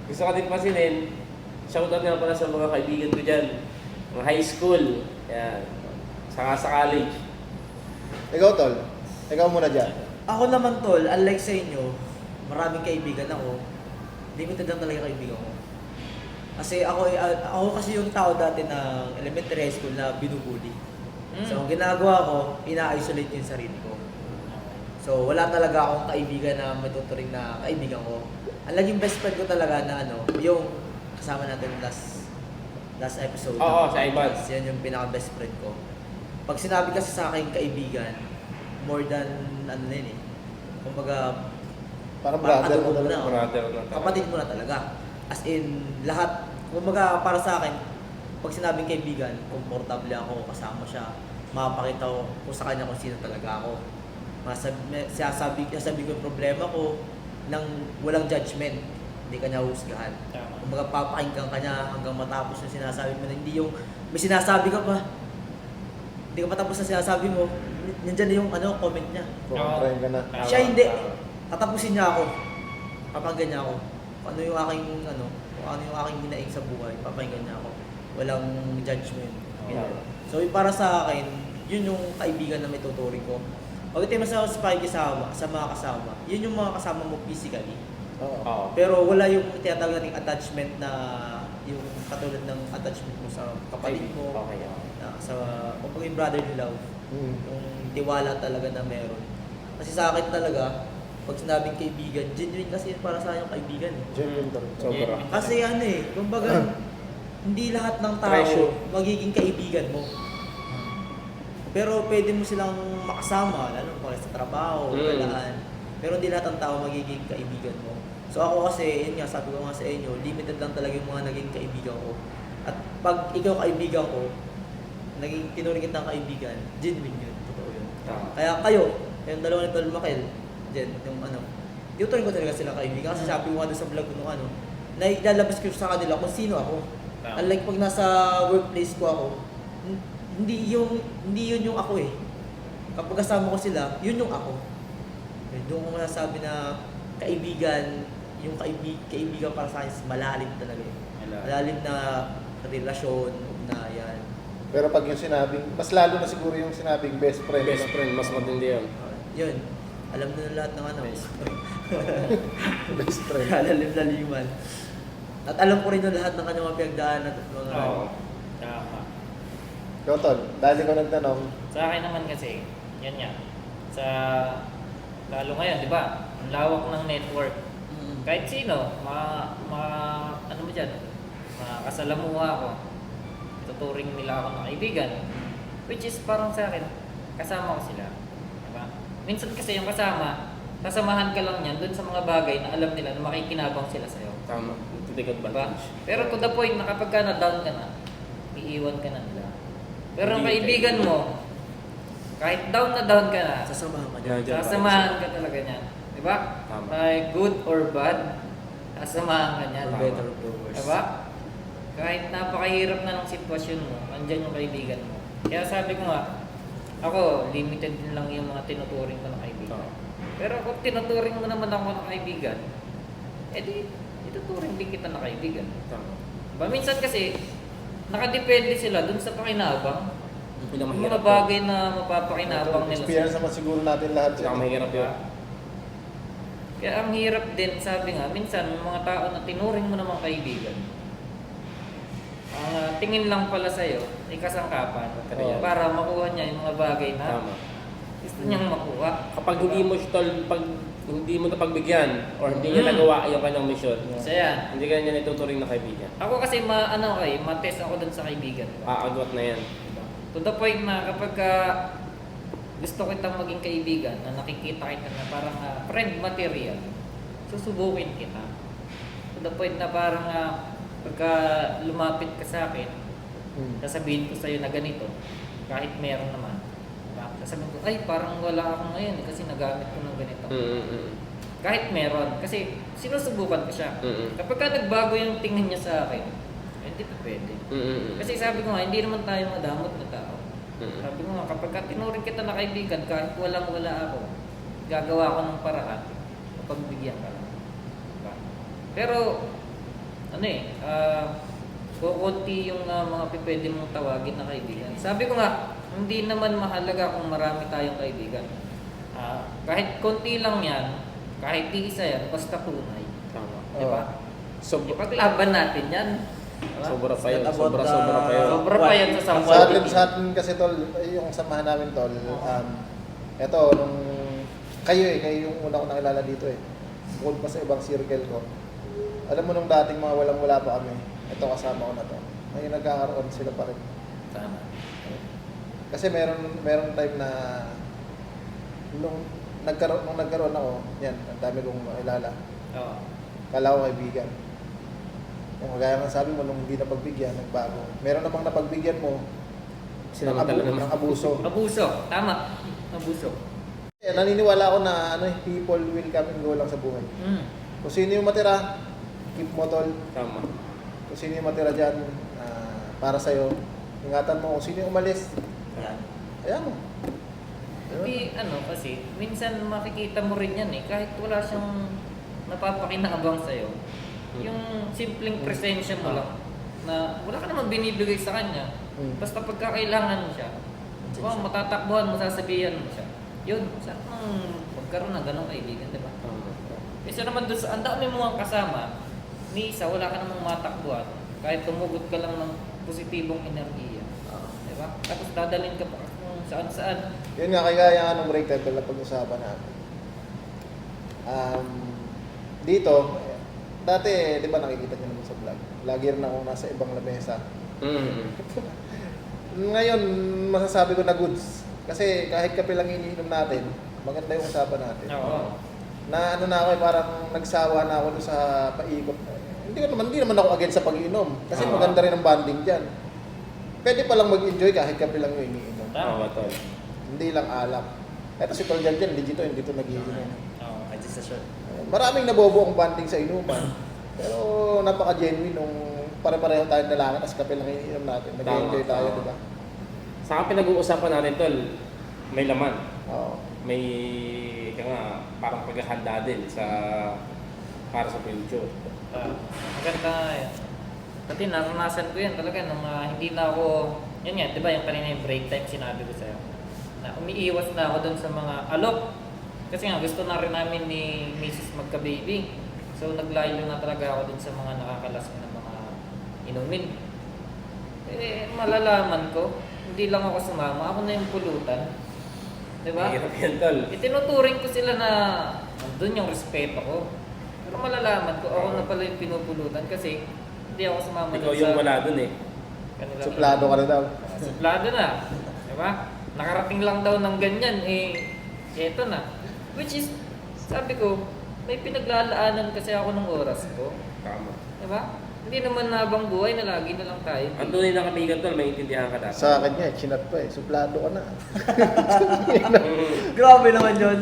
Gusto ka din pansinin. Shoutout nga pala sa mga kaibigan ko dyan. Mga high school. Yan. Saka sa college. Ikaw, Tol. Ikaw muna dyan. Ako naman tol, unlike sa inyo, maraming kaibigan ako. Limited lang talaga kaibigan ko. Kasi ako kasi yung tao dati ng elementary high school na binubuli. So ang ginagawa ko, ina-isolate yung sarili ko. So wala talaga akong kaibigan na matuturing na kaibigan ko. Ang laging best friend ko talaga na yung kasama natin last episode. Oo, ng sa iba. podcast. Yan yung pinaka best friend ko. Pag sinabi kasi sa akin kaibigan, more than ano na yun eh. Kumbaga, Parang brother mo adobo talaga. na. Brother na talaga. Kapatid mo na talaga. As in, lahat. Kumbaga, para sa akin, pag sinabing kaibigan, komportable ako, kasama siya, mapakita ko kung sa kanya kung sino talaga ako. Sasabi ko yung problema ko nang walang judgment. Hindi ka niya husgahan. Kumbaga, papakinggan ka niya hanggang matapos yung sinasabi mo. Hindi yung, may sinasabi ka pa, hindi ka matapos na sinasabi mo, nandiyan na yung comment niya. Friend ka na. Siya hindi. Tatapusin niya ako. Papakinggan niya ako. Kung ano yung aking ginaing sa buhay, papakinggan niya ako. Walang judgment. Ganun. So para sa akin, yun yung kaibigan na may tuturing ko. Pag ito sa mga kasama, yun yung mga kasama mo physically. Oo. Pero wala yung tinatawag nating attachment na yung katulad ng attachment mo sa kapatid mo, Okay. sa kumbaga yung brotherly love, yung tiwala talaga na meron. Kasi sa akin talaga, pag sinabing kaibigan, genuine kasi para sa akin yung kaibigan. Genuine talaga. Sobra. Kasi kumbaga, hindi lahat ng tao Treasure. magiging kaibigan mo. Pero pwede mo silang makasama, lalo pag sa trabaho, galaan. Pero hindi lahat ng tao magiging kaibigan mo. So ako kasi, yun nga, sabi ko nga sa inyo, limited lang talaga yung mga naging kaibigan ko. At pag ikaw kaibigan ko, naging tinuring kitang kaibigan, genuine yun, totoo yun. Kaya kayo, yung dalawa ni Tol Makel, yung tinuturing ko talaga sila kaibigan. Kasi sabi ko nga doon sa vlog ko nung na ilalabas ko sa kanila kung sino ako. Unlike pag nasa workplace ko ako, hindi yun yung ako eh. Kapag kasama ko sila, yun yung ako. Doon ko masasabi na kaibigan, yung kaibigan para sa akin, malalim talaga eh. Malalim na relasyon, ugnayan. Pero pag yung sinabing, mas lalo na siguro yung sinabing best friend. Best friend, mas matindi yun. Yun, alam na lahat ng Best friend. laliman. At alam ko rin yung lahat ng kanyang mga pinagdaanan at mga Oo. Tama. Ikaw, Tol. Dahil ikaw nagtanong, Sa akin naman kasi, yan nga. Lalo ngayon, di ba? Ang lawak ng network. Kahit sino, ano mo dyan, makasalamuha ako. Tuturing nila ako ng kaibigan. Which is parang sa akin, kasama ko sila. Diba? Minsan kasi yung kasama, sasamahan ka lang yan dun sa mga bagay na alam nila na makikinabang sila sa'yo. Tama. To take Diba? advantage. Pero to the point na kapag ka na-down ka na, iiwan ka na nila. Pero ang Hindi kaibigan mo, kahit down na down ka na, sasamahan ka Yan, dyan. dyan. sasamahan ka talaga niyan. Diba? Tama. Like good or bad, sasamahan ka niyan. For better or for worse. Diba? Kahit napakahirap na ng sitwasyon mo, andyan yung kaibigan mo. Kaya sabi ko nga, ako, limited din lang yung mga tinuturing ko ng kaibigan. Pero kung tinuturing mo naman ako ng kaibigan, edi ituturing din kita na kaibigan. Tama. Diba? Minsan kasi, nakadepende sila dun sa pakinabang. Yung Yung pinakamahirap mga bagay na mapapakinabang nila. Experience naman siguro natin lahat Kaya yan. mahirap yun. Kaya ang hirap din, sabi nga, minsan may mga tao na tinuring mo namang kaibigan. Ang tingin lang pala sa'yo, ay kasangkapan Oo. para makuha niya yung mga bagay na Tama. gusto niyang makuha. Kapag hindi mo siya tol, pag hindi mo napagbigyan or hindi niya nagawa yung kanyang mission, So yan. hindi ka niya natuturing na kaibigan. Ako kasi matest ako dun sa kaibigan. Diba? Agwat na yan. To the point na kapag gusto kitang maging kaibigan, na nakikita kita na parang friend material, susubukin kita. To the point na parang pagka lumapit ka sa akin, sasabihin ko sa'yo na ganito, kahit meron naman. Diba? Sasabihin ko, ay parang wala ako ngayon kasi nagamit ko ng ganito. Kahit meron, kasi sinusubukan ko siya. Kapag ka nagbago yung tingin niya sa akin, hindi pa pwede. Kasi sabi ko nga, hindi naman tayo madamot na tao. Sabi ko nga, kapag ka tinuring kita na kaibigan, kahit walang-wala ako, gagawa ko ng paraan, pagbigyan ka lang. Diba? Pero, kukunti yung mga pwede mong tawagin na kaibigan. Sabi ko nga, hindi naman mahalaga kung marami tayong kaibigan. Kahit konti lang yan, kahit di isa yan, basta tunay. Tama. Diba? Ipaglaban natin yan. Diba? Sobra pa yun. About Sobra the- pa yun. Sobra pa yan sa Sa sampuan. sa atin kasi tol, yung samahan namin tol, eto, nung kayo yung una ko nakilala dito eh. Bukod pa sa ibang circle ko. Alam mo nung dating mga walang-wala pa kami, eto kasama ko na to. Ngayon nagkakaroon sila pa rin. Tama. Kasi meron time na nung nagkaroon ako, yan, ang dami kong makilala. Oo. Kala ko kaibigan. Yung kagaya ng sabi mo, nung hindi napagbigyan, nagbago. Meron namang napagbigyan mo, Sinamantala naman. ng abuso. Abuso. Tama. Abuso. Naniniwala ako na people will come and go lang sa buhay. Kung sino yung matira, keep mo tol. Tama. Kung sino yung matira dyan, para sa'yo, ingatan mo. Kung sino yung umalis, Yan. ayan mo. Hindi, kasi, minsan makikita mo rin yan eh, kahit wala siyang napapakinabang sa'yo. Yung simpleng presensya mo lang, na wala ka naman binibigay sa kanya, basta pagkakailangan mo siya, matatakbuhan mo, sasabihan mo siya. Yun, saan nang magkaroon ng ganong kaibigan, di ba? Kasi naman doon sa, ang dami mo ang kasama, ni isa, wala ka namang matakbuhan, kahit tumugot ka lang ng positibong enerhiya. Di ba? Tapos dadalhin ka pa kung saan-saan. Yun nga, kaya anong break time na pag-usapan natin. Dito, dati, di ba nakikita niyo naman sa vlog, lagi rin ako nasa ibang lamesa. Ngayon, masasabi ko na goods. Kasi kahit kape lang iniinom natin, maganda yung usapan natin. Oo. Na na ako parang nagsawa na ako doon sa paikot. Hindi naman ako against sa pag-iinom. Kasi Oo. maganda rin ang bonding dyan. Pwede palang mag-enjoy kahit kape lang yung iniinom. Tama, tol. Hindi lang alak. Eto si Tol dyan, hindi to nagiinom. Oo, I just a short. Maraming nabobo ang bonding sa inuman. Pero napaka-genuine nung pare-pareho tayong dalaga, tapos kape lang iniinom natin. Nag-enjoy Tama, tayo, tama. di ba? Saka pinag-uusapan natin, tol, may laman. Oo. May parang paghahanda din para sa future. Maganda nga yan. Pati naranasan ko yan talaga nung hindi na ako, yun nga, di ba yung kanina yung break time sinabi ko sa'yo, na umiiwas na ako dun sa mga alok. Kasi nga gusto na rin namin ni Mrs. magka-baby. So naglayo na talaga ako dun sa mga nakakalasing na mga inumin. Malalaman ko, hindi lang ako sumama, ako na yung pulutan. Di ba? Mahirap yan, tol. Itinuturing ko sila na doon yung respeto ko. Pero malalaman ko, ako na pala yung pinupulutan kasi hindi ako sumama Ikaw dun yung wala dun eh. kanila. Suplado ka na daw. Suplado na. Diba? Nakarating lang daw ng ganyan, eto na. Which is, sabi ko, may pinaglalaanan kasi ako ng oras ko. Tama. Diba? Hindi naman habang buhay na lagi na lang tayo. Ang tunay na kaibigan, tol, maintindihan ka dapat. Sa akin nga, chinat pa eh. Suplado ka na. Grabe naman yun.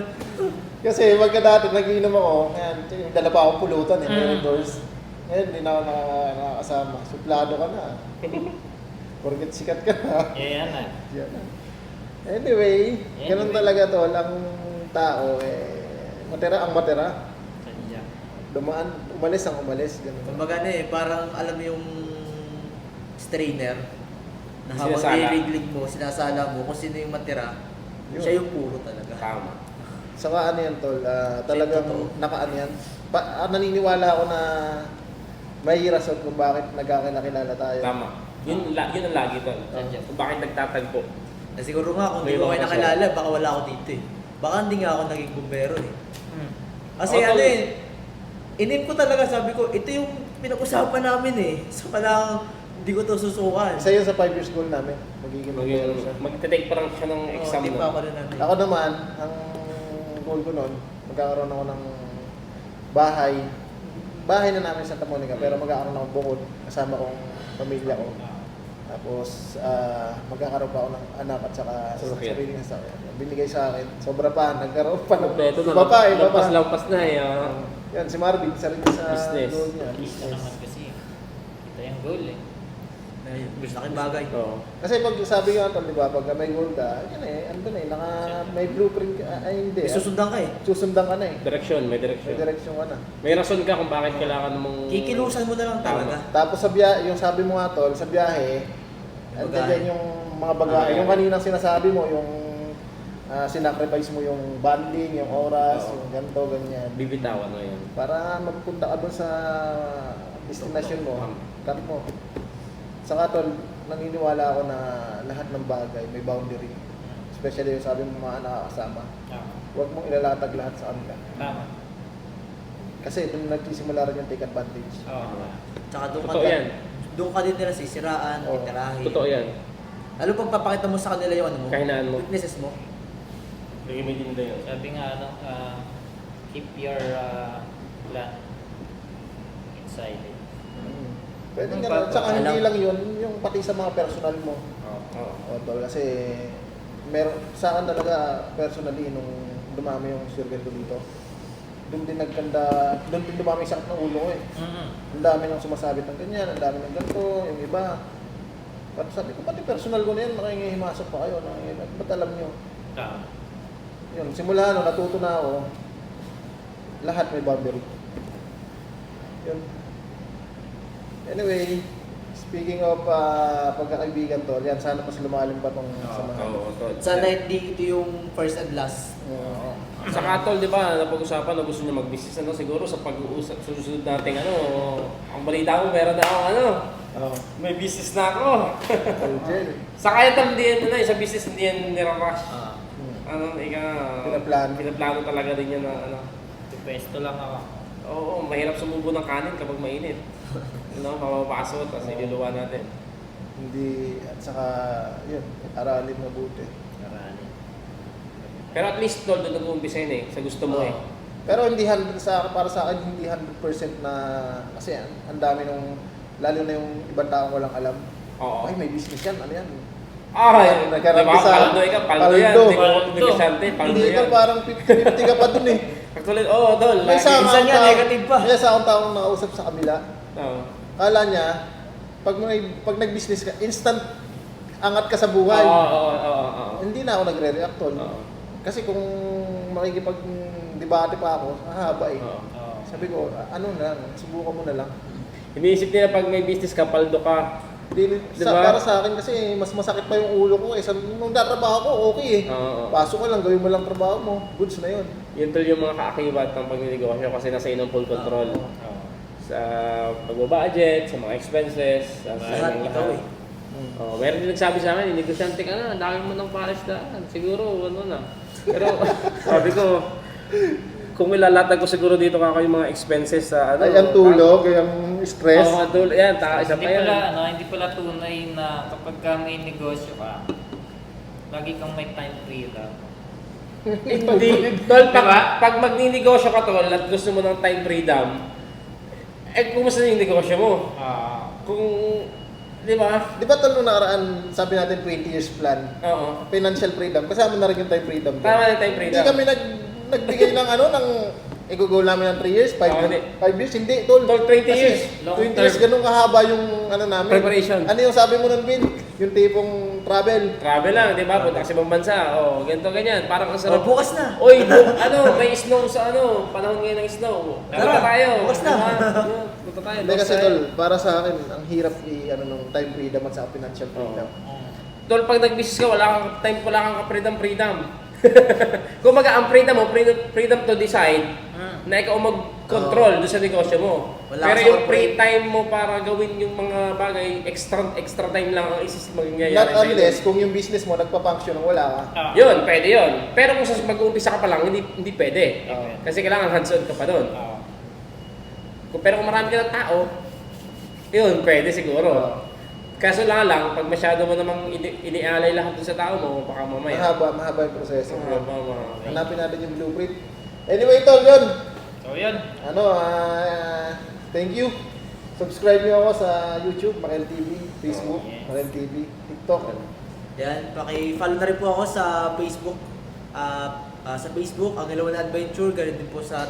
Kasi pagka dati nag-iinom ako, ngayon, dala pa akong pulutan eh, may Mm. doors. Ngayon, hindi na ako nakakasama. Suplado ka na. Porket sikat ka na. Yan na. Yan na. Anyway, ganun talaga tol, ang tao matira ang matira. Sadya. Umalis ang umalis. Ganun. Kumbaga parang alam mo yung trainer na habang Sinasala. nililiglig mo, sinasala mo kung sino yung matira, Yun. siya yung puro talaga. Tama. Saka ano yan tol, talagang Totoo. nakaano yan. Naniniwala ako na may rason kung bakit nagkakilala tayo. Tama. Yun ang lagi tol. Kung bakit nagtatagpo. Na siguro nga, kung May di ko kayo mga nakilala, baka wala ako dito eh. Baka hindi nga ako naging bumbero eh. Hmm. Kasi Ako, ano tol. eh, inim ko talaga, sabi ko, ito yung pinag-usapan namin eh. So palang, hindi ko to susukan. Isa yun sa 5 years goal namin. Magiging magbero siya. Magte-take pa lang siya ng exam Di no? pa ako rin natin. Ako naman, ang goal ko noon, magkakaroon ako ng bahay. Bahay na namin sa Santa Monica, pero magkakaroon ako bukod kasama kong pamilya ko. Tapos, magkakaroon pa ako ng anak at saka Sasakyan. sariling sasakyan. Binigay sa akin. Sobra pa, nagkaroon pa ng Kompleto na. iba pa, iba pa. Lampas na eh. Yan, si Marvin, isa rin sa Business. goal niya. Kita naman kasi. Kita yung goal eh. Laking bagay. Oo. Kasi pag sabi nga tol, di ba, pag may goal ka, yan eh, ano na eh, may blueprint ka, ay hindi. May susundan ka eh. Susundan ka na eh. Direksyon, may May direksyon. direksyon ka na. May rason ka kung bakit kailangan mong... Kikilusan mo na lang talaga. Tapos sa biyahe, yung sabi mo nga tol, sa biyahe, Bagahe. andyan yung mga bagahe. Bagahe. Yung kaninang sinasabi mo, yung sinacrifice mo yung bonding, yung oras, Oo. yung ganito, ganyan. Bibitawan mo yan. Para magpunta ka doon sa destination mo, Tama. cut mo. Saka tol, naniniwala ako na lahat ng bagay may boundary. Especially yung sabi mo mga nakakasama. Tama. Huwag mong ilalatag lahat sa kanila. Tama. Kasi doon nagsisimula rin yung take advantage. Oo. Tsaka doon ka, Totoo yan. doon ka din nila sisiraan, Oo. itirahin. Totoo yan. Lalo pag papakita mo sa kanila yung ano mo, Kahinaan mo. weaknesses mo. Lagi may dinda yun. Sabi nga ano, keep your plan inside it. Pwede Ang nga rin. Tsaka alam- hindi lang yun, yung pati sa mga personal mo. Oo. O tol, kasi meron sa akin talaga personally nung dumami yung circle ko dito. Doon din dumami yung sakit ng ulo ko eh. Mm-hmm. Ang dami nang sumasabit ng ganyan, ang dami ng ganito, yung iba. Pati sabi ko, pati personal ko na yan, nakihimasok pa kayo, ba't alam nyo? Tama. Yun, simula natuto na ako, lahat may boundary. Yun. Anyway, speaking of pagkakaibigan tol, yan, sana mas lumalim pa tong samahan. Oo, tol. Sana hindi ito yung first and last. Oo. Sa katol, di ba, napag-usapan na gusto niya mag-business, ano, siguro sa pag-uusap, susunod natin, ano, ang balita ko, meron na akong, ano, Oo. may business na ako. Tol Jel. Sa kaya tal, hindi yan, ano, sa business, hindi yan nirarush. Hmm. Ano, Pinaplano talaga din yan na, ano. Pwesto lang ako. Oo, mahirap sumubo ng kanin kapag mainit. Ano, mapapaso, tapos iluluwa natin. Hindi, at saka, yun, aralin mabuti. Karani. Pero at least, tol, doon nag-uumpisa yun eh, sa gusto mo eh. Pero hindi 100 para sa akin, hindi 100% na, kasi ang dami nung, lalo na yung ibang taong walang alam. Oo. Ay, may business yan, ano yan? Ay, Nagkaroon diba? ka sa- Paldo ka, paldo yan. paldo. Hindi ko negosyante, paldo Hindi ka yan. parang 50 ka pa dun eh. Actually, oo, tol. May isa minsan nga, negative pa. May isa akong taong nakausap sa kabila. Oo. Kala niya, pag nag-business ka, instant angat ka sa buhay. Oo. Hindi na ako nagre-react tol. Oo. Kasi kung makikipag-debate pa ako, mahaba eh. Oo. Oo. Sabi ko, ano na lang, subukan mo na lang. Iniisip nila pag may business ka, paldo ka. Diba? Para sa akin kasi mas masakit pa yung ulo ko eh. Nung tatrabaho ko, okay eh. Oo. Pasok ko lang, gawin mo lang trabaho mo. Goods na yun. Yun tol yung mga kaakibat ng pagnegosyo kasi nasa inong full control. Oo. Sa pagbabudget, sa mga expenses, sa Lahat mga ikaw eh. Oh, meron din nagsabi sa akin, negosyante ka na, ang dami mo ng pares daan. Siguro, ano na. Pero sabi ko, kung ilalatag ko siguro dito yung mga expenses sa ano. Ay, ang tulog, yung stress. Oo, tulog. Yan, isa Hindi pa yan. pala, hindi pala tunay na kapag ka may negosyo ka, lagi kang may time freedom. Hindi. Tol, Diba? pag magninegosyo ka tol at gusto mo ng time freedom, kumusta yung negosyo mo? Kung, di ba? Di ba tol nung nakaraan, sabi natin 20 years plan, Oo. financial freedom, kasama na rin yung time freedom. Tama na yung time freedom. Hindi kami nagbigay ng ano, ng i-go namin ng 3 years, 5 Oh, hindi. years, hindi, tol. Tol, 20 Kasi years. 20 years, ganun kahaba yung ano namin. Preparation. Ano yung sabi mo nun, Vin? Yung tipong travel. Travel lang, di ba? Punta ka sa ibang bansa. Oh, ganito ganyan. Parang ang sarap. Bukas na. Oy, may snow sa panahon ngayon ng snow. Punta tayo. bukas na. Diba? Punta tayo. Hindi kasi, tol, para sa akin, ang hirap nung time freedom at sa financial freedom. Tol, pag nag-business ka, wala kang freedom. Kumaga, ang freedom mo, freedom to decide na ikaw mag-control doon sa negosyo mo. Wala Pero ka sa yung free corporate. time mo para gawin yung mga bagay, extra time lang ang mangyayari Not sa'yo. unless kung yung business mo nagpa-function ng wala ka. Yun, pwede yun. Pero kung mag-uumpisa ka pa lang, hindi pwede. Oo. Kasi kailangan hands-on ka pa doon. Pero kung marami ka ng tao, yun, pwede siguro. Kaso lang, pag masyado mo namang inialay lahat dun sa tao mo, baka mamaya. Mahaba yung proseso. Mahaba. Hanapin natin yung blueprint. Anyway, tol, yun. So yun. Thank you. Subscribe nyo ako sa YouTube, Makel TV, Facebook, Yes. Makel TV, TikTok. Yan, paki-follow na rin po ako sa Facebook. Sa Facebook, ang Ilawan Adventure, ganun din po sa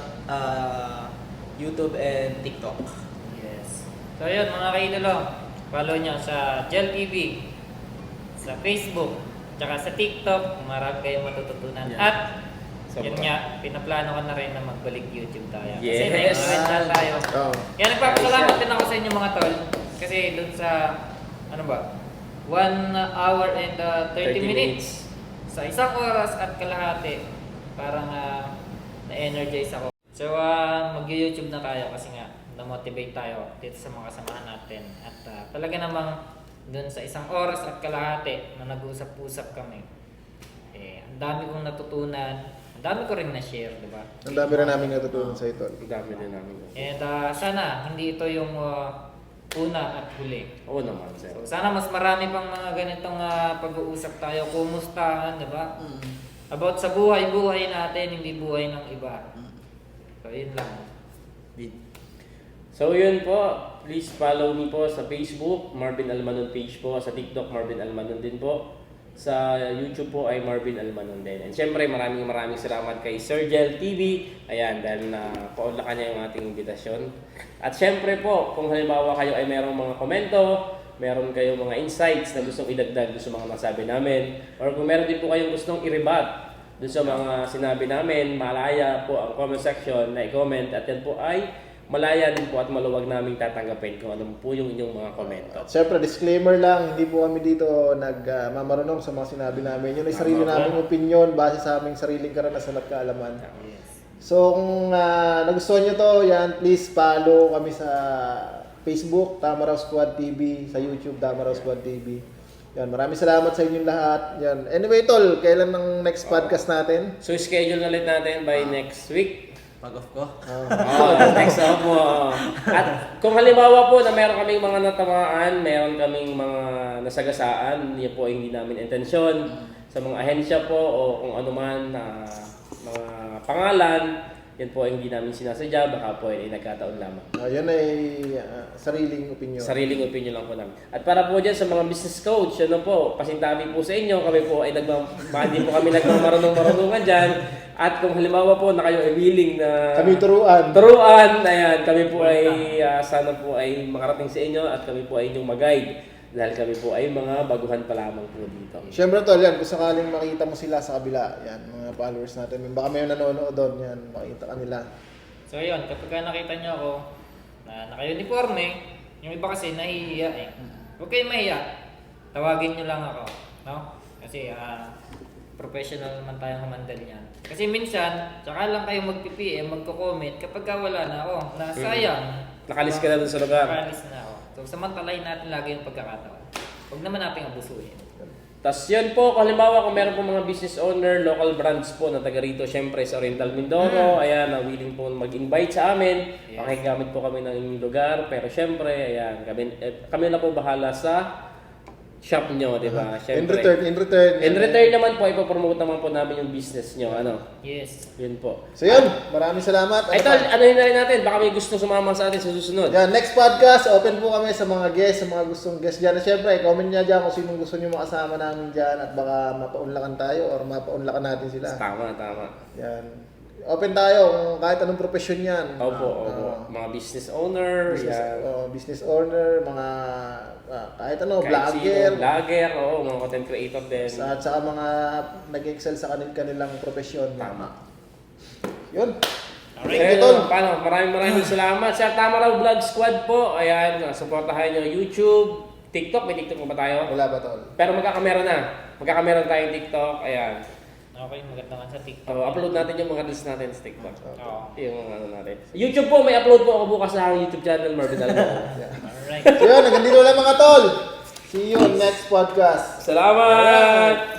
YouTube and TikTok. Yes. So yun mga kaidolo, follow nyo sa Gel TV, sa Facebook, tsaka sa TikTok, marami kayong matututunan. Yeah. At Sobra. yun nga, pinaplano ko na rin na magbalik YouTube tayo. Kasi Yes. may event tayo. Oh. Kaya nagpapasalamat din ako sa inyo mga tol. Kasi dun sa, 1 hour and 30 minutes. Sa 1 oras at kalahati, parang na-energize ako. So mag-YouTube na tayo kasi nga na-motivate tayo dito sa mga kasamahan natin. At talaga namang dun sa 1 oras at kalahati na nag-usap-usap kami, ang dami kong natutunan. Ang dami ko rin na-share, di ba? Ang dami rin namin natutunan sa ito. Ang dami din namin. And sana hindi ito yung una at huli. Oo naman, sir. So, sana mas marami pang mga ganitong pag-uusap tayo, kumustahan, di ba? About sa buhay-buhay natin, hindi buhay ng iba. So, yun lang. So yun po, please follow me po sa Facebook, Marvin Almanon page po, sa TikTok, Marvin Almanon din po. Sa YouTube po ay Marvin Almanon din. And syempre maraming salamat kay Sir Gel TV. Ayan, dahil na paunlakan niya yung ating imbitasyon. At syempre po, kung halimbawa kayo ay merong mga komento, meron kayong mga insights na gustong idagdag sa mga nasabi namin, or kung meron din po kayong gustong i-rebut dun sa mga sinabi namin, malaya po ang comment section na i-comment, at yan po ay malaya din po at maluwag naming tatanggapin kung ano po yung inyong mga komento. At syempre, disclaimer lang, hindi po kami dito nagmamarunong sa mga sinabi namin. Yun ay sarili Tama po. naming opinion base sa aming sariling karanasan at kaalaman. Yes. So kung nagustuhan nyo to, yan, please follow kami sa Facebook, Tamaraw Squad TV, sa YouTube, Tamaraw Squad TV. Yan, maraming salamat sa inyong lahat. Yan. Anyway, tol, kailan ng next podcast natin? So schedule na ulit natin by next week. Pag-off ko. Next up mo. At kung halimbawa po na meron kaming mga natamaan, meron kaming mga nasagasaan, yun po ay hindi namin intensyon sa mga ahensya po o kung ano man na mga pangalan, yan po ay hindi namin sinasadya, baka po ay nagkataon lamang. Yan ay sariling opinion. Sariling opinion lang po namin. At para po dyan sa mga business coach, ano po, pasintabi po sa inyo, kami po ay hindi po kami nagmamarunong-marunungan dyan. At kung halimbawa po na kayo ay willing na Kami turuan. ayan, kami po ay sana po ay makarating sa inyo at kami po ay inyong mag-guide. Dahil kami po ay mga baguhan pa lamang po dito. Siyempre tol, yan, kung sakaling makita mo sila sa kabila, yan, mga followers natin, baka may nanonood doon, yan, makita kanila. So yun, kapag nakita nyo ako na naka-uniforme, yung iba kasi nahihiya eh. Huwag kayong mahiya. Tawagin nyo lang ako. No? Kasi professional naman tayong humandal yan. Kasi minsan, tsaka lang kayo mag-PPM, magko-comment kapag wala na ako. Na sayang. Nakalis ka na dun sa lugar. Nakalis na ako. So samantalayin natin lagi yung pagkakataon. Huwag naman natin abusuhin. Tapos yun po, kung halimbawa kung meron po mga business owner, local brands po na taga rito, syempre sa Oriental Mindoro, ayan, na willing po mag-invite sa amin. Yes. Makigamit po kami ng inyong lugar, pero syempre, ayan, kami na po bahala sa shop nyo, di ba? In Syempre. return. In return naman po, ipopromote naman po namin yung business nyo, ano? Yes. Yun po. So yun, maraming salamat. Ay, tol, ano yun na rin natin? Baka may gusto sumama sa atin sa susunod. Yan, next podcast, open po kami sa mga guests, sa mga gustong guests dyan. At syempre, comment nyo dyan kung sinong gusto nyo makasama namin dyan at baka mapaunlakan tayo or mapaunlakan natin sila. Tama. Yan. Open tayo kung kahit anong profesyon yan. Opo. Mga business owner, yan. Business owner, mga kahit ano, Kahit vlogger. sino, vlogger, mga content creator din. At saka mga nag-excel sa kanilang profesyon. Tama. Yun. Alright. Thank you, Tol. Paano? Maraming salamat. Sa Tama Raw Vlog Squad po. Ayan, supportahan nyo YouTube, TikTok. May TikTok pa ba tayo? Wala ba, Tol? Pero magkakamera na. Magkakamera tayong TikTok. Ayan. Okay, maganda nga sa TikTok. Upload natin yung mga reels natin sa TikTok. Oo. Yung ano natin. YouTube po, may upload po ako bukas sa YouTube channel, Marvin Almo. Alright. So yun, hanggang dito lang mga Tol. See you on next podcast. Salamat!